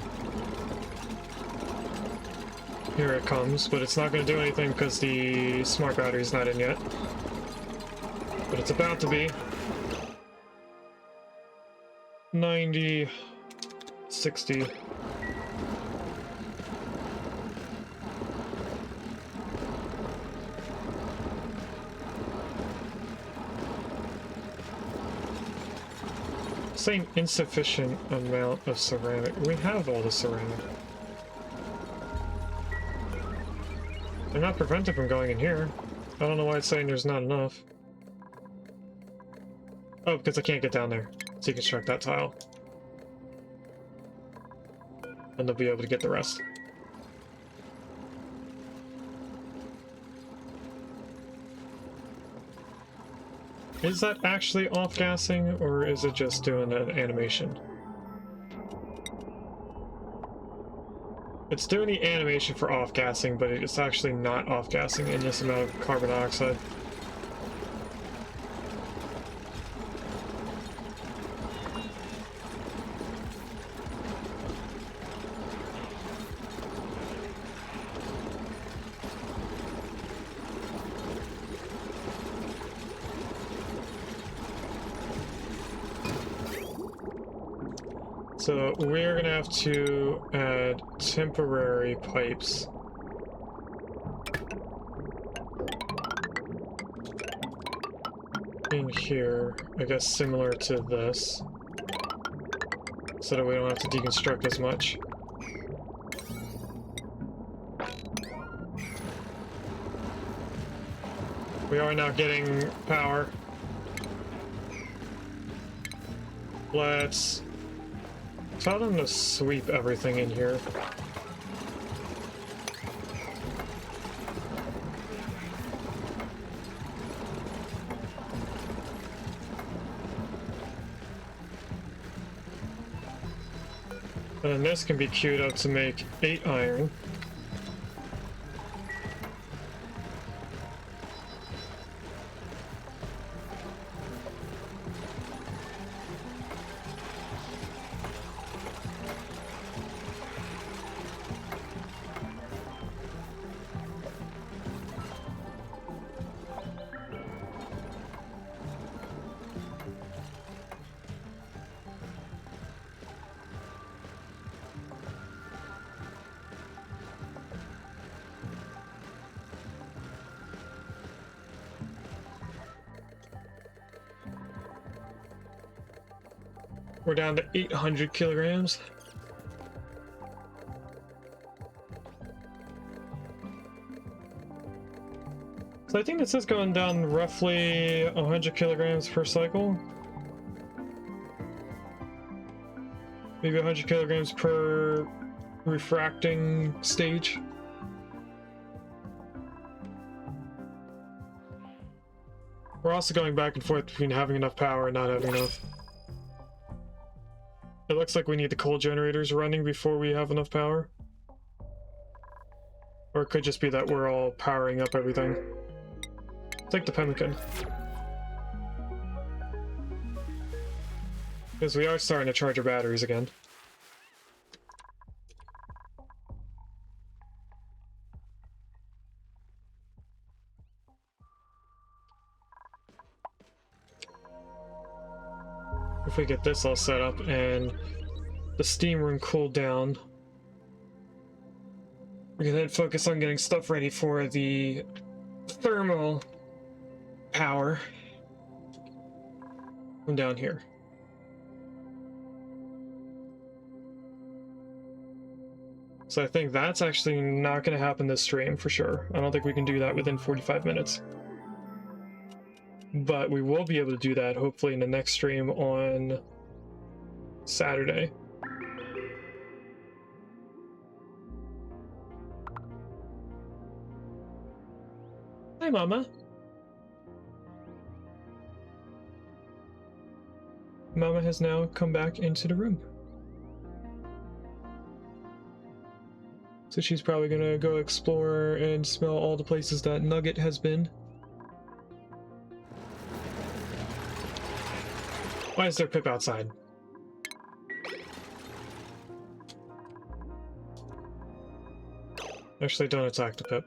Here it comes, but it's not going to do anything because the smart battery's not in yet. But it's about to be. 90, 60. Saying insufficient amount of ceramic. We have all the ceramic. They're not prevented from going in here. I don't know why it's saying there's not enough. Oh, because I can't get down there. Deconstruct that tile. And they'll be able to get the rest. Is that actually off-gassing, or is it just doing an animation? It's doing the animation for off-gassing, but it's actually not off-gassing in this amount of carbon dioxide. So we're gonna have to add temporary pipes. In here, I guess similar to this. So that we don't have to deconstruct as much. We are now getting power. Let's tell them to sweep everything in here. And then this can be queued up to make 8 iron. We're down to 800 kilograms. So I think this is going down roughly 100 kilograms per cycle. Maybe 100 kilograms per refracting stage. We're also going back and forth between having enough power and not having enough. It looks like we need the coal generators running before we have enough power. Or it could just be that we're all powering up everything. Take the pemmican. Because we are starting to charge our batteries again. If we get this all set up and the steam room cooled down, we can then focus on getting stuff ready for the thermal power from down here. So I think that's actually not going to happen this stream for sure. I don't think we can do that within 45 minutes. But we will be able to do that hopefully in the next stream on Saturday. Hi, Mama. Mama has now come back into the room. So she's probably gonna go explore and smell all the places that Nugget has been. Why is there Pip outside? Actually, don't attack the Pip.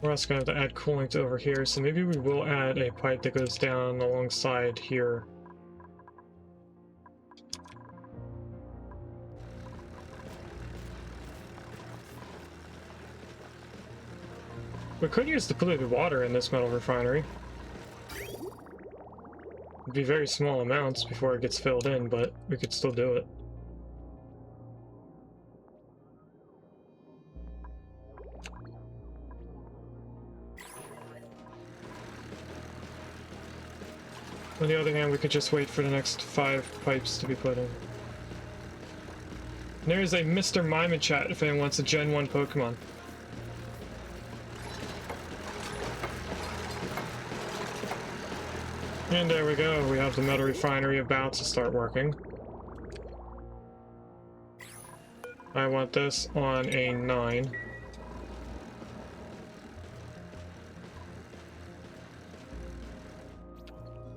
We're also going to have to add cooling to over here, so maybe we will add a pipe that goes down alongside here. We could use the polluted water in this metal refinery. It'd be very small amounts before it gets filled in, but we could still do it. On the other hand, we could just wait for the next 5 pipes to be put in. There is a Mr. Mime in chat if anyone wants a Gen 1 Pokemon. And there we go, we have the metal refinery about to start working. I want this on a 9.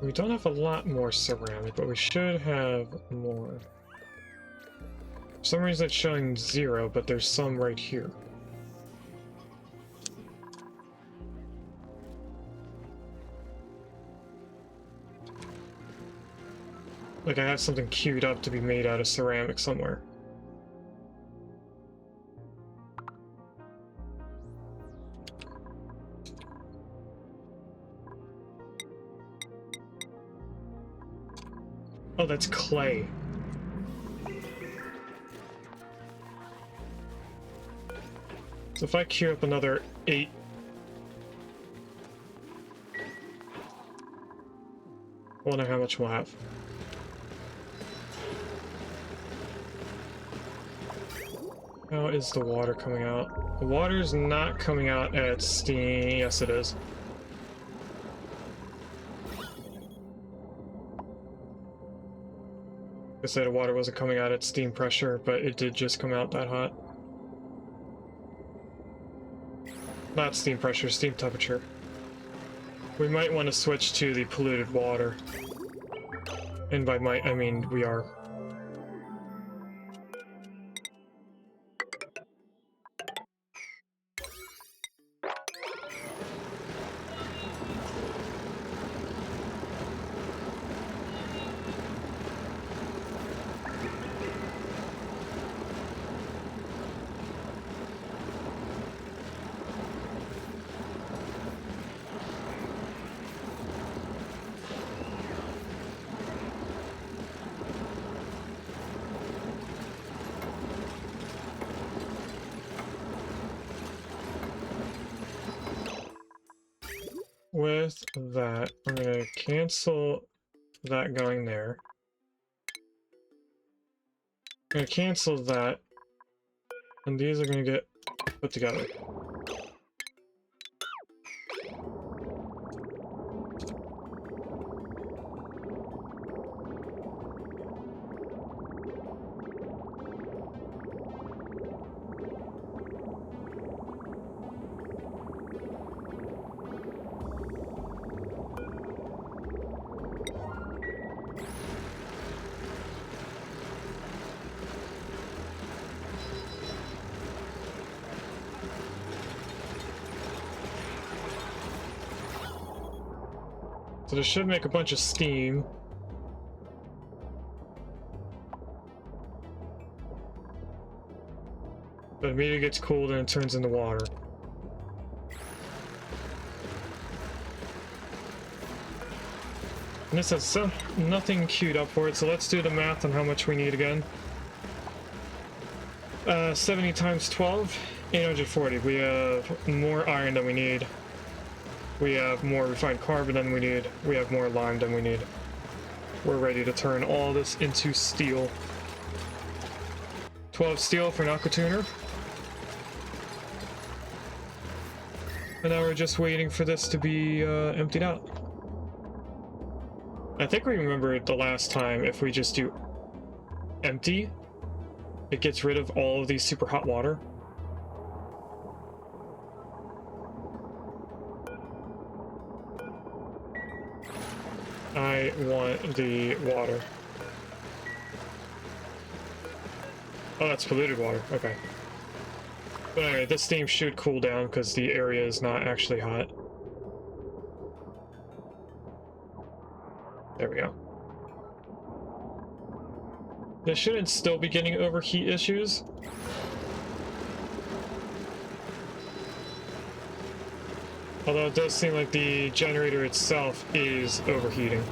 We don't have a lot more ceramic, but we should have more. For some reason it's showing 0, but there's some right here. Like I have something queued up to be made out of ceramic somewhere. Oh, that's clay. So if I queue up another 8... I wonder how much we'll have. How is the water coming out? The water's not coming out at steam. Yes, it is. I said the water wasn't coming out at steam pressure, but it did just come out that hot. Not steam pressure, steam temperature. We might want to switch to the polluted water. And by might, I mean we are. With that, I'm going to cancel that going there. I'm going to cancel that, and these are going to get put together. So this should make a bunch of steam. But immediately gets cooled and it turns into water. And this has nothing queued up for it, so let's do the math on how much we need again. 70 times 12, 840. We have more iron than we need. We have more refined carbon than we need. We have more lime than we need. We're ready to turn all this into steel. 12 steel for an aqua tuner. And now we're just waiting for this to be emptied out. I think we remember the last time if we just do empty, it gets rid of all of these super hot water. I want the water. Oh, that's polluted water. Okay. But anyway, this steam should cool down because the area is not actually hot. There we go. This shouldn't still be getting overheat issues. Although it does seem like the generator itself is overheating.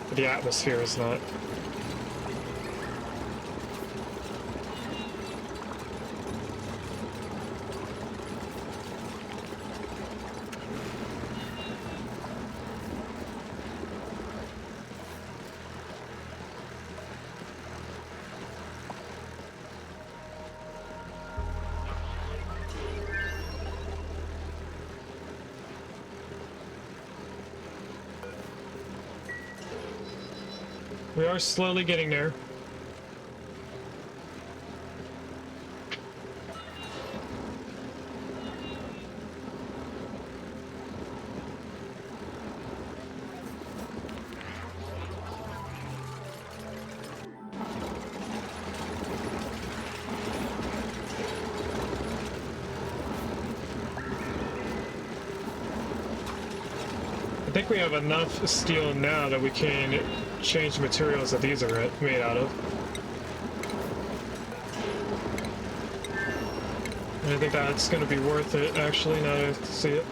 But the atmosphere is not. We are slowly getting there. I think we have enough steel now that we can change the materials that these are made out of. And I think that's going to be worth it, actually, now that I see it.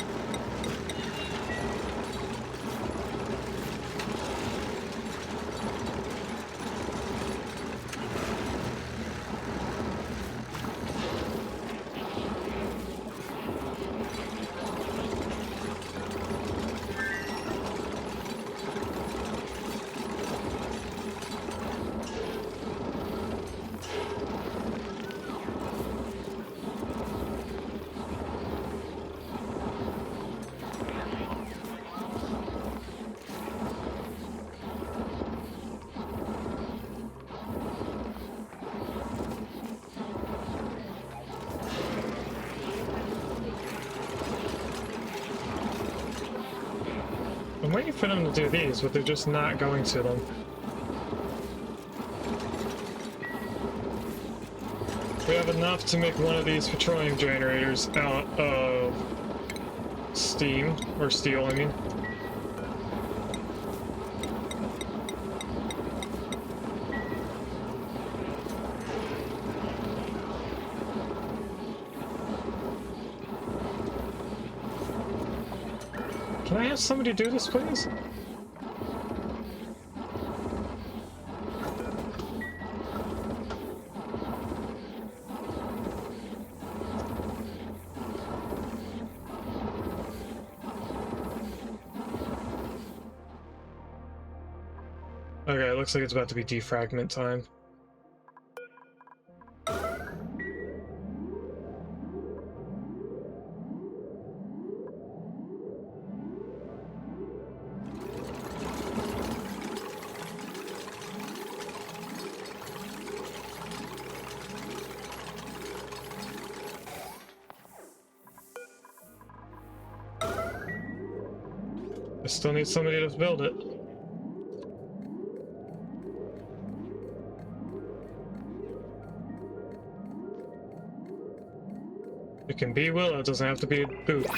I'm waiting for them to do these, but they're just not going to them. We have enough to make one of these petroleum generators out of steam, or steel, I mean. Can I have somebody do this, please? Okay, looks like it's about to be defragment time. I still need somebody to build it. It can be Willow, it doesn't have to be Boot.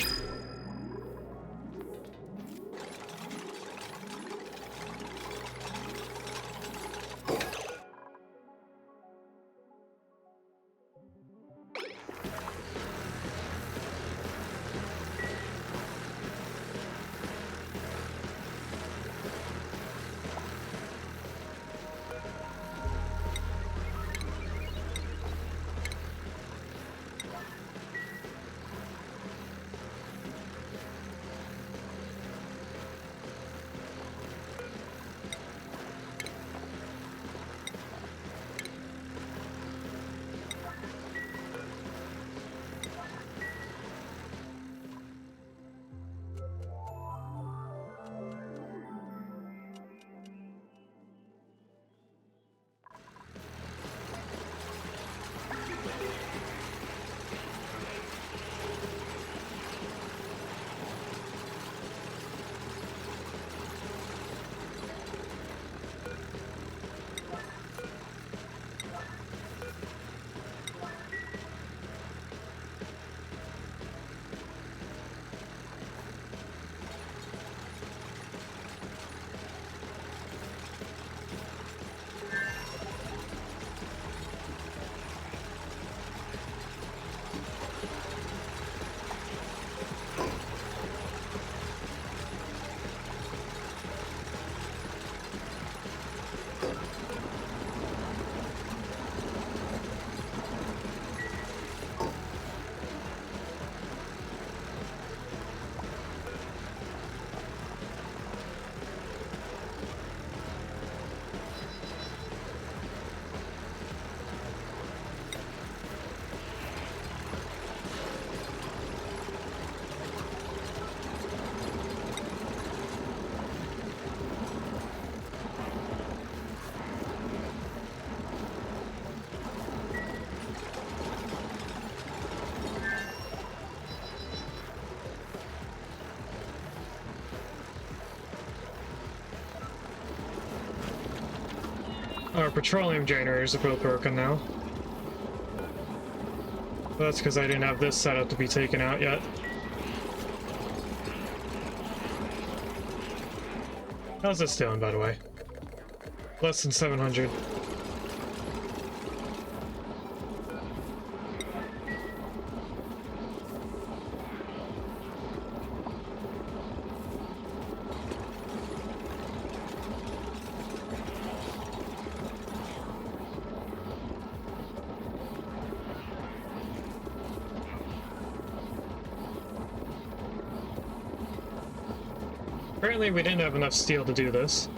Our petroleum generators are both broken now. That's because I didn't have this set up to be taken out yet. How's this doing, by the way? Less than 700. Apparently we didn't have enough steel to do this.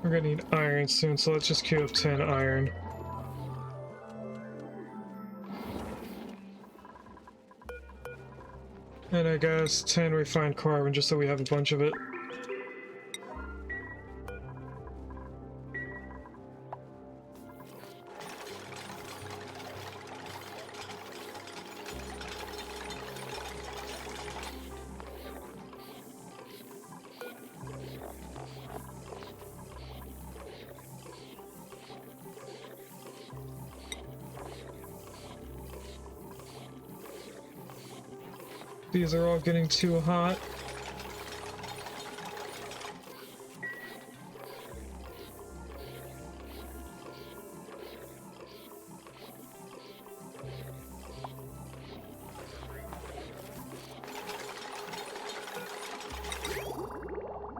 We're gonna need iron soon, so let's just queue up 10 iron. And I guess 10 refined carbon, just so we have a bunch of it. These are all getting too hot.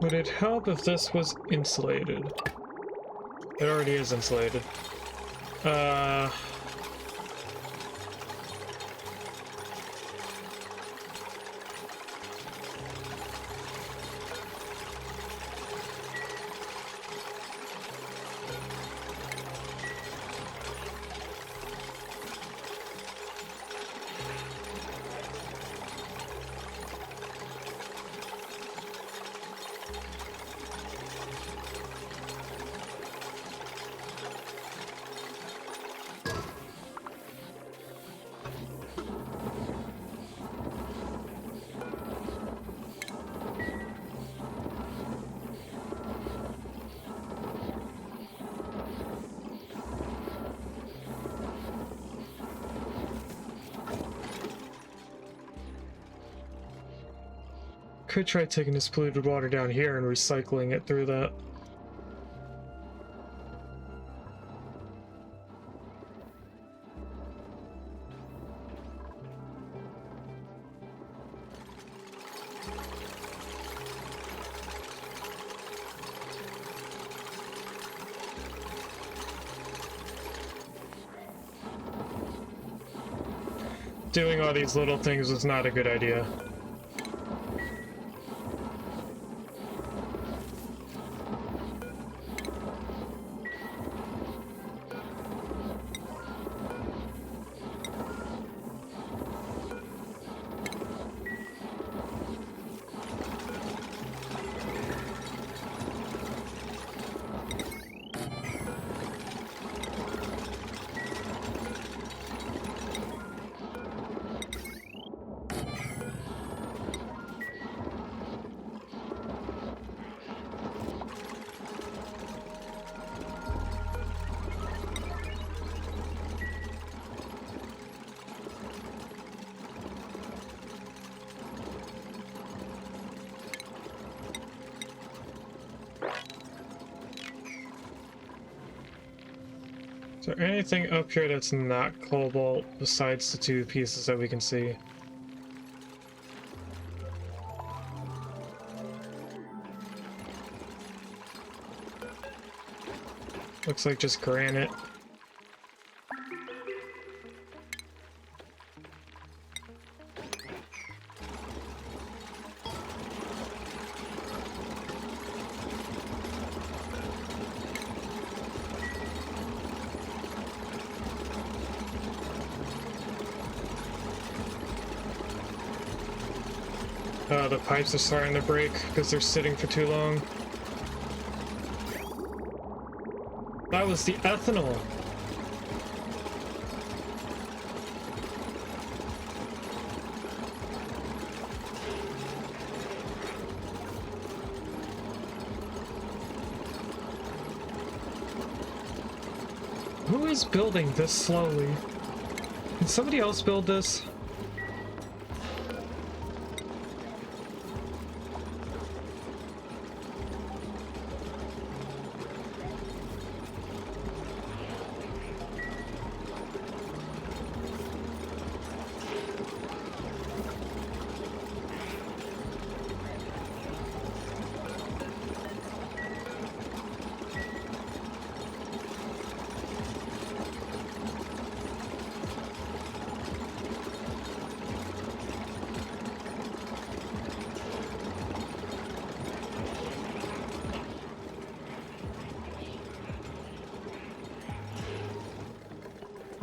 Would it help if this was insulated? It already is insulated. Could try taking this polluted water down here and recycling it through that. Doing all these little things was not a good idea. Is there anything up here that's not cobalt besides the two pieces that we can see? Looks like just granite. The pipes are starting to break because they're sitting for too long. That was the ethanol. Who is building this slowly? Can somebody else build this?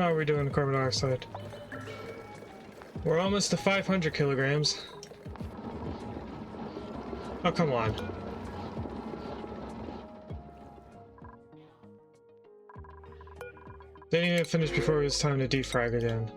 How are we doing carbon dioxide? We're almost to 500 kilograms. Oh, come on. Didn't even finish before it was time to defrag again.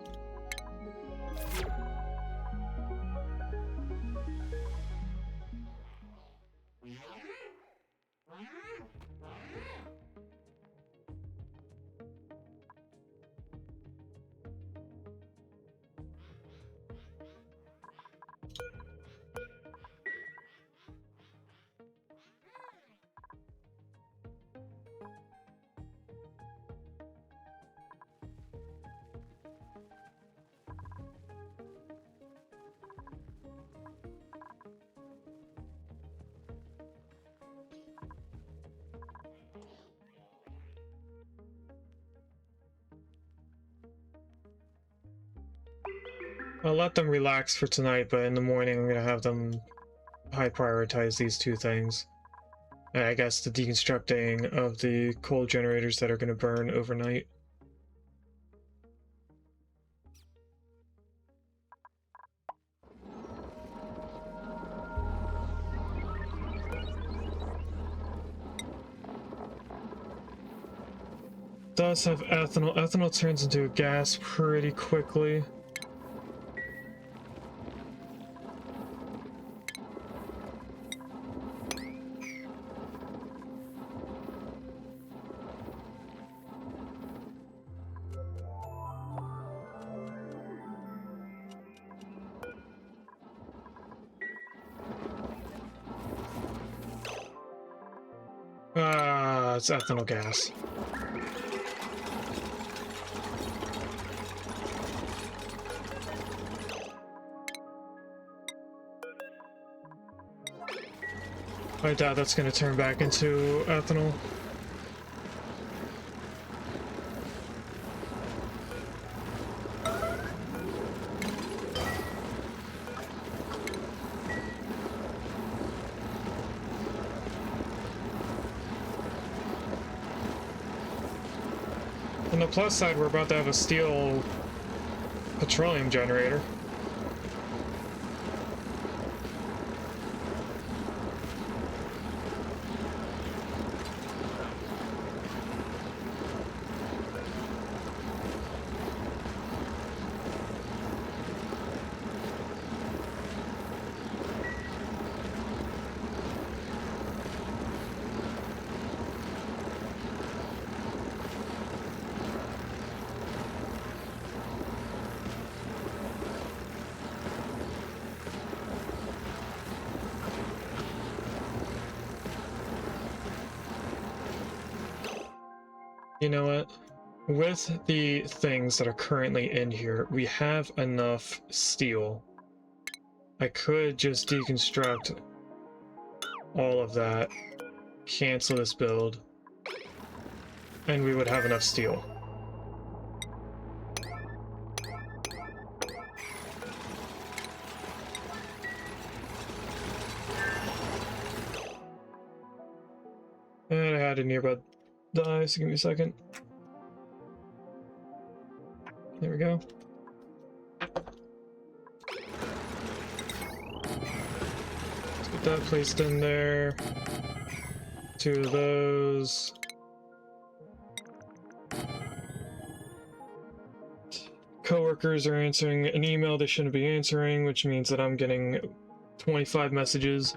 I'll let them relax for tonight, but in the morning I'm gonna have them high prioritize these two things. And I guess the deconstructing of the coal generators that are gonna burn overnight. Does have ethanol. Ethanol turns into a gas pretty quickly. Ah, it's ethanol gas. I doubt that's going to turn back into ethanol. On the plus side, we're about to have a steel petroleum generator. You know what? with the things that are currently in here, we have enough steel. I could just deconstruct all of that, cancel this build, and we would have enough steel. And I had a nearby die, so give me a second. There we go. Let's get that placed in there. 2 of those. Coworkers are answering an email they shouldn't be answering, which means that I'm getting 25 messages.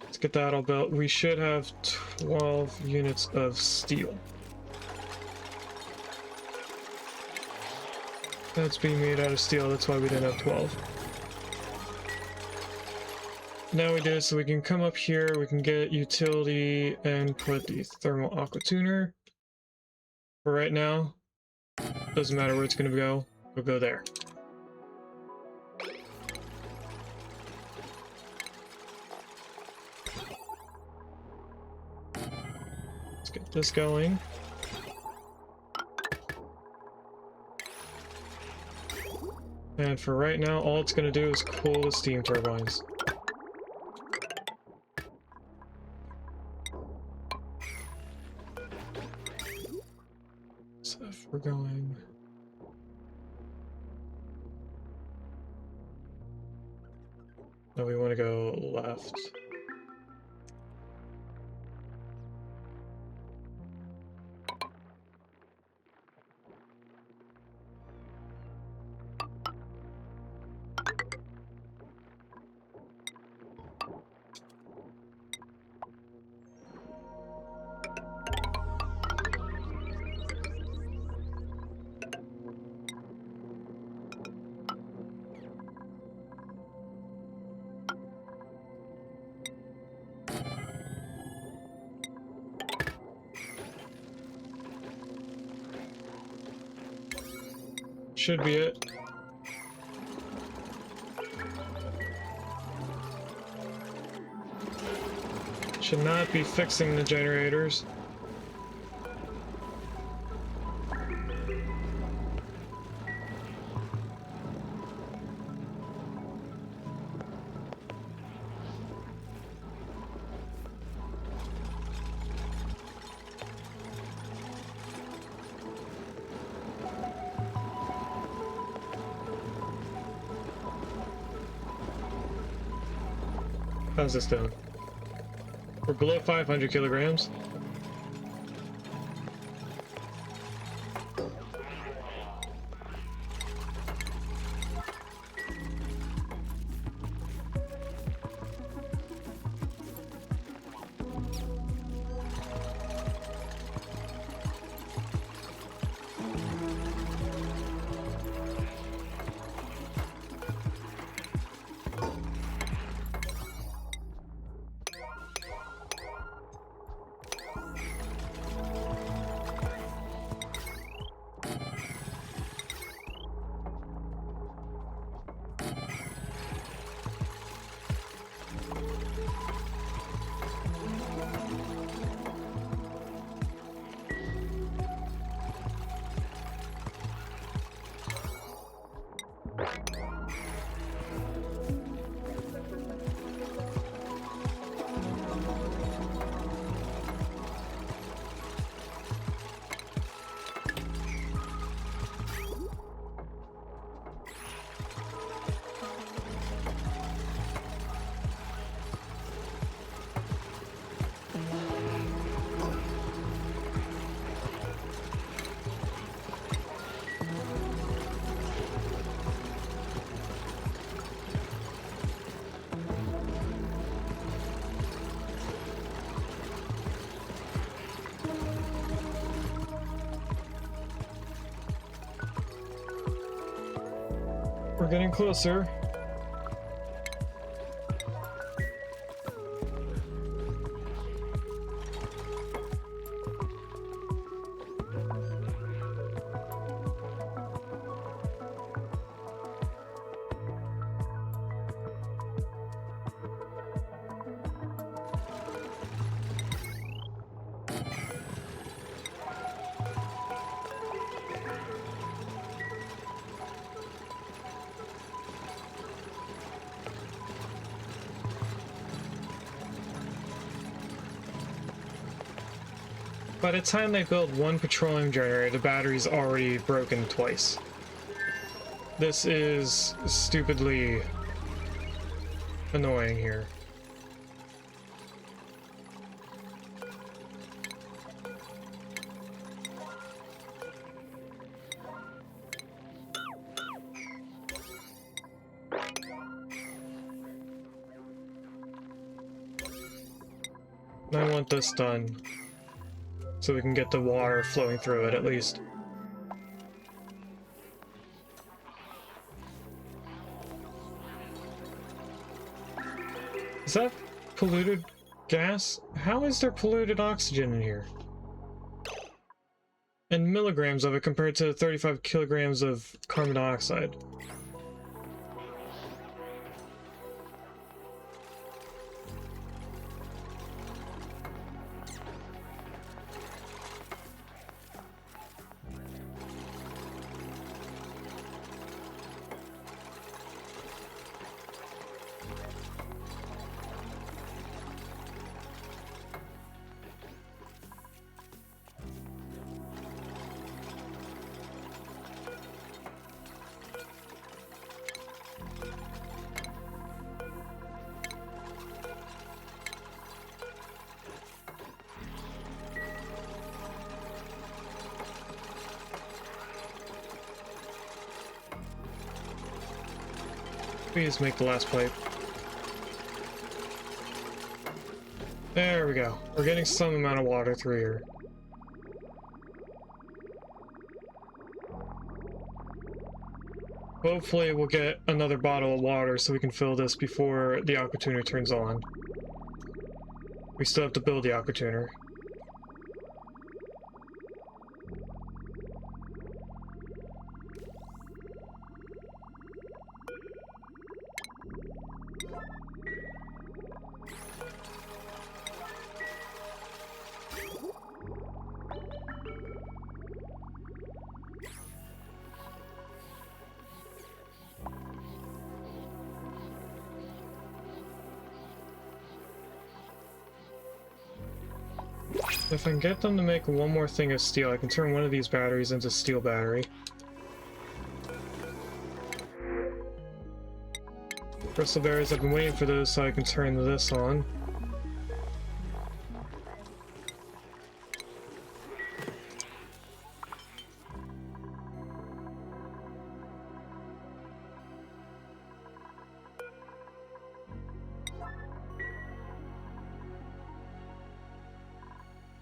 Let's get that all built. We should have 12 units of steel. That's being made out of steel, that's why we didn't have 12. Now we do, so we can come up here, we can get utility and put the thermal aqua tuner. For right now, doesn't matter where it's going to go, we'll go there. Let's get this going. And for right now, all it's going to do is cool the steam turbines. So if we're going... No, we want to go left. Should be it. Should not be fixing the generators. How's this doing? We're below 500 kilograms. getting closer. By the time they build one petroleum generator, the battery's already broken twice. This is stupidly annoying here. I want this done, so we can get the water flowing through it at least. Is that polluted gas? How is there polluted oxygen in here? And milligrams of it compared to 35 kilograms of carbon dioxide. Please make the last pipe. There we go. We're getting some amount of water through here. Hopefully we'll get another bottle of water so we can fill this before the aqua tuner turns on. We still have to build the aqua tuner. If I can get them to make one more thing of steel, I can turn one of these batteries into steel battery. Crystal berries, I've been waiting for those so I can turn this on.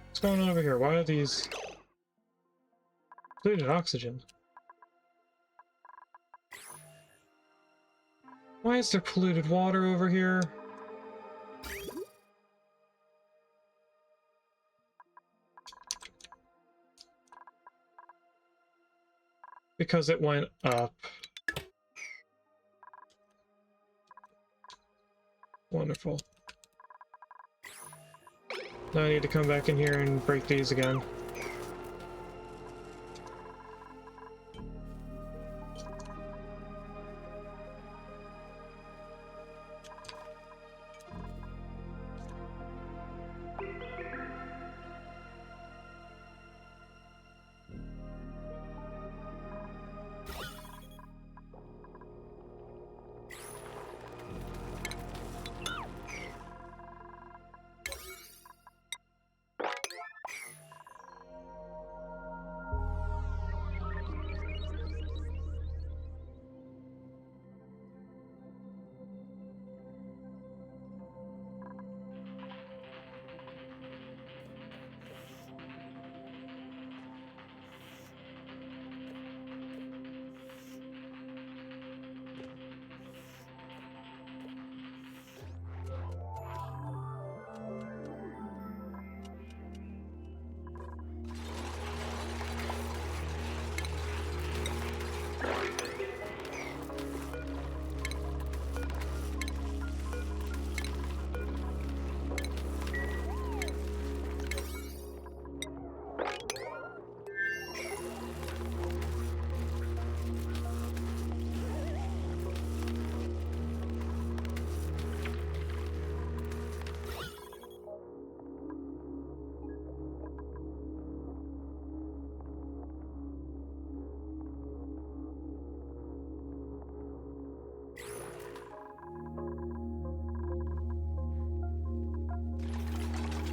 What's going on over here? Why are these polluted oxygen? Why is there polluted water over here? Because it went up. Wonderful. Now I need to come back in here and break these again.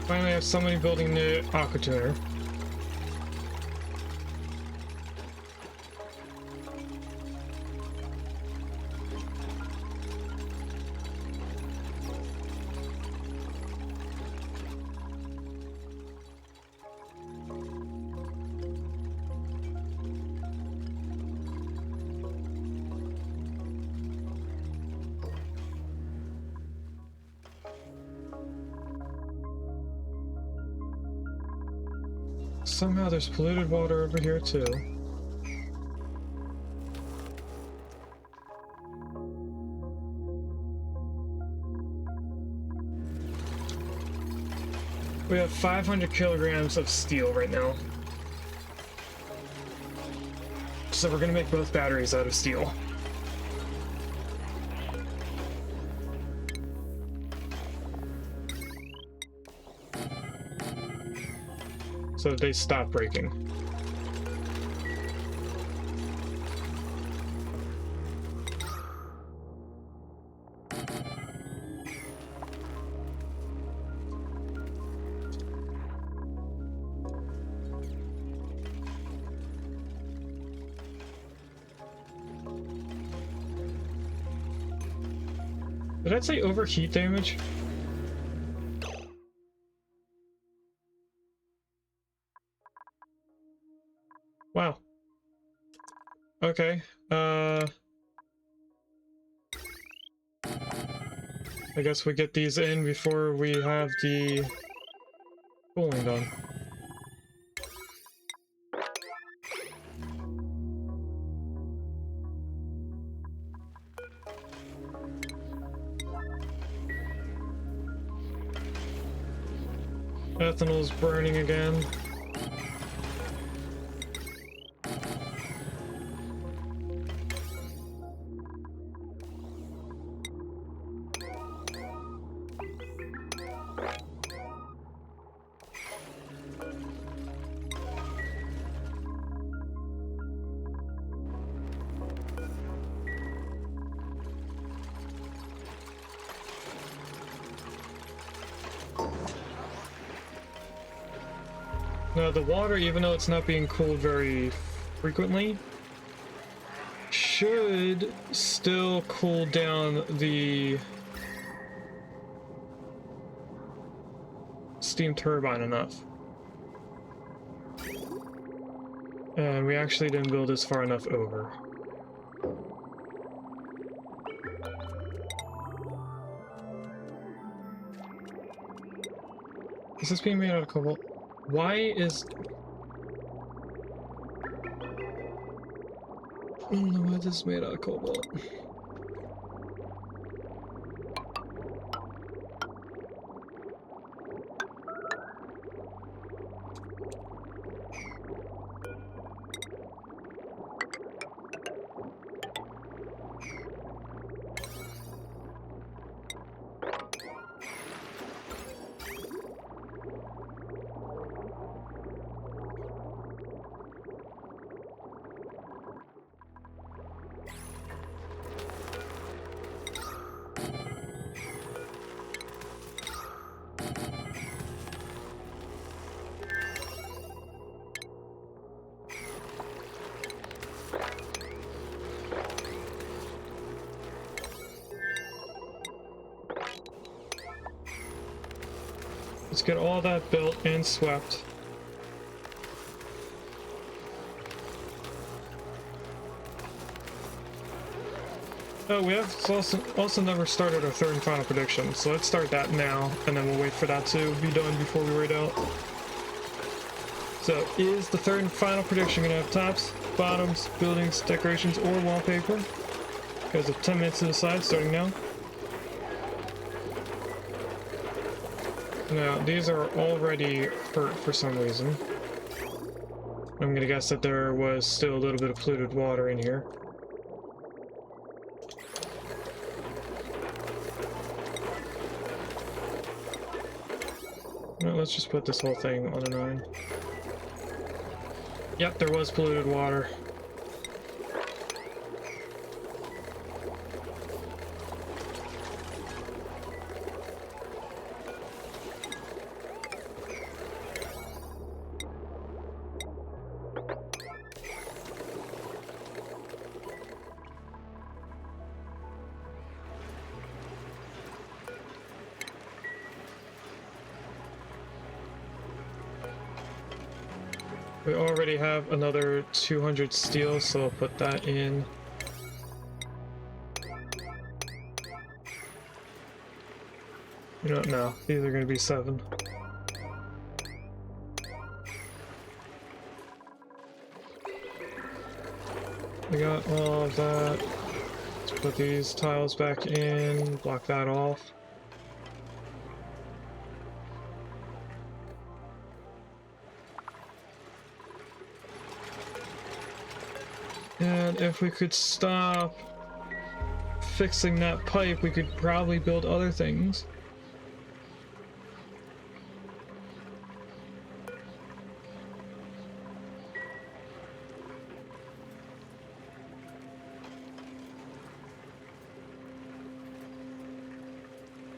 Finally have somebody building the aqua tuner. Somehow there's polluted water over here too. We have 500 kilograms of steel right now. So we're gonna make both batteries out of steel. So that they stop breaking. Did I say overheat damage? Wow. Okay. I guess we get these in before we have the cooling done. Ethanol's burning again. Now the water, even though it's not being cooled very frequently, should still cool down the steam turbine enough. And we actually didn't build this far enough over. Is this being made out of cobalt? Why is... I don't know why this is made out of cobalt. Let's get all that built and swept. Oh, we have also never started our third and final prediction, so let's start that now, and then we'll wait for that to be done before we write out. So, is the third and final prediction going to have tops, bottoms, buildings, decorations, or wallpaper? You guys have 10 minutes to decide, starting now. Now, these are already hurt for some reason. I'm gonna guess that there was still a little bit of polluted water in here. Well, let's just put this whole thing on a 9. Yep, there was polluted water. We already have another 200 steel, so I'll put that in. You know, no, these are going to be 7. We got all of that. Let's put these tiles back in, block that off. And if we could stop fixing that pipe, we could probably build other things.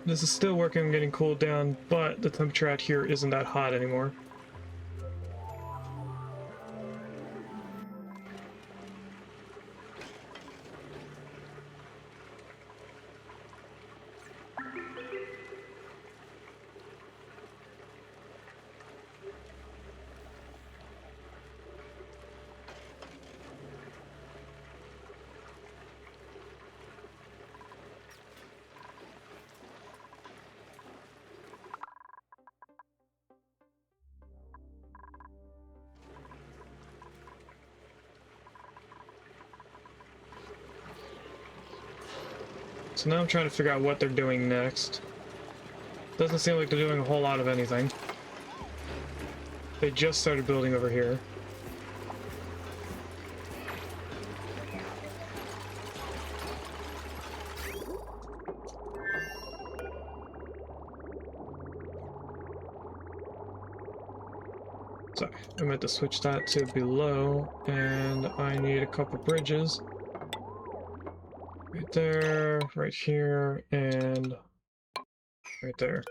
This is still working on getting cooled down, but the temperature out here isn't that hot anymore. So now I'm trying to figure out what they're doing next. Doesn't seem like they're doing a whole lot of anything. They just started building over here. Sorry, I meant to switch that to below, and I need a couple bridges. Right there, right here, and right there.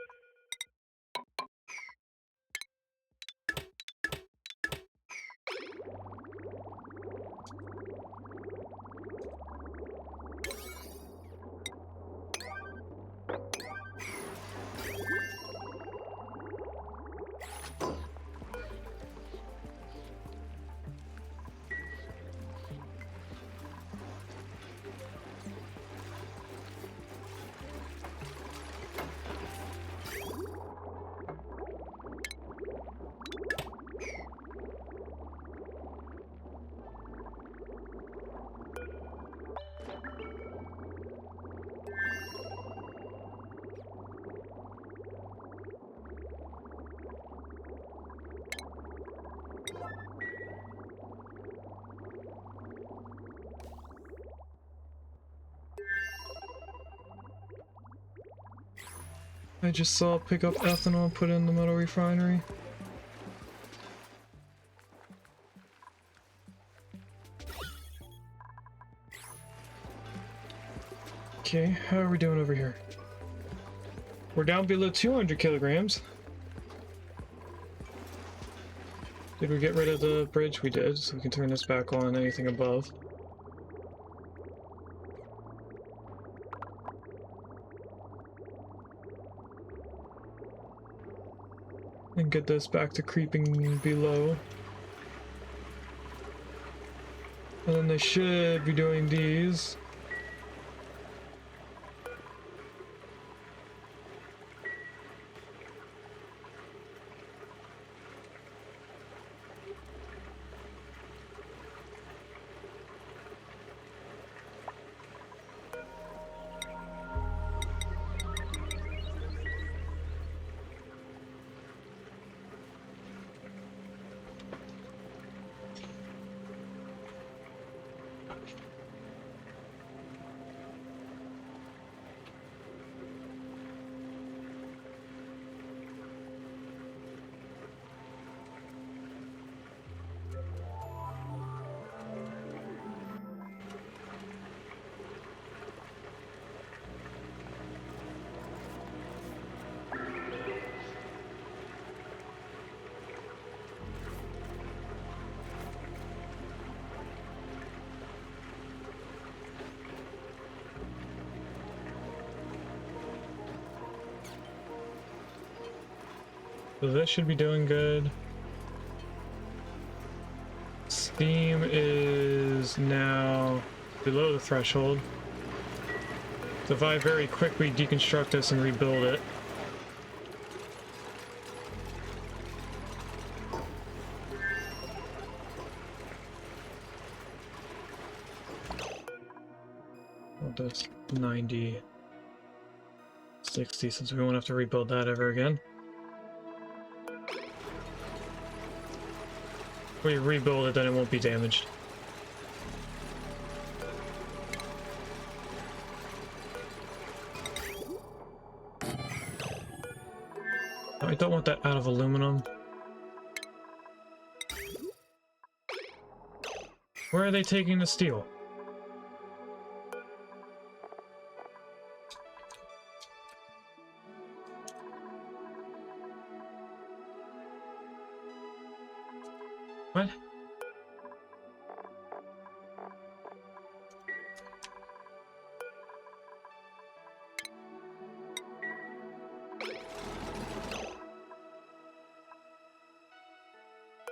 I just saw pick up ethanol and put in the metal refinery. Okay, how are we doing over here? We're down below 200 kilograms. Did we get rid of the bridge? We did, so we can turn this back on, anything above. And get this back to creeping below. And then they should be doing these. So this should be doing good. Steam is now below the threshold. So if I very quickly deconstruct this and rebuild it, I'll do 90, 60, since we won't have to rebuild that ever again. If we rebuild it, then it won't be damaged. I don't want that out of aluminum. Where are they taking the steel? What?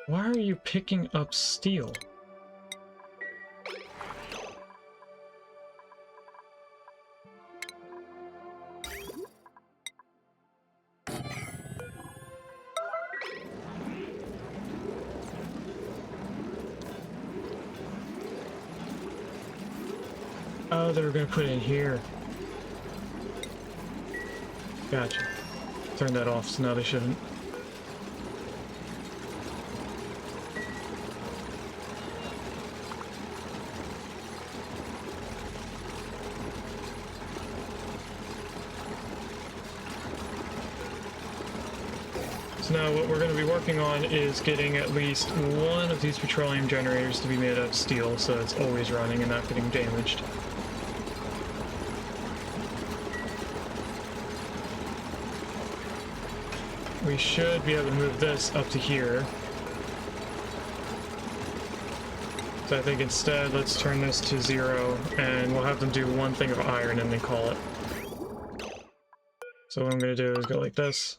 Why are you picking up steel? Oh, they were gonna put it in here. Gotcha. Turn that off, so now they shouldn't. So now what we're going to be working on is getting at least one of these petroleum generators to be made out of steel, so it's always running and not getting damaged. We should be able to move this up to here. So I think instead, let's turn this to 0, and we'll have them do one thing of iron and then call it. So what I'm going to do is go like this.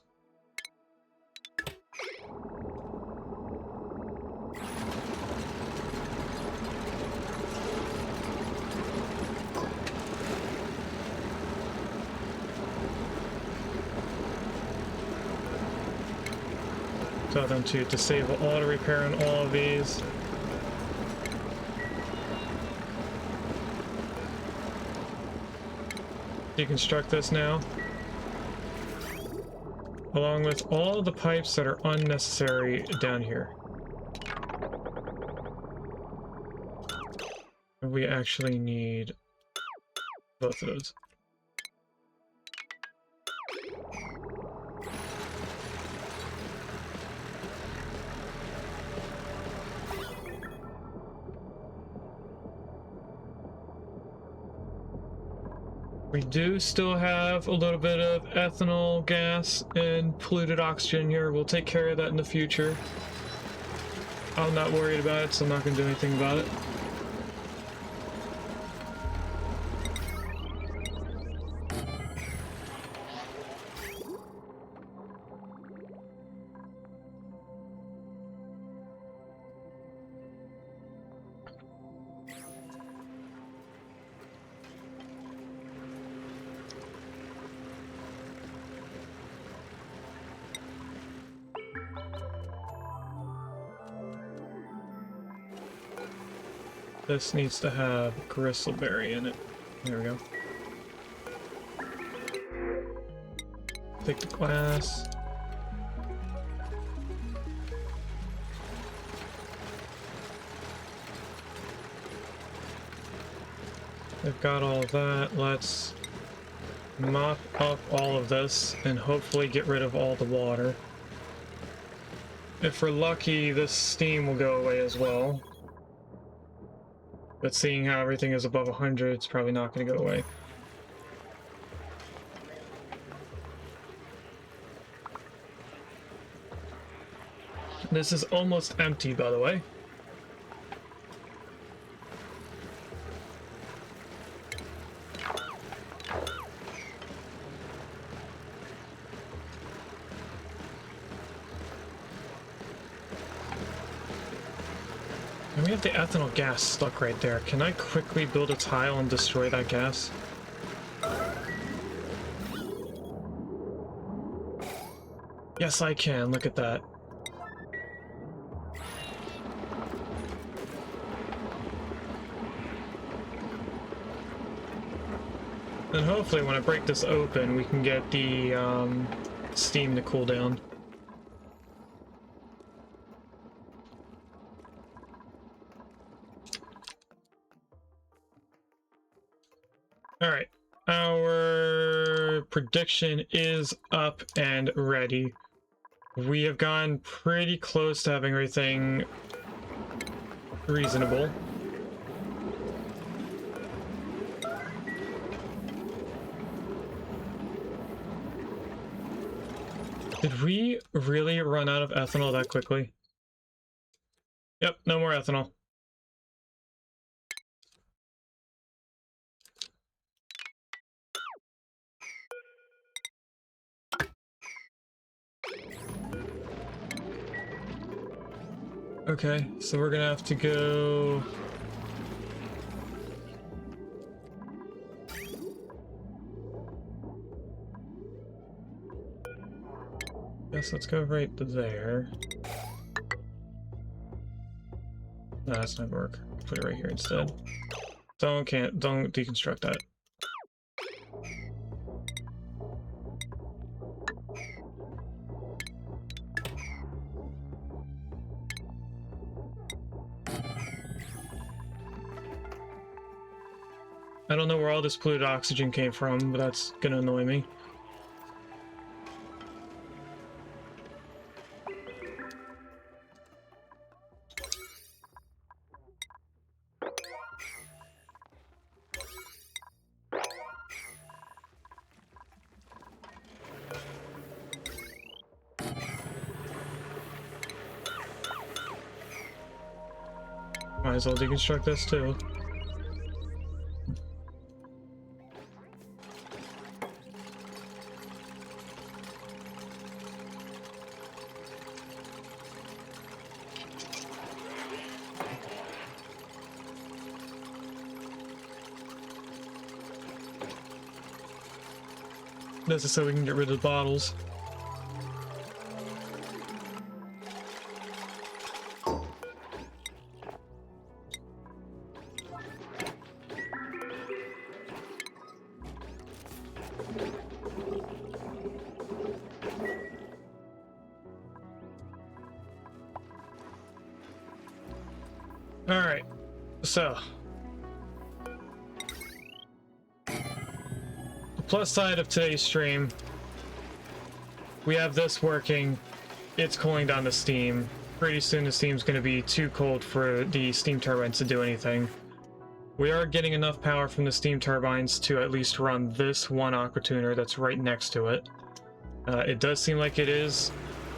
Tell them to disable auto repair on all of these. Deconstruct this now. Along with all the pipes that are unnecessary down here. We actually need both of those. We do still have a little bit of ethanol gas and polluted oxygen here. We'll take care of that in the future. I'm not worried about it, so I'm not going to do anything about it. This needs to have gristleberry in it. There we go. Take the glass. We've got all of that. Let's mop up all of this and hopefully get rid of all the water. If we're lucky, this steam will go away as well. But seeing how everything is above 100, it's probably not going to go away. This is almost empty, by the way. we have the ethanol gas stuck right there. Can I quickly build a tile and destroy that gas? Yes, I can. Look at that. And hopefully when I break this open, we can get the steam to cool down. Alright, our prediction is up and ready. We have gone pretty close to having everything reasonable. Did we really run out of ethanol that quickly? Yep, no more ethanol. Okay, so we're gonna have to go... Guess let's go right there. No, that's not gonna work. Put it right here instead. Don't deconstruct that. I don't know where all this polluted oxygen came from, but that's gonna annoy me. Might as well deconstruct this too. This is so we can get rid of the bottles. All right, so the plus side of today's stream, we have this working. It's cooling down the steam. Pretty soon the steam's going to be too cold for the steam turbines to do anything. We are getting enough power from the steam turbines to at least run this one aqua tuner that's right next to it. It does seem like it is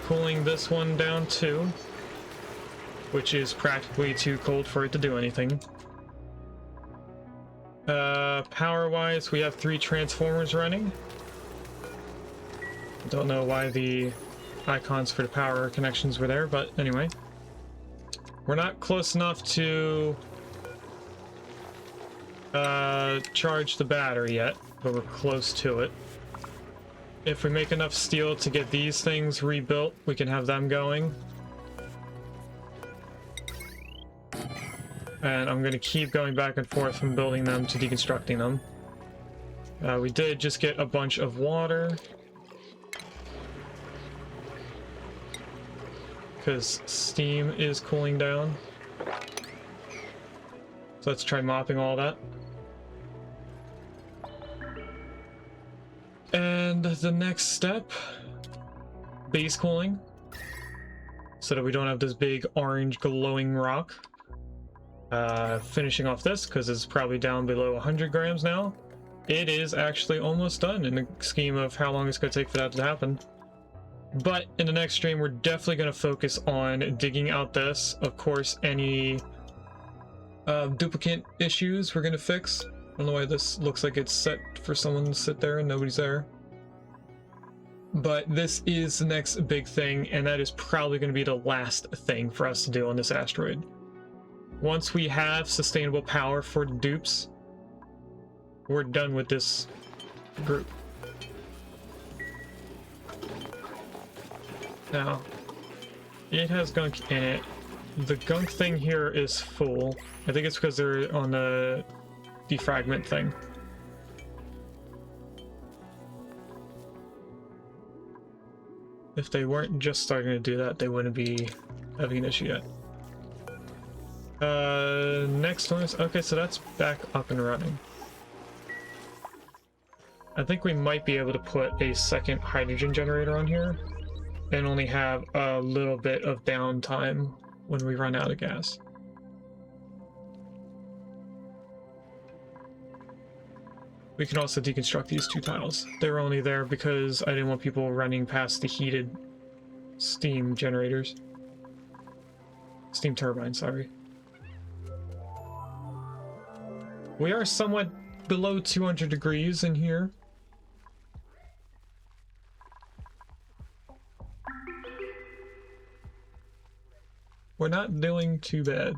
cooling this one down too, which is practically too cold for it to do anything. Power-wise, we have 3 transformers running. Don't know why the icons for the power connections were there, but anyway. We're not close enough to charge the battery yet, but we're close to it. If we make enough steel to get these things rebuilt, we can have them going. And I'm going to keep going back and forth from building them to deconstructing them. We did just get a bunch of water, because steam is cooling down. So let's try mopping all that. And the next step, base cooling, so that we don't have this big orange glowing rock. Finishing off this, because it's probably down below 100 grams now. It is actually almost done in the scheme of how long it's going to take for that to happen. But in the next stream, we're definitely going to focus on digging out this. Of course, any duplicate issues we're going to fix. I don't know why this looks like it's set for someone to sit there and nobody's there. But this is the next big thing, and that is probably going to be the last thing for us to do on this asteroid. once we have sustainable power for the dupes, we're done with this group. Now, it has gunk in it. The gunk thing here is full. I think it's because they're on the defragment thing. If they weren't just starting to do that, they wouldn't be having an issue yet. Next one is... Okay, so that's back up and running. I think we might be able to put a second hydrogen generator on here and only have a little bit of downtime when we run out of gas. We can also deconstruct these two tiles. They were only there because I didn't want people running past the heated steam generators. Steam turbine, sorry. We are somewhat below 200 degrees in here. We're not doing too bad.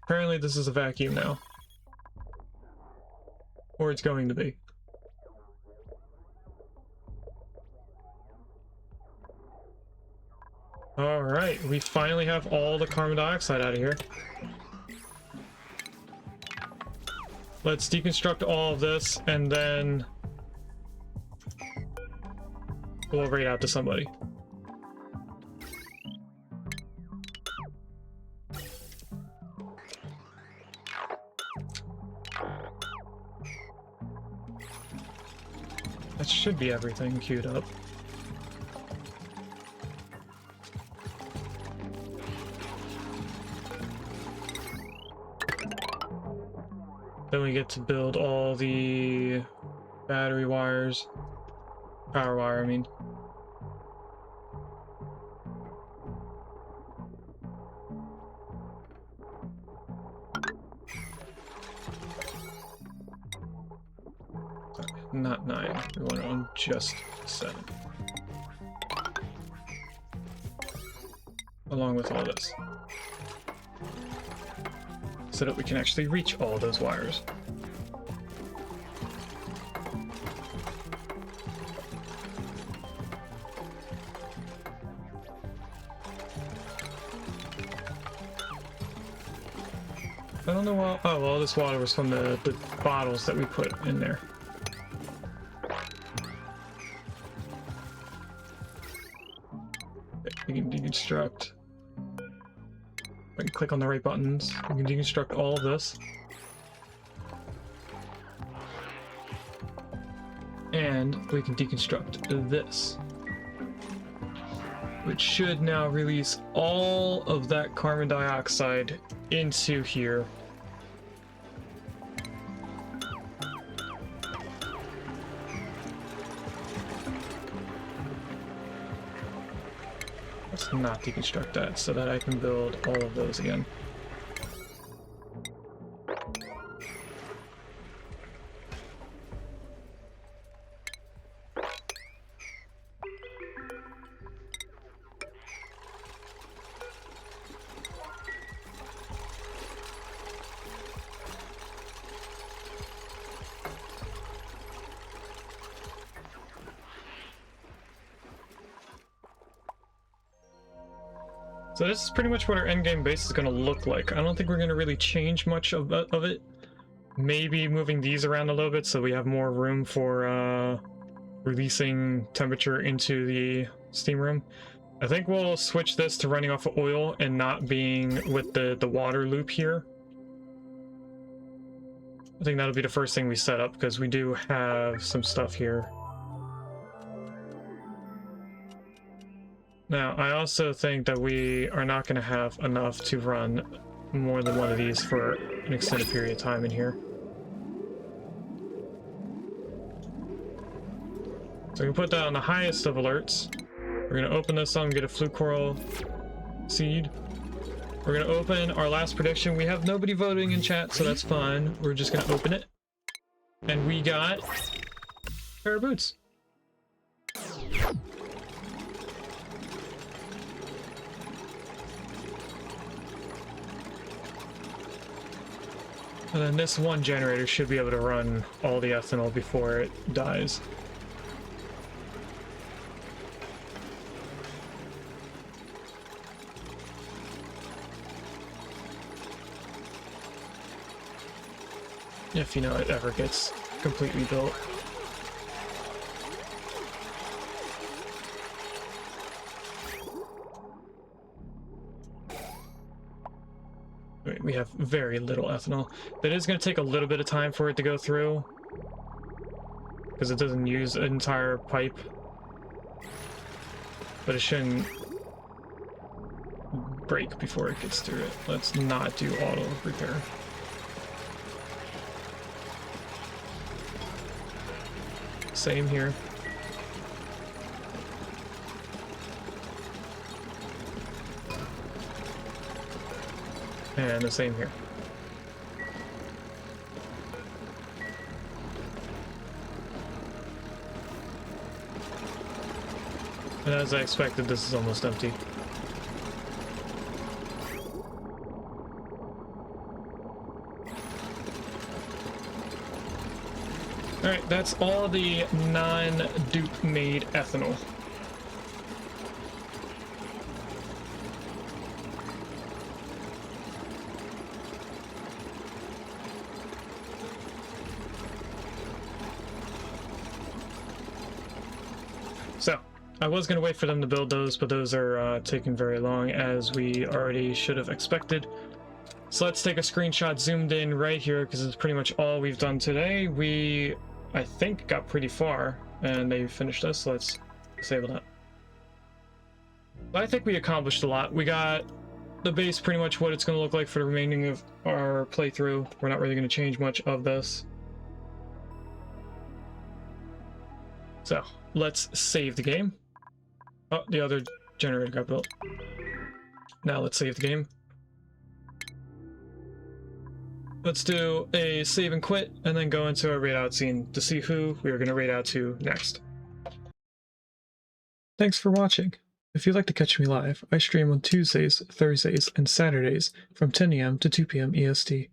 Apparently this is a vacuum now. Or it's going to be. Alright, we finally have all the carbon dioxide out of here. Let's deconstruct all of this and then blow right out to somebody. That should be everything queued up. Then we get to build all the battery wires. Power wire, I mean. Sorry, not 9. We want it on just 7. Along with all this. So that we can actually reach all those wires. I don't know why. Oh, well, this water was from the bottles that we put in there. We can deconstruct. I can click on the right buttons. We can deconstruct all of this. And we can deconstruct this. Which should now release all of that carbon dioxide into here. Let's not deconstruct that so that I can build all of those again. So this is pretty much what our endgame base is going to look like. I don't think we're going to really change much of it. Maybe moving these around a little bit so we have more room for releasing temperature into the steam room. I think we'll switch this to running off of oil and not being with the water loop here. I think that'll be the first thing we set up because we do have some stuff here. Now, I also think that we are not going to have enough to run more than one of these for an extended period of time in here. So we can put that on the highest of alerts. We're going to open this up and get a flute coral seed. We're going to open our last prediction. We have nobody voting in chat, so that's fine. We're just going to open it. And we got a pair of boots. And then this one generator should be able to run all the ethanol before it dies. If, you know, it ever gets completely built. Wait, we have very little ethanol. That is going to take a little bit of time for it to go through, because it doesn't use an entire pipe. But it shouldn't break before it gets through it. Let's not do auto repair. Same here. And the same here. And as I expected, this is almost empty. Alright, that's all the non-dupe made ethanol. So, I was going to wait for them to build those, but those are taking very long, as we already should have expected. So let's take a screenshot zoomed in right here, because it's pretty much all we've done today. We, I think, got pretty far, and they finished us, so let's disable that. But I think we accomplished a lot. We got the base pretty much what it's going to look like for the remaining of our playthrough. We're not really going to change much of this. So, let's save the game. Oh, the other generator got built. Now let's save the game. Let's do a save and quit, and then go into a raid out scene to see who we are going to raid out to next. Thanks for watching. If you'd like to catch me live, I stream on Tuesdays, Thursdays, and Saturdays from 10 AM to 2 PM EST.